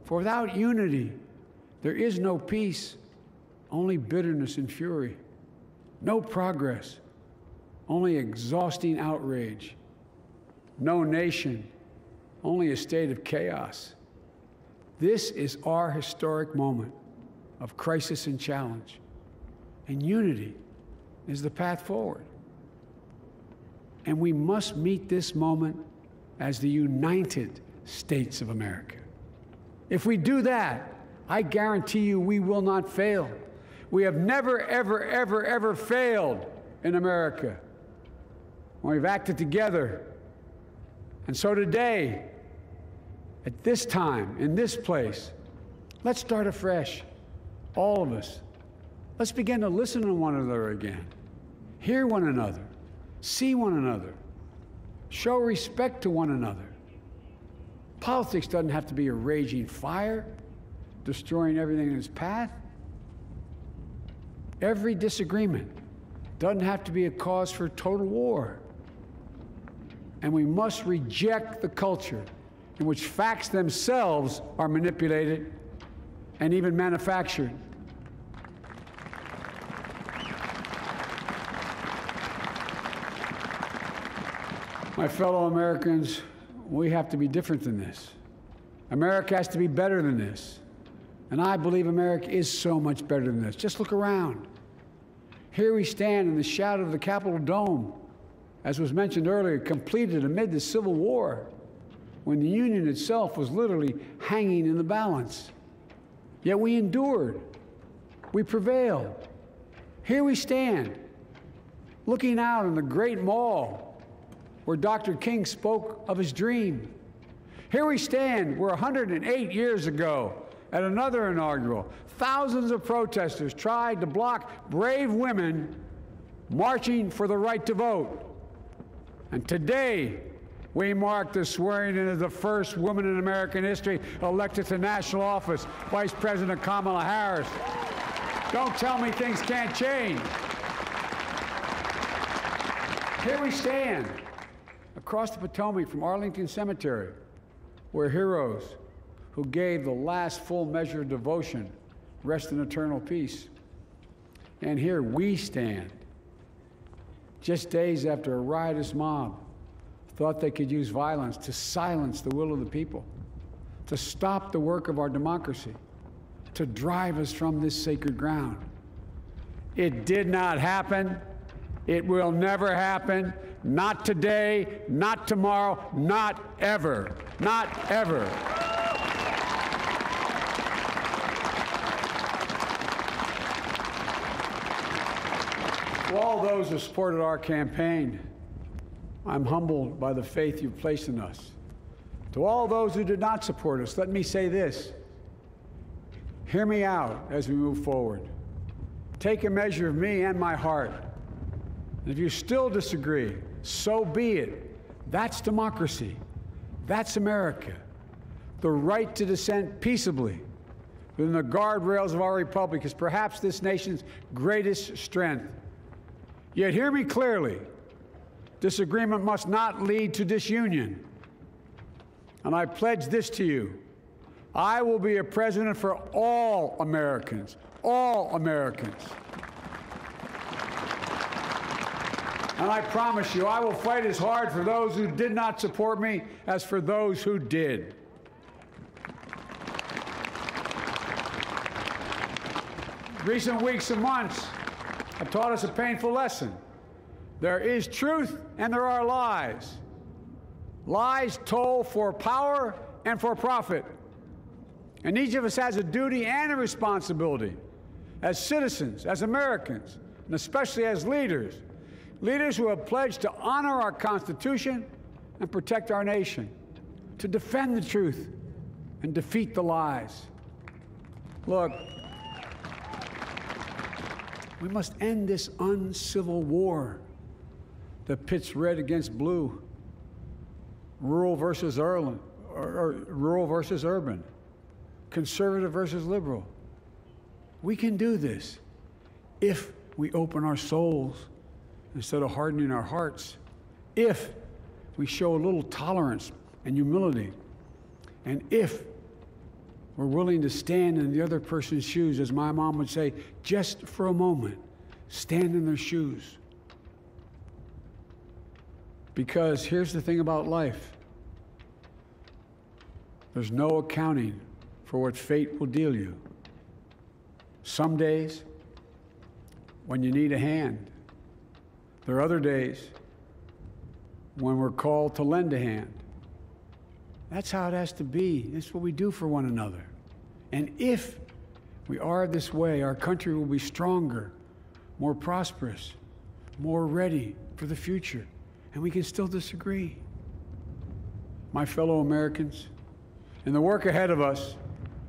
For without unity, there is no peace, only bitterness and fury. No progress, only exhausting outrage. No nation, only a state of chaos. This is our historic moment of crisis and challenge, and unity is the path forward. And we must meet this moment as the United States of America. If we do that, I guarantee you we will not fail. We have never, ever, ever, ever failed in America when we've acted together. And so today, at this time, in this place, let's start afresh, all of us. Let's begin to listen to one another again, hear one another, see one another, show respect to one another. Politics doesn't have to be a raging fire, destroying everything in its path. Every disagreement doesn't have to be a cause for total war. And we must reject the culture in which facts themselves are manipulated and even manufactured. My fellow Americans, we have to be different than this. America has to be better than this. And I believe America is so much better than this. Just look around. Here we stand in the shadow of the Capitol Dome, as was mentioned earlier, completed amid the Civil War, when the Union itself was literally hanging in the balance. Yet we endured. We prevailed. Here we stand, looking out on the great mall where Dr. King spoke of his dream. Here we stand where 108 years ago, at another inaugural, thousands of protesters tried to block brave women marching for the right to vote. And today, we mark the swearing in of the first woman in American history elected to national office, Vice President Kamala Harris. Don't tell me things can't change. Here we stand across the Potomac from Arlington Cemetery, where heroes who gave the last full measure of devotion rest in eternal peace. And here we stand, just days after a riotous mob thought they could use violence to silence the will of the people, to stop the work of our democracy, to drive us from this sacred ground. It did not happen. It will never happen. Not today, not tomorrow, not ever. Not ever. To all those who supported our campaign, I'm humbled by the faith you've placed in us. To all those who did not support us, let me say this. Hear me out as we move forward. Take a measure of me and my heart. And if you still disagree, so be it. That's democracy. That's America. The right to dissent peaceably within the guardrails of our republic is perhaps this nation's greatest strength. Yet hear me clearly. Disagreement must not lead to disunion. And I pledge this to you. I will be a president for all Americans. All Americans. And I promise you, I will fight as hard for those who did not support me as for those who did. Recent weeks and months have taught us a painful lesson. There is truth and there are lies. Lies told for power and for profit. And each of us has a duty and a responsibility as citizens, as Americans, and especially as leaders. Leaders who have pledged to honor our Constitution and protect our nation, to defend the truth and defeat the lies. Look, we must end this uncivil war that pits red against blue, rural versus urban, conservative versus liberal. We can do this if we open our souls instead of hardening our hearts, if we show a little tolerance and humility, and if we're willing to stand in the other person's shoes, as my mom would say, just for a moment, stand in their shoes. Because here's the thing about life. There's no accounting for what fate will deal you. Some days, when you need a hand. There are other days when we're called to lend a hand. That's how it has to be. That's what we do for one another. And if we are this way, our country will be stronger, more prosperous, more ready for the future. And we can still disagree. My fellow Americans, in the work ahead of us,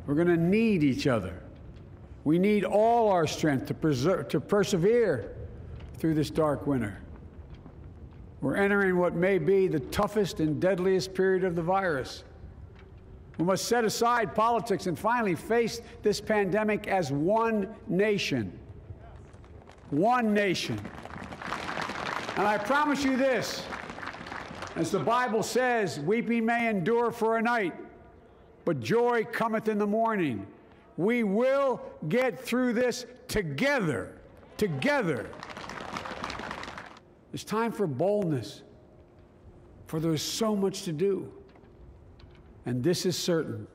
we're going to need each other. We need all our strength to persevere through this dark winter. We're entering what may be the toughest and deadliest period of the virus. We must set aside politics and finally face this pandemic as one nation. One nation. And I promise you this, as the Bible says, weeping may endure for a night, but joy cometh in the morning. We will get through this together. Together. It's time for boldness, for there's so much to do. And this is certain.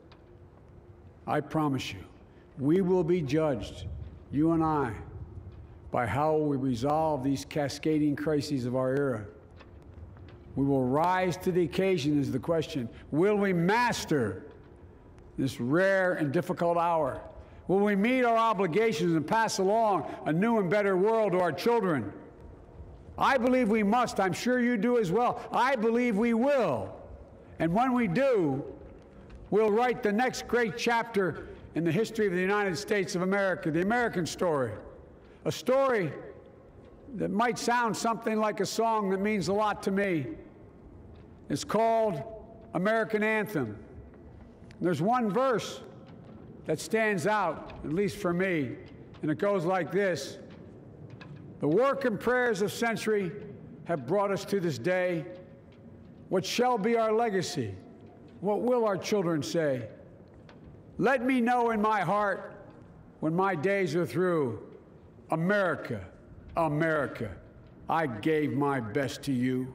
I promise you, we will be judged, you and I, by how we resolve these cascading crises of our era. We will rise to the occasion is the question. Will we master this rare and difficult hour? Will we meet our obligations and pass along a new and better world to our children? I believe we must. I'm sure you do as well. I believe we will. And when we do, we'll write the next great chapter in the history of the United States of America, the American story. A story that might sound something like a song that means a lot to me. It's called American Anthem. There's one verse that stands out, at least for me, and it goes like this. The work and prayers of century have brought us to this day. What shall be our legacy? What will our children say? Let me know in my heart when my days are through. America, America, I gave my best to you.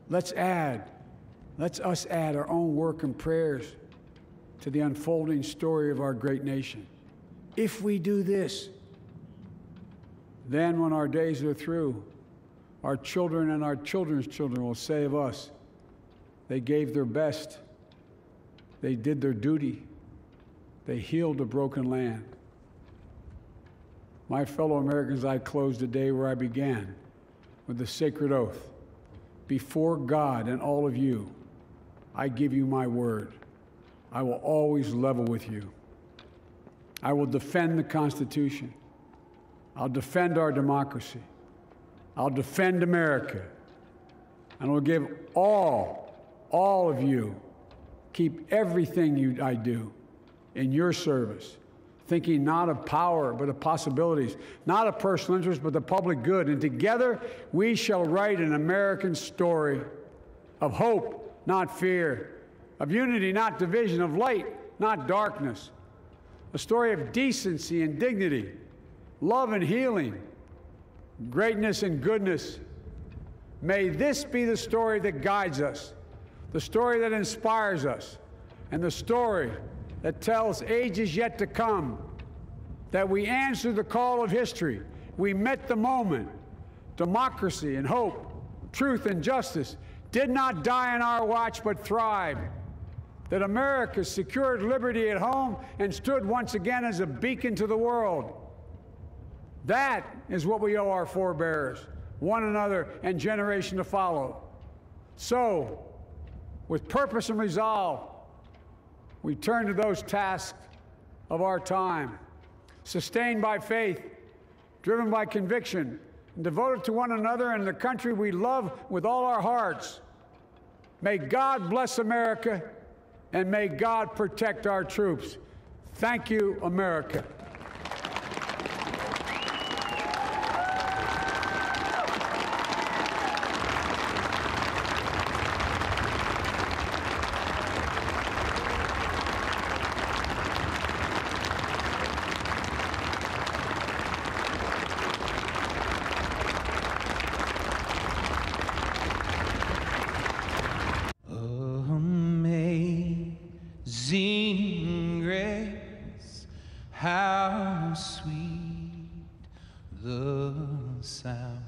Let's us add our own work and prayers to the unfolding story of our great nation. If we do this, then when our days are through, our children and our children's children will say of us, they gave their best, they did their duty, they healed a broken land. My fellow Americans, I close the day where I began, with the sacred oath. Before God and all of you, I give you my word. I will always level with you. I will defend the Constitution. I'll defend our democracy. I'll defend America. And I'll give all of you, keep everything I do in your service, thinking not of power, but of possibilities, not of personal interest, but the public good. And together, we shall write an American story of hope, not fear, of unity, not division, of light, not darkness, a story of decency and dignity, love and healing, greatness and goodness. May this be the story that guides us, the story that inspires us, and the story that tells ages yet to come that we answered the call of history. We met the moment. Democracy and hope, truth and justice did not die on our watch but thrived. That America secured liberty at home and stood once again as a beacon to the world. That is what we owe our forebears, one another, and generation to follow. So, with purpose and resolve, we turn to those tasks of our time, sustained by faith, driven by conviction, and devoted to one another and the country we love with all our hearts. May God bless America, and may God protect our troops. Thank you, America. Amazing grace, how sweet the sound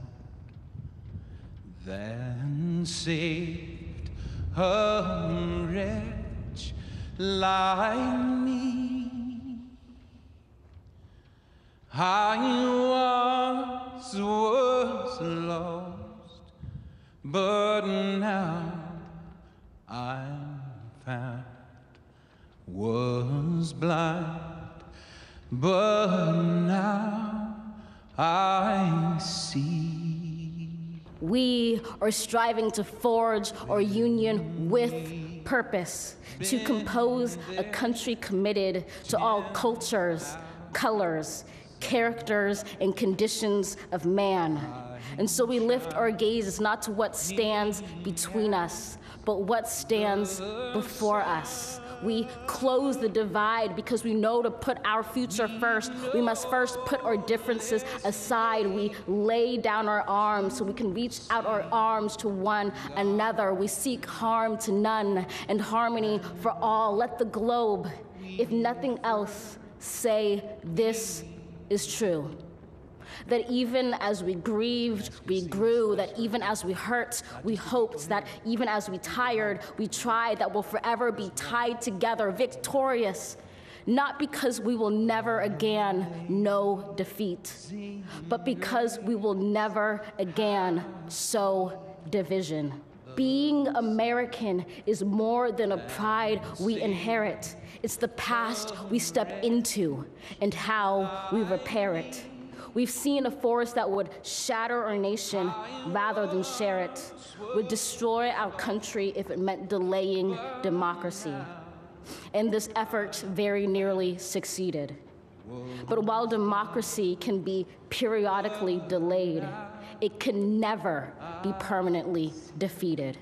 that saved a wretch like me. I was lost, but now I'm found. Was blind, but now I see. We are striving to forge our union with purpose, to compose a country committed to all cultures, colors, characters, and conditions of man. And so we lift our gazes not to what stands between us, but what stands before us. We close the divide because we know to put our future first, we must first put our differences aside. We lay down our arms so we can reach out our arms to one another. We seek harm to none and harmony for all. Let the globe, if nothing else, say this is true. That even as we grieved, we grew. That even as we hurt, we hoped. That even as we tired, we tried. That we'll forever be tied together, victorious. Not because we will never again know defeat, but because we will never again sow division. Being American is more than a pride we inherit. It's the past we step into and how we repair it. We've seen a force that would shatter our nation rather than share it, would destroy our country if it meant delaying democracy. And this effort very nearly succeeded. But while democracy can be periodically delayed, it can never be permanently defeated.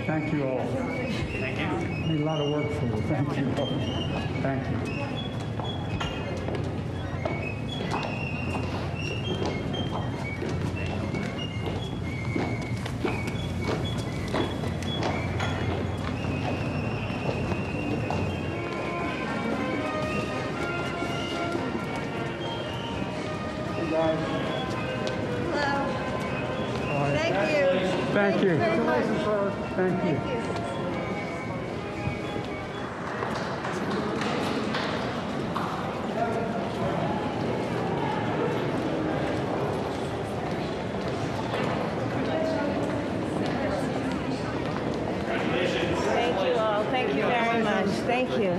Thank you all. Thank you. Need a lot of work for you. Thank you. Thank you. Thank you. Thank you. Thank you all. Thank you very much. Thank you.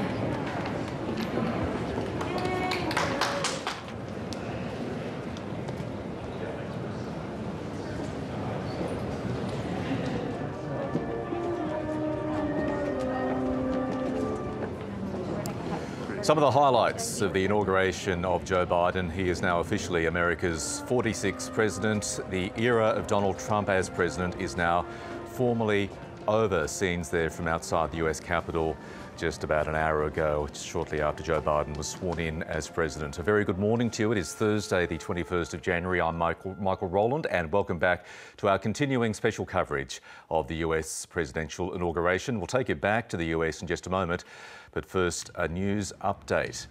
Some of the highlights of the inauguration of Joe Biden. He is now officially America's 46th president. The era of Donald Trump as president is now formally over. Scenes there from outside the US Capitol just about an hour ago, shortly after Joe Biden was sworn in as president. A very good morning to you. It is Thursday, the 21st of January. I'm Michael Rowland, and welcome back to our continuing special coverage of the US presidential inauguration. We'll take you back to the US in just a moment, but first, a news update.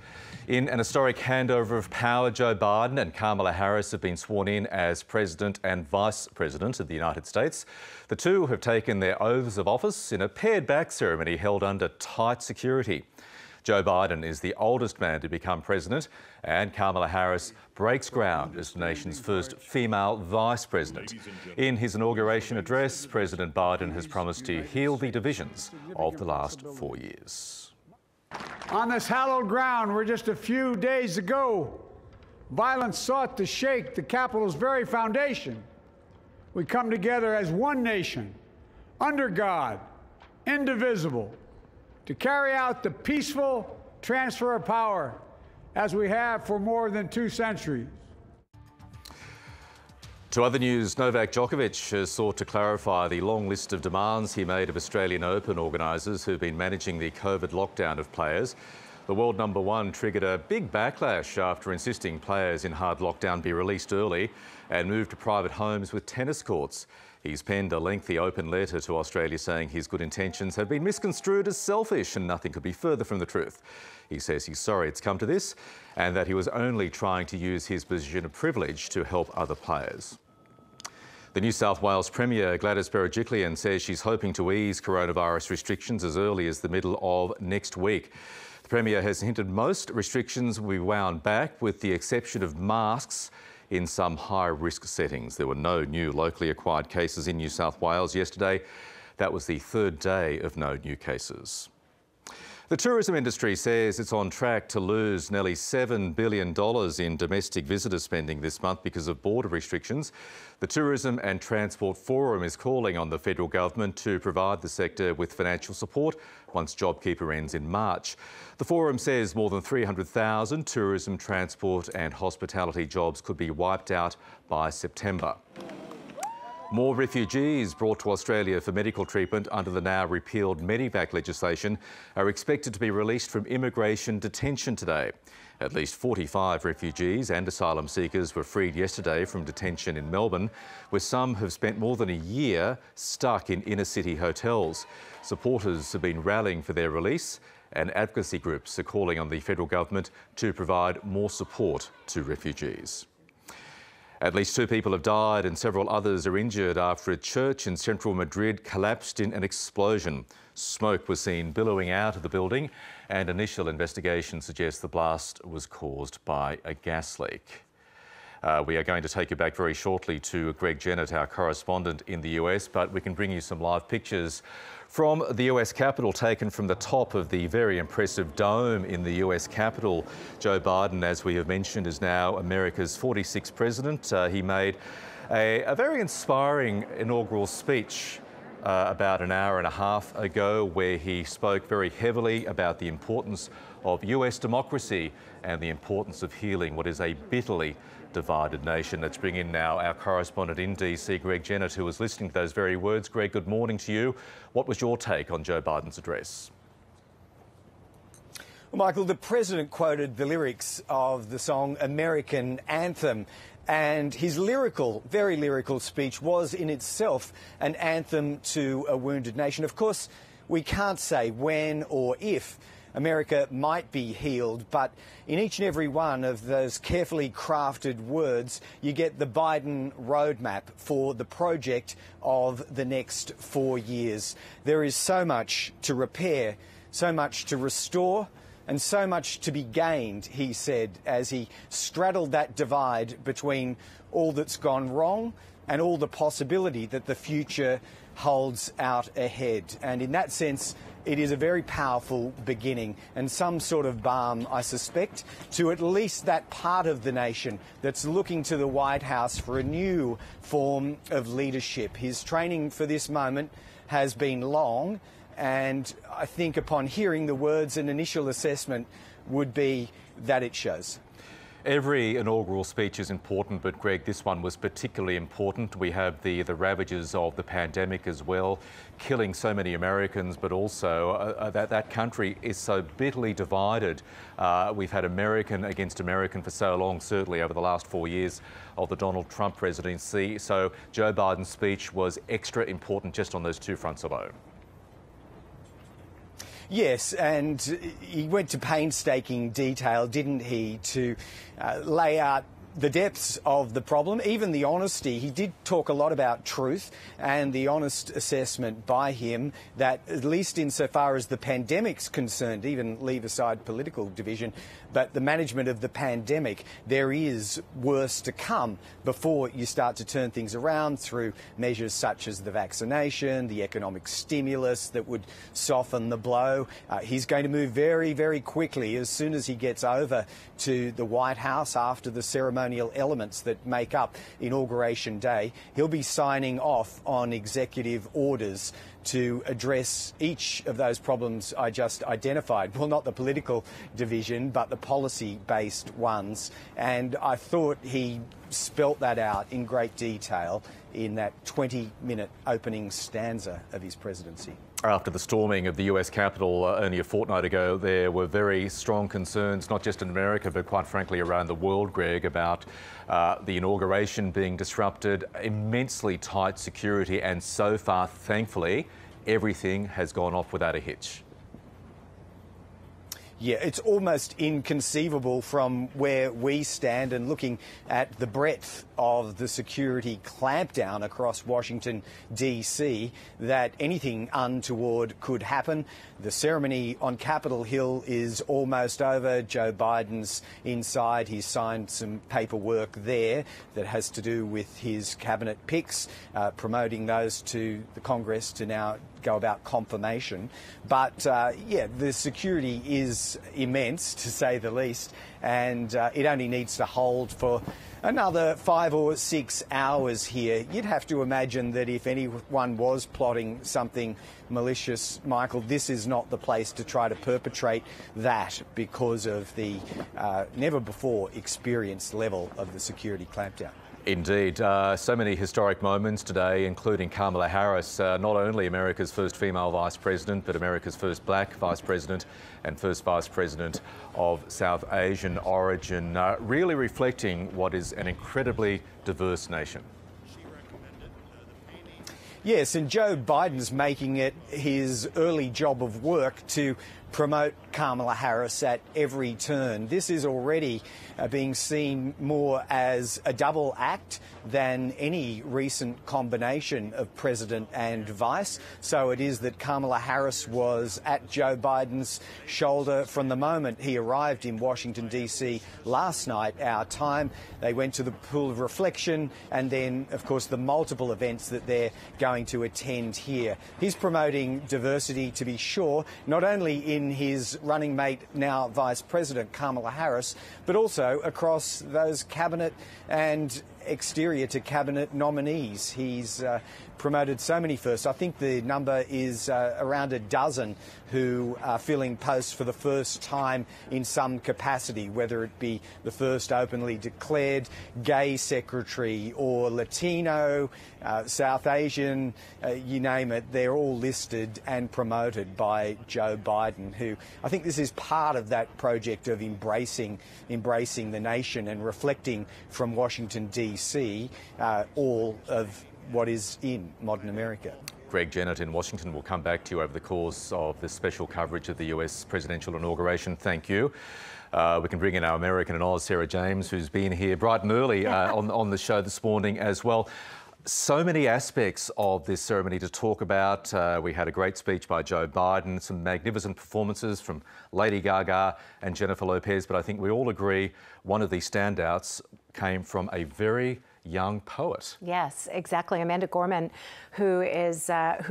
In an historic handover of power, Joe Biden and Kamala Harris have been sworn in as President and Vice President of the United States. The two have taken their oaths of office in a paired-back ceremony held under tight security. Joe Biden is the oldest man to become president, and Kamala Harris breaks ground as the nation's first female vice president. In his inauguration address, President Biden has promised to heal the divisions of the last 4 years. On this hallowed ground where just a few days ago, violence sought to shake the Capitol's very foundation, we come together as one nation, under God, indivisible, to carry out the peaceful transfer of power as we have for more than 2 centuries. To other news, Novak Djokovic has sought to clarify the long list of demands he made of Australian Open organisers who've been managing the COVID lockdown of players. The world number one triggered a big backlash after insisting players in hard lockdown be released early and moved to private homes with tennis courts. He's penned a lengthy open letter to Australia saying his good intentions have been misconstrued as selfish and nothing could be further from the truth. He says he's sorry it's come to this and that he was only trying to use his position of privilege to help other players. The New South Wales Premier Gladys Berejiklian says she's hoping to ease coronavirus restrictions as early as the middle of next week. The Premier has hinted most restrictions will be wound back with the exception of masks in some high-risk settings. There were no new locally acquired cases in New South Wales yesterday. That was the third day of no new cases. The tourism industry says it's on track to lose nearly $7 billion in domestic visitor spending this month because of border restrictions. The Tourism and Transport Forum is calling on the federal government to provide the sector with financial support once JobKeeper ends in March. The forum says more than 300,000 tourism, transport and hospitality jobs could be wiped out by September. More refugees brought to Australia for medical treatment under the now repealed Medivac legislation are expected to be released from immigration detention today. At least 45 refugees and asylum seekers were freed yesterday from detention in Melbourne, where some have spent more than a year stuck in inner-city hotels. Supporters have been rallying for their release, and advocacy groups are calling on the federal government to provide more support to refugees. At least 2 people have died and several others are injured after a church in central Madrid collapsed in an explosion. Smoke was seen billowing out of the building, and initial investigation suggests the blast was caused by a gas leak. We are going to take you back very shortly to Greg Jennett, our correspondent in the US, but we can bring you some live pictures from the US Capitol taken from the top of the very impressive dome in the US Capitol. Joe Biden, as we have mentioned, is now America's 46th president. He made a very inspiring inaugural speech about an hour and a half ago, where he spoke very heavily about the importance of US democracy and the importance of healing what is a bitterly divided nation. Let's bring in now our correspondent in DC, Greg Jennett, who was listening to those very words. Greg, good morning to you. What was your take on Joe Biden's address? Well, Michael, the president quoted the lyrics of the song American Anthem, and his lyrical, very lyrical speech was in itself an anthem to a wounded nation. Of course, we can't say when or if America might be healed, but in each and every one of those carefully crafted words, you get the Biden roadmap for the project of the next 4 years. There is so much to repair, so much to restore, and so much to be gained, he said, as he straddled that divide between all that's gone wrong and all the possibility that the future holds out ahead. And in that sense, it is a very powerful beginning and some sort of balm, I suspect, to at least that part of the nation that's looking to the White House for a new form of leadership. His training for this moment has been long, and I think upon hearing the words, an initial assessment would be that it shows. Every inaugural speech is important, but Greg, this one was particularly important. We have the ravages of the pandemic as well, killing so many Americans, but also that country is so bitterly divided. We've had American against American for so long, certainly over the last 4 years of the Donald Trump presidency. So Joe Biden's speech was extra important just on those two fronts alone. Yes, and he went to painstaking detail, didn't he, to lay out the depths of the problem, even the honesty. He did talk a lot about truth and the honest assessment by him that, at least insofar as the pandemic's concerned, even leave aside political division, but the management of the pandemic, there is worse to come before you start to turn things around through measures such as the vaccination, the economic stimulus that would soften the blow. He's going to move very, very quickly as soon as he gets over to the White House after the ceremonial elements that make up Inauguration Day. He'll be signing off on executive orders to address each of those problems I just identified. Well, not the political division, but the policy-based ones. And I thought he spelt that out in great detail in that 20-minute opening stanza of his presidency. After the storming of the US Capitol only a fortnight ago, there were very strong concerns, not just in America, but quite frankly around the world, Greg, about the inauguration being disrupted, immensely tight security, and so far, thankfully, everything has gone off without a hitch. Yeah, it's almost inconceivable from where we stand and looking at the breadth of the security clampdown across Washington, D.C., that anything untoward could happen. The ceremony on Capitol Hill is almost over. Joe Biden's inside. He's signed some paperwork there that has to do with his cabinet picks, promoting those to the Congress to now go about confirmation. But, yeah, the security is immense, to say the least, and it only needs to hold for another 5 or 6 hours here. You'd have to imagine that if anyone was plotting something malicious, Michael, this is not the place to try to perpetrate that because of the never-before experienced level of the security clampdown. Indeed. So many historic moments today, including Kamala Harris, not only America's first female vice president, but America's first black vice president and first vice president of South Asian origin, really reflecting what is an incredibly diverse nation. Yes, and Joe Biden's making it his early job of work to promote Kamala Harris at every turn. This is already being seen more as a double act than any recent combination of president and vice. So it is that Kamala Harris was at Joe Biden's shoulder from the moment he arrived in Washington, D.C. last night, our time. They went to the pool of reflection and then, of course, the multiple events that they're going to attend here. He's promoting diversity, to be sure, not only in his running mate, now Vice President Kamala Harris, but also across those cabinet and exterior to cabinet nominees. He's promoted so many firsts. I think the number is around a dozen who are filling posts for the first time in some capacity, whether it be the first openly declared gay secretary or Latino, South Asian, you name it. They're all listed and promoted by Joe Biden, who I think this is part of that project of embracing the nation and reflecting from Washington, D.C., all of what is in modern America. Greg Jennett in Washington will come back to you over the course of this special coverage of the US presidential inauguration. Thank you. We can bring in our American and Oz, Sarah James, who's been here bright and early on the show this morning as well. So many aspects of this ceremony to talk about. We had a great speech by Joe Biden, some magnificent performances from Lady Gaga and Jennifer Lopez, but I think we all agree one of these standouts came from a very young poet. Yes, exactly. Amanda Gorman, who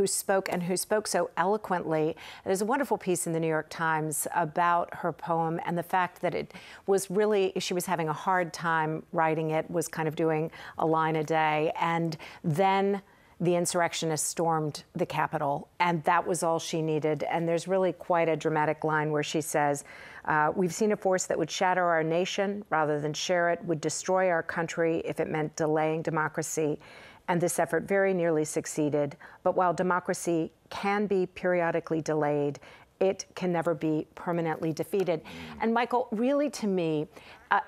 spoke so eloquently. There's a wonderful piece in the New York Times about her poem and the fact that it was really, she was having a hard time writing it, was kind of doing a line a day, and then the insurrectionists stormed the Capitol, and that was all she needed. And there's really quite a dramatic line where she says, we've seen a force that would shatter our nation rather than share it, would destroy our country if it meant delaying democracy. And this effort very nearly succeeded. But while democracy can be periodically delayed, it can never be permanently defeated. And Michael, really to me,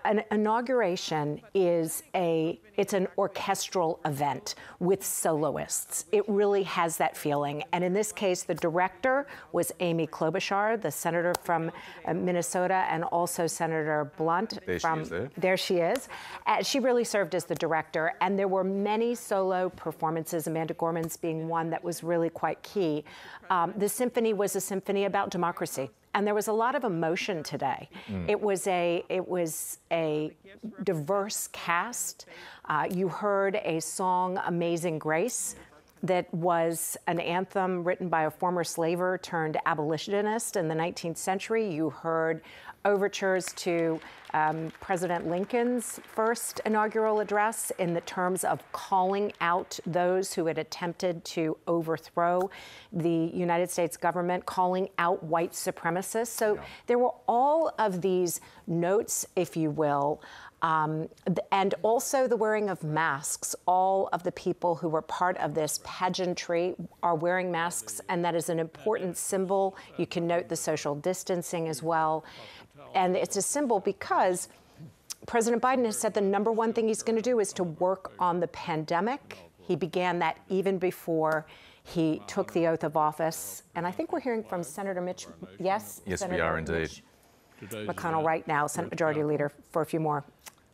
an inauguration is it's an orchestral event with soloists. It really has that feeling. And in this case, the director was Amy Klobuchar, the senator from Minnesota, and also Senator Blunt. There she is. She really served as the director. And there were many solo performances, Amanda Gorman's being one that was really quite key. The symphony was a symphony about democracy. And there was a lot of emotion today. It was a diverse cast. You heard a song, Amazing Grace, that was an anthem written by a former slaver turned abolitionist in the 19th century. You heard overtures to President Lincoln's first inaugural address in the terms of calling out those who had attempted to overthrow the United States government, calling out white supremacists. So there were all of these notes, if you will, and also the wearing of masks. All of the people who were part of this pageantry are wearing masks, and that is an important symbol. You can note the social distancing as well. And it's a symbol because President Biden has said the number one thing he's going to do is to work on the pandemic. He began that even before he took the oath of office. And I think we're hearing from Senator Mitch. Yes? Yes, Senator we are indeed. Mitch McConnell right now, Senate Majority Leader, for a few more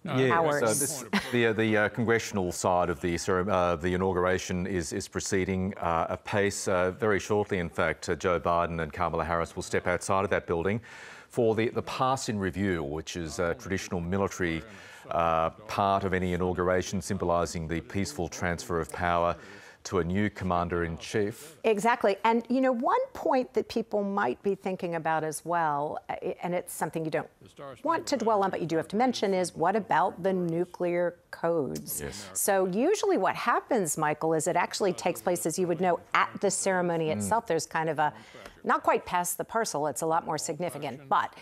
Yeah, hours. So the congressional side of the inauguration is proceeding apace. Very shortly, in fact, Joe Biden and Kamala Harris will step outside of that building for the pass in review, which is a traditional military part of any inauguration, symbolising the peaceful transfer of power to a new commander-in-chief. Exactly. And, you know, one point that people might be thinking about as well, and it's something you don't want to dwell on, but you do have to mention, is what about the nuclear codes? Yes. So usually what happens, Michael, is it actually takes place, as you would know, at the ceremony itself. There's kind of a, not quite past the parcel, it's a lot more significant, but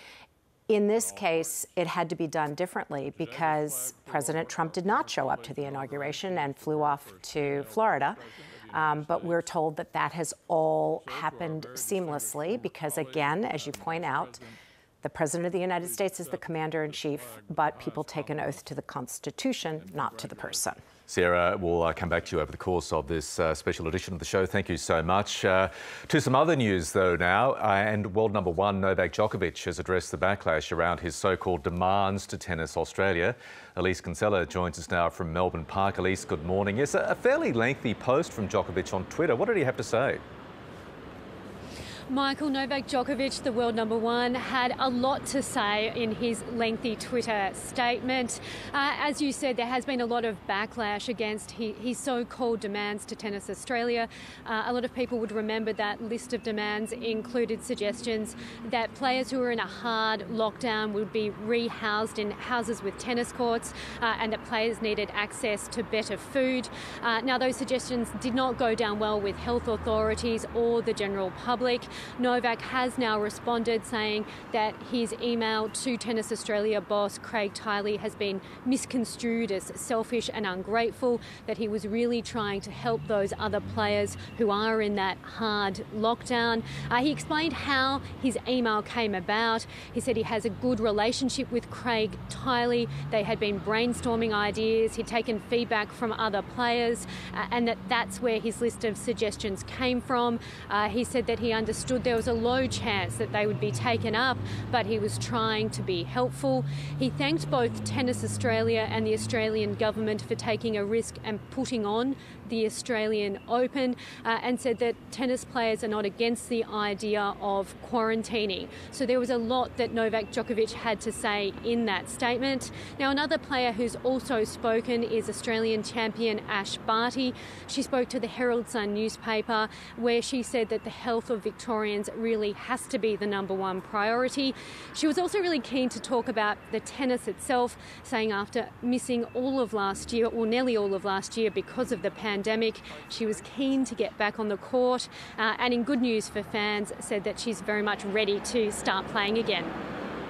in this case, it had to be done differently because President Trump did not show up to the inauguration and flew off to Florida. But we're told that that has all happened seamlessly because, again, as you point out, the President of the United States is the commander-in-chief, but people take an oath to the Constitution, not to the person. Sarah, we'll come back to you over the course of this special edition of the show. Thank you so much. To some other news, though, now. And world number one, Novak Djokovic, has addressed the backlash around his so-called demands to Tennis Australia. Elise Kinsella joins us now from Melbourne Park. Elise, good morning. Yes, a fairly lengthy post from Djokovic on Twitter. What did he have to say? Michael, Novak Djokovic, the world number one, had a lot to say in his lengthy Twitter statement. As you said, there has been a lot of backlash against his so-called demands to Tennis Australia. A lot of people would remember that list of demands included suggestions that players who were in a hard lockdown would be rehoused in houses with tennis courts and that players needed access to better food. Now, those suggestions did not go down well with health authorities or the general public. Novak has now responded saying that his email to Tennis Australia boss Craig Tiley has been misconstrued as selfish and ungrateful, that he was really trying to help those other players who are in that hard lockdown. He explained how his email came about. He said he has a good relationship with Craig Tiley. They had been brainstorming ideas. He'd taken feedback from other players and that's where his list of suggestions came from. He said that he understood there was a low chance that they would be taken up, but he was trying to be helpful. He thanked both Tennis Australia and the Australian government for taking a risk and putting on the Australian Open and said that tennis players are not against the idea of quarantining. So there was a lot that Novak Djokovic had to say in that statement. Now, another player who's also spoken is Australian champion Ash Barty. She spoke to the Herald Sun newspaper where she said that the health of Victorians really has to be the number one priority. She was also really keen to talk about the tennis itself, saying after missing all of last year, or nearly all of last year because of the pandemic, she was keen to get back on the court and in good news for fans, said that she's very much ready to start playing again.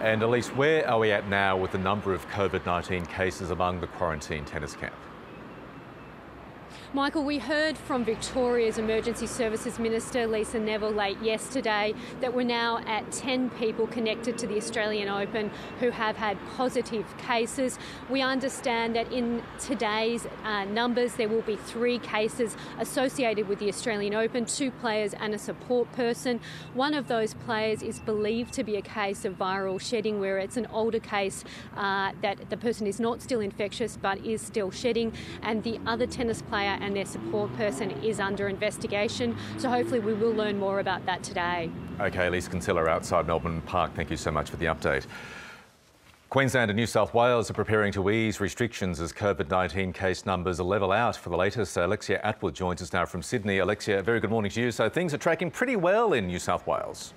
And Elise, where are we at now with the number of COVID-19 cases among the quarantine tennis camp? Michael, we heard from Victoria's Emergency Services Minister Lisa Neville late yesterday that we're now at 10 people connected to the Australian Open who have had positive cases. We understand that in today's numbers there will be 3 cases associated with the Australian Open, 2 players and a support person. One of those players is believed to be a case of viral shedding, where it's an older case that the person is not still infectious but is still shedding, and the other tennis player and their support person is under investigation. So hopefully we will learn more about that today. OK, Elise Kinsella outside Melbourne Park, thank you so much for the update. Queensland and New South Wales are preparing to ease restrictions as COVID-19 case numbers level out for the latest. Alexia Atwood joins us now from Sydney. Alexia, very good morning to you. So things are tracking pretty well in New South Wales.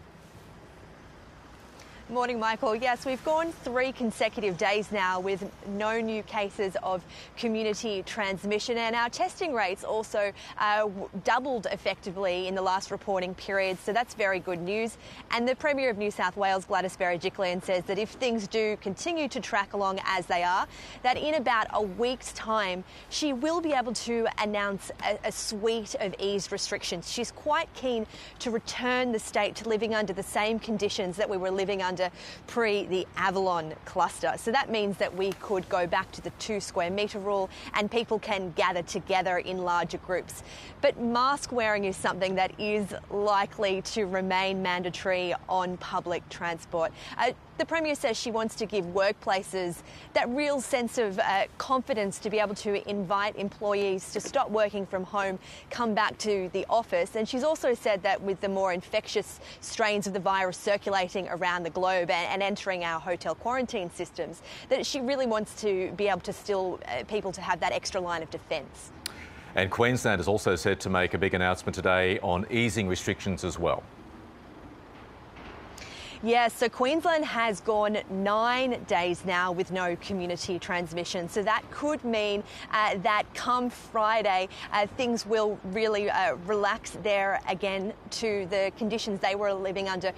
Morning, Michael. Yes, we've gone 3 consecutive days now with no new cases of community transmission, and our testing rates also doubled effectively in the last reporting period, so that's very good news. And the Premier of New South Wales, Gladys Berejiklian, says that if things do continue to track along as they are, that in about a week's time she will be able to announce a suite of eased restrictions. She's quite keen to return the state to living under the same conditions that we were living under pre the Avalon cluster. So that means that we could go back to the 2 square metre rule and people can gather together in larger groups. But mask wearing is something that is likely to remain mandatory on public transport. The Premier says she wants to give workplaces that real sense of confidence to be able to invite employees to stop working from home, come back to the office. And she's also said that with the more infectious strains of the virus circulating around the globe and entering our hotel quarantine systems, that she really wants to be able to still people to have that extra line of defence. And Queensland is also set to make a big announcement today on easing restrictions as well. Yes, so Queensland has gone 9 days now with no community transmission. So that could mean that come Friday, things will really relax there again to the conditions they were living under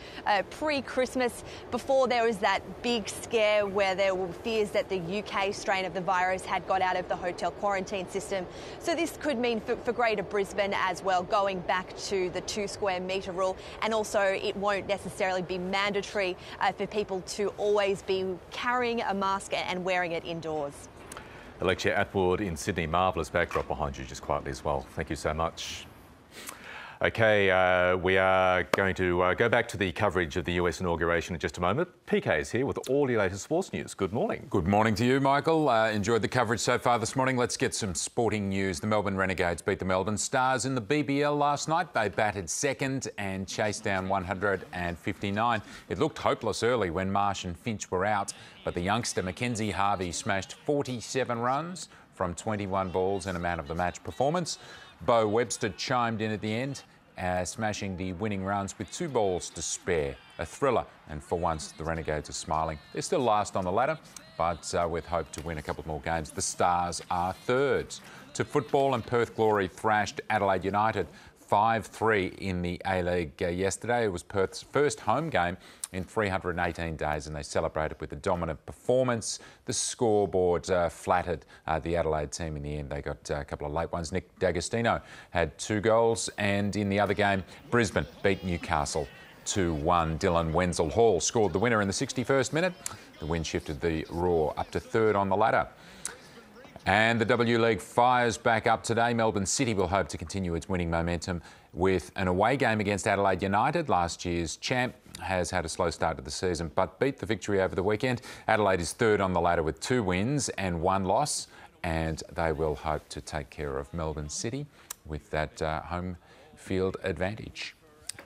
pre-Christmas. Before there was that big scare where there were fears that the UK strain of the virus had got out of the hotel quarantine system. So this could mean for Greater Brisbane as well, going back to the 2 square metre rule. And also it won't necessarily be mandatory for people to always be carrying a mask and wearing it indoors. Alexia Atwood in Sydney, marvellous backdrop behind you just quietly as well. Thank you so much. OK, we are going to go back to the coverage of the US inauguration in just a moment. PK is here with all your latest sports news. Good morning. Good morning to you, Michael. Enjoyed the coverage so far this morning. Let's get some sporting news. The Melbourne Renegades beat the Melbourne Stars in the BBL last night. They batted second and chased down 159. It looked hopeless early when Marsh and Finch were out, but the youngster Mackenzie Harvey smashed 47 runs from 21 balls in a man-of-the-match performance. Bo Webster chimed in at the end, smashing the winning runs with 2 balls to spare. A thriller, and for once the Renegades are smiling. They're still last on the ladder, but with hope to win a couple more games. The Stars are third. To football, and Perth Glory thrashed Adelaide United 5-3 in the A-League yesterday. It was Perth's first home game in 318 days, and they celebrated with a dominant performance. The scoreboard flattered the Adelaide team in the end. They got a couple of late ones. Nick D'Agostino had 2 goals, and in the other game, Brisbane beat Newcastle 2-1. Dylan Wenzel-Hall scored the winner in the 61st minute. The win shifted the Roar up to third on the ladder. And the W League fires back up today. Melbourne City will hope to continue its winning momentum with an away game against Adelaide United. Last year's champ has had a slow start to the season, but beat the victory over the weekend. Adelaide is third on the ladder with 2 wins and 1 loss, and they will hope to take care of Melbourne City with that home field advantage.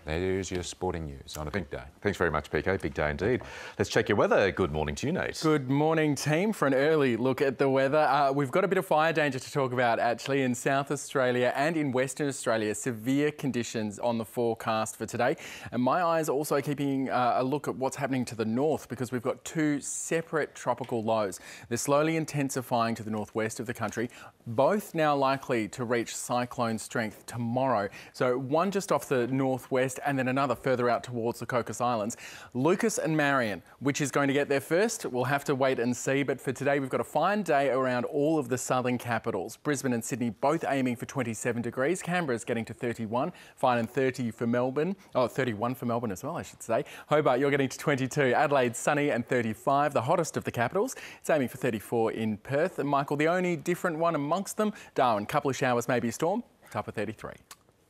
There's your sporting news on a big day. Thanks very much, PK. Big day indeed. Let's check your weather. Good morning to you, Nate. Good morning, team. For an early look at the weather, we've got a bit of fire danger to talk about, actually, in South Australia and in Western Australia. Severe conditions on the forecast for today. And my eyes are also keeping a look at what's happening to the north, because we've got 2 separate tropical lows. They're slowly intensifying to the northwest of the country, both now likely to reach cyclone strength tomorrow. So one just off the northwest, and then another further out towards the Cocos Islands. Lucas and Marion, which is going to get there first, we'll have to wait and see. But for today, we've got a fine day around all of the southern capitals. Brisbane and Sydney both aiming for 27 degrees. Canberra's getting to 31, fine and 30 for Melbourne. Oh, 31 for Melbourne as well, I should say. Hobart, you're getting to 22. Adelaide, sunny and 35, the hottest of the capitals. It's aiming for 34 in Perth. And Michael, the only different one amongst them, Darwin, couple of showers, maybe a storm, top of 33.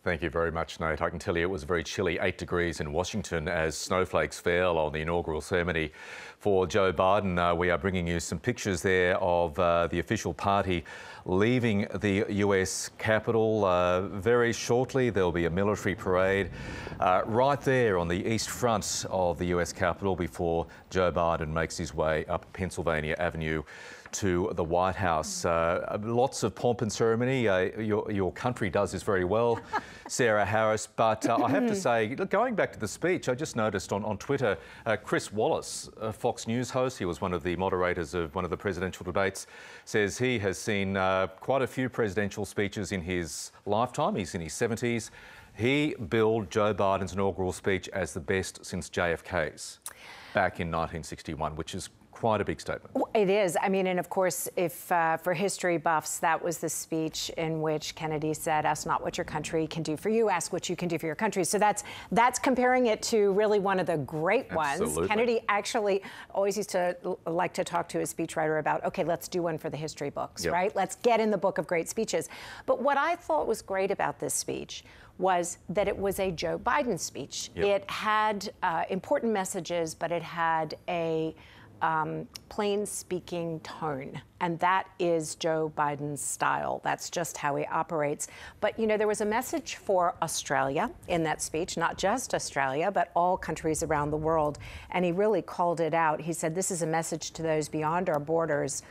Thank you very much, Nate. I can tell you it was very chilly, 8 degrees in Washington as snowflakes fell on the inaugural ceremony for Joe Biden. We are bringing you some pictures there of the official party leaving the US Capitol. Very shortly, there'll be a military parade right there on the east front of the US Capitol before Joe Biden makes his way up Pennsylvania Avenue to the White House. Lots of pomp and ceremony. Your country does this very well, Sarah Harris. But I have to say, going back to the speech, I just noticed on Twitter, Chris Wallace, a Fox News host, he was one of the moderators of one of the presidential debates, says he has seen quite a few presidential speeches in his lifetime. He's in his 70s. He billed Joe Biden's inaugural speech as the best since JFK's back in 1961, which is quite a big statement. It is. I mean, and of course, if for history buffs, that was the speech in which Kennedy said, "Ask not what your country can do for you, ask what you can do for your country." So that's comparing it to really one of the great ones. Kennedy actually always used to like to talk to his speechwriter about, okay, let's do one for the history books, right? Let's get in the book of great speeches. But what I thought was great about this speech was that it was a Joe Biden speech. It had important messages, but it had a plain-speaking tone, and that is Joe Biden's style. That's just how he operates. But, you know, there was a message for Australia in that speech, not just Australia, but all countries around the world, and he really called it out. He said, this is a message to those beyond our borders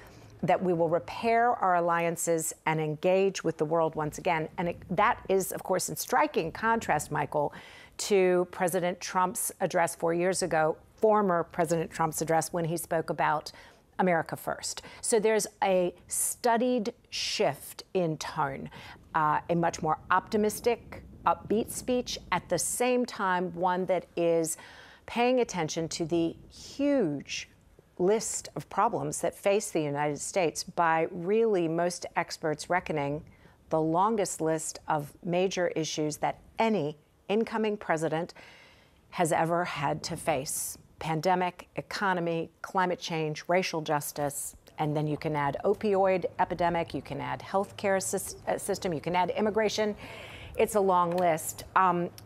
that we will repair our alliances and engage with the world once again. And that is, of course, in striking contrast, Michael, to President Trump's address 4 years ago, former President Trump's address when he spoke about America first. So there's a studied shift in tone, a much more optimistic, upbeat speech, at the same time one that is paying attention to the huge list of problems that face the United States by really most experts reckoning the longest list of major issues that any incoming president has ever had to face. Pandemic, economy, climate change, racial justice, and then you can add opioid epidemic, you can add healthcare system, you can add immigration. it's a long list.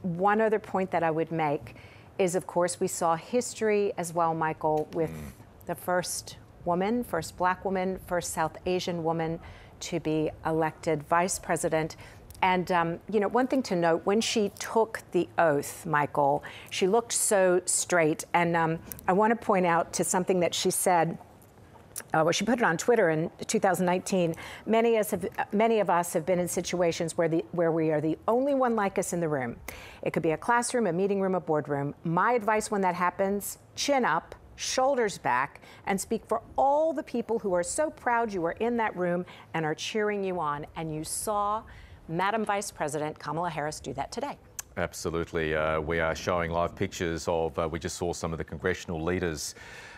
One other point that I would make is, of course, we saw history as well, Michael, with the first woman, first black woman, first South Asian woman to be elected vice president. And, you know, one thing to note, when she took the oath, Michael, she looked so straight. And I want to point out to something that she said. Well, she put it on Twitter in 2019. Many of us have been in situations where we are the only one like us in the room. It could be a classroom, a meeting room, a boardroom. My advice when that happens, chin up, shoulders back, and speak for all the people who are so proud you were in that room and are cheering you on. And you saw Madam Vice President Kamala Harris do that today. Absolutely. We are showing live pictures of, we just saw some of the congressional leaders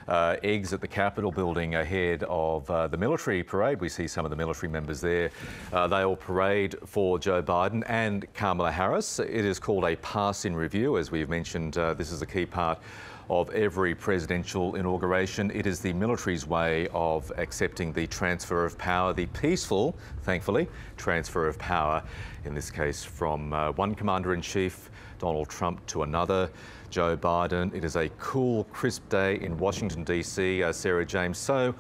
exit the Capitol building ahead of the military parade. We see some of the military members there. They all parade for Joe Biden and Kamala Harris. It is called a pass-in review. As we've mentioned, this is a key part of every presidential inauguration. It is the military's way of accepting the transfer of power, the peaceful, thankfully, transfer of power, in this case from one Commander-in-Chief, Donald Trump, to another, Joe Biden. It is a cool, crisp day in Washington, D.C., Sarah James. So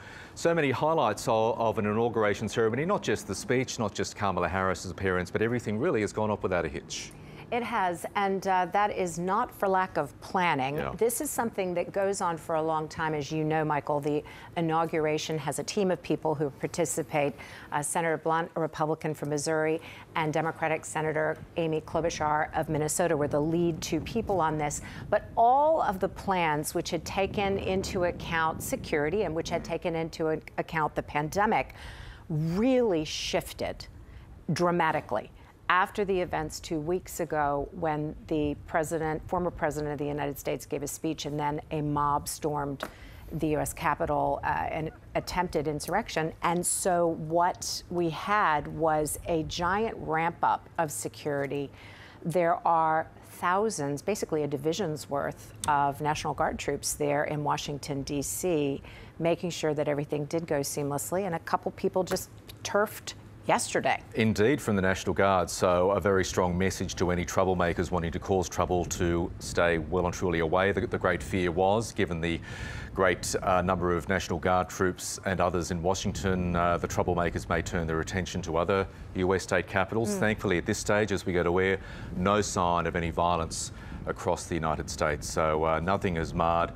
many highlights of an inauguration ceremony, not just the speech, not just Kamala Harris's appearance, but everything really has gone off without a hitch. It has, and that is not for lack of planning. Yeah. This is something that goes on for a long time. As you know, Michael, the inauguration has a team of people who participate. Senator Blunt, a Republican from Missouri, and Democratic Senator Amy Klobuchar of Minnesota were the lead two people on this. But all of the plans which had taken into account security and which had taken into account the pandemic really shifted dramatically after the events 2 weeks ago, when the former president of the United States gave a speech and then a mob stormed the U.S. Capitol and attempted insurrection. And so what we had was a giant ramp up of security. There are thousands, basically a division's worth of National Guard troops there in Washington, D.C., making sure that everything did go seamlessly. And a couple people just turfed yesterday. Indeed, from the National Guard. So a very strong message to any troublemakers wanting to cause trouble to stay well and truly away. The great fear was, given the great number of National Guard troops and others in Washington, the troublemakers may turn their attention to other US state capitals. Thankfully, at this stage, as we go to air, no sign of any violence across the United States. So nothing has marred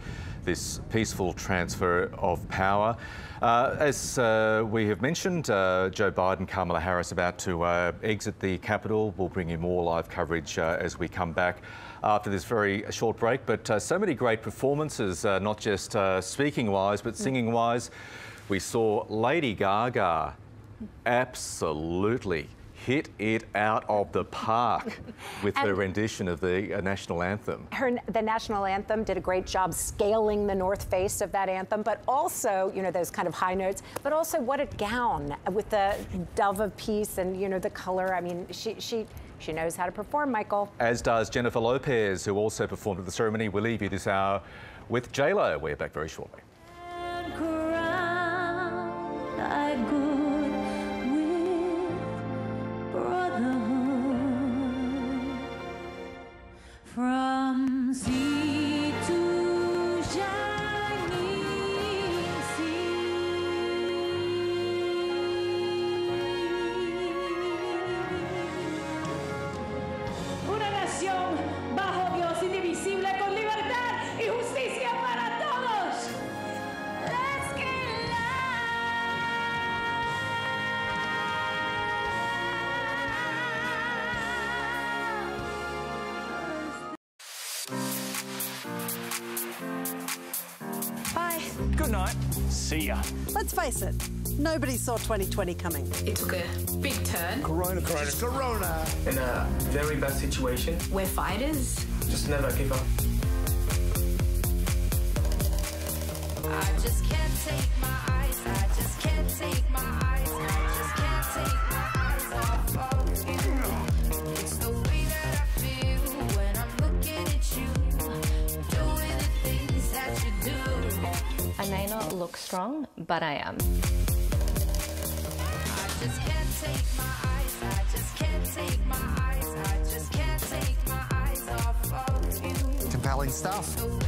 this peaceful transfer of power. As we have mentioned, Joe Biden, Kamala Harris about to exit the Capitol. We'll bring you more live coverage as we come back after this very short break. But so many great performances, not just speaking-wise, but singing-wise. We saw Lady Gaga absolutely hit it out of the park with her rendition of the National Anthem. The National Anthem did a great job scaling the north face of that anthem, but also, you know, those kind of high notes, but also what a gown with the dove of peace and, you know, the color. I mean, she knows how to perform, Michael. As does Jennifer Lopez, who also performed at the ceremony. We'll leave you this hour with J-Lo. We're back very shortly. From sea to shining sea, una nación bajo Dios, indivisible, con libertad y justicia para todos. Let's get Bye. Good night. See ya. Let's face it, nobody saw 2020 coming. It took a big turn. Corona. In a very bad situation. We're fighters. Just never give up. I just can't take my eyes. I just can't take my eyes. I just can't take my eyes off of you. It's the way that I feel when I'm looking at you, doing the things that you do. I may not look strong, but I am. I just can't take my eyes. I just can't take my eyes. selling stuff.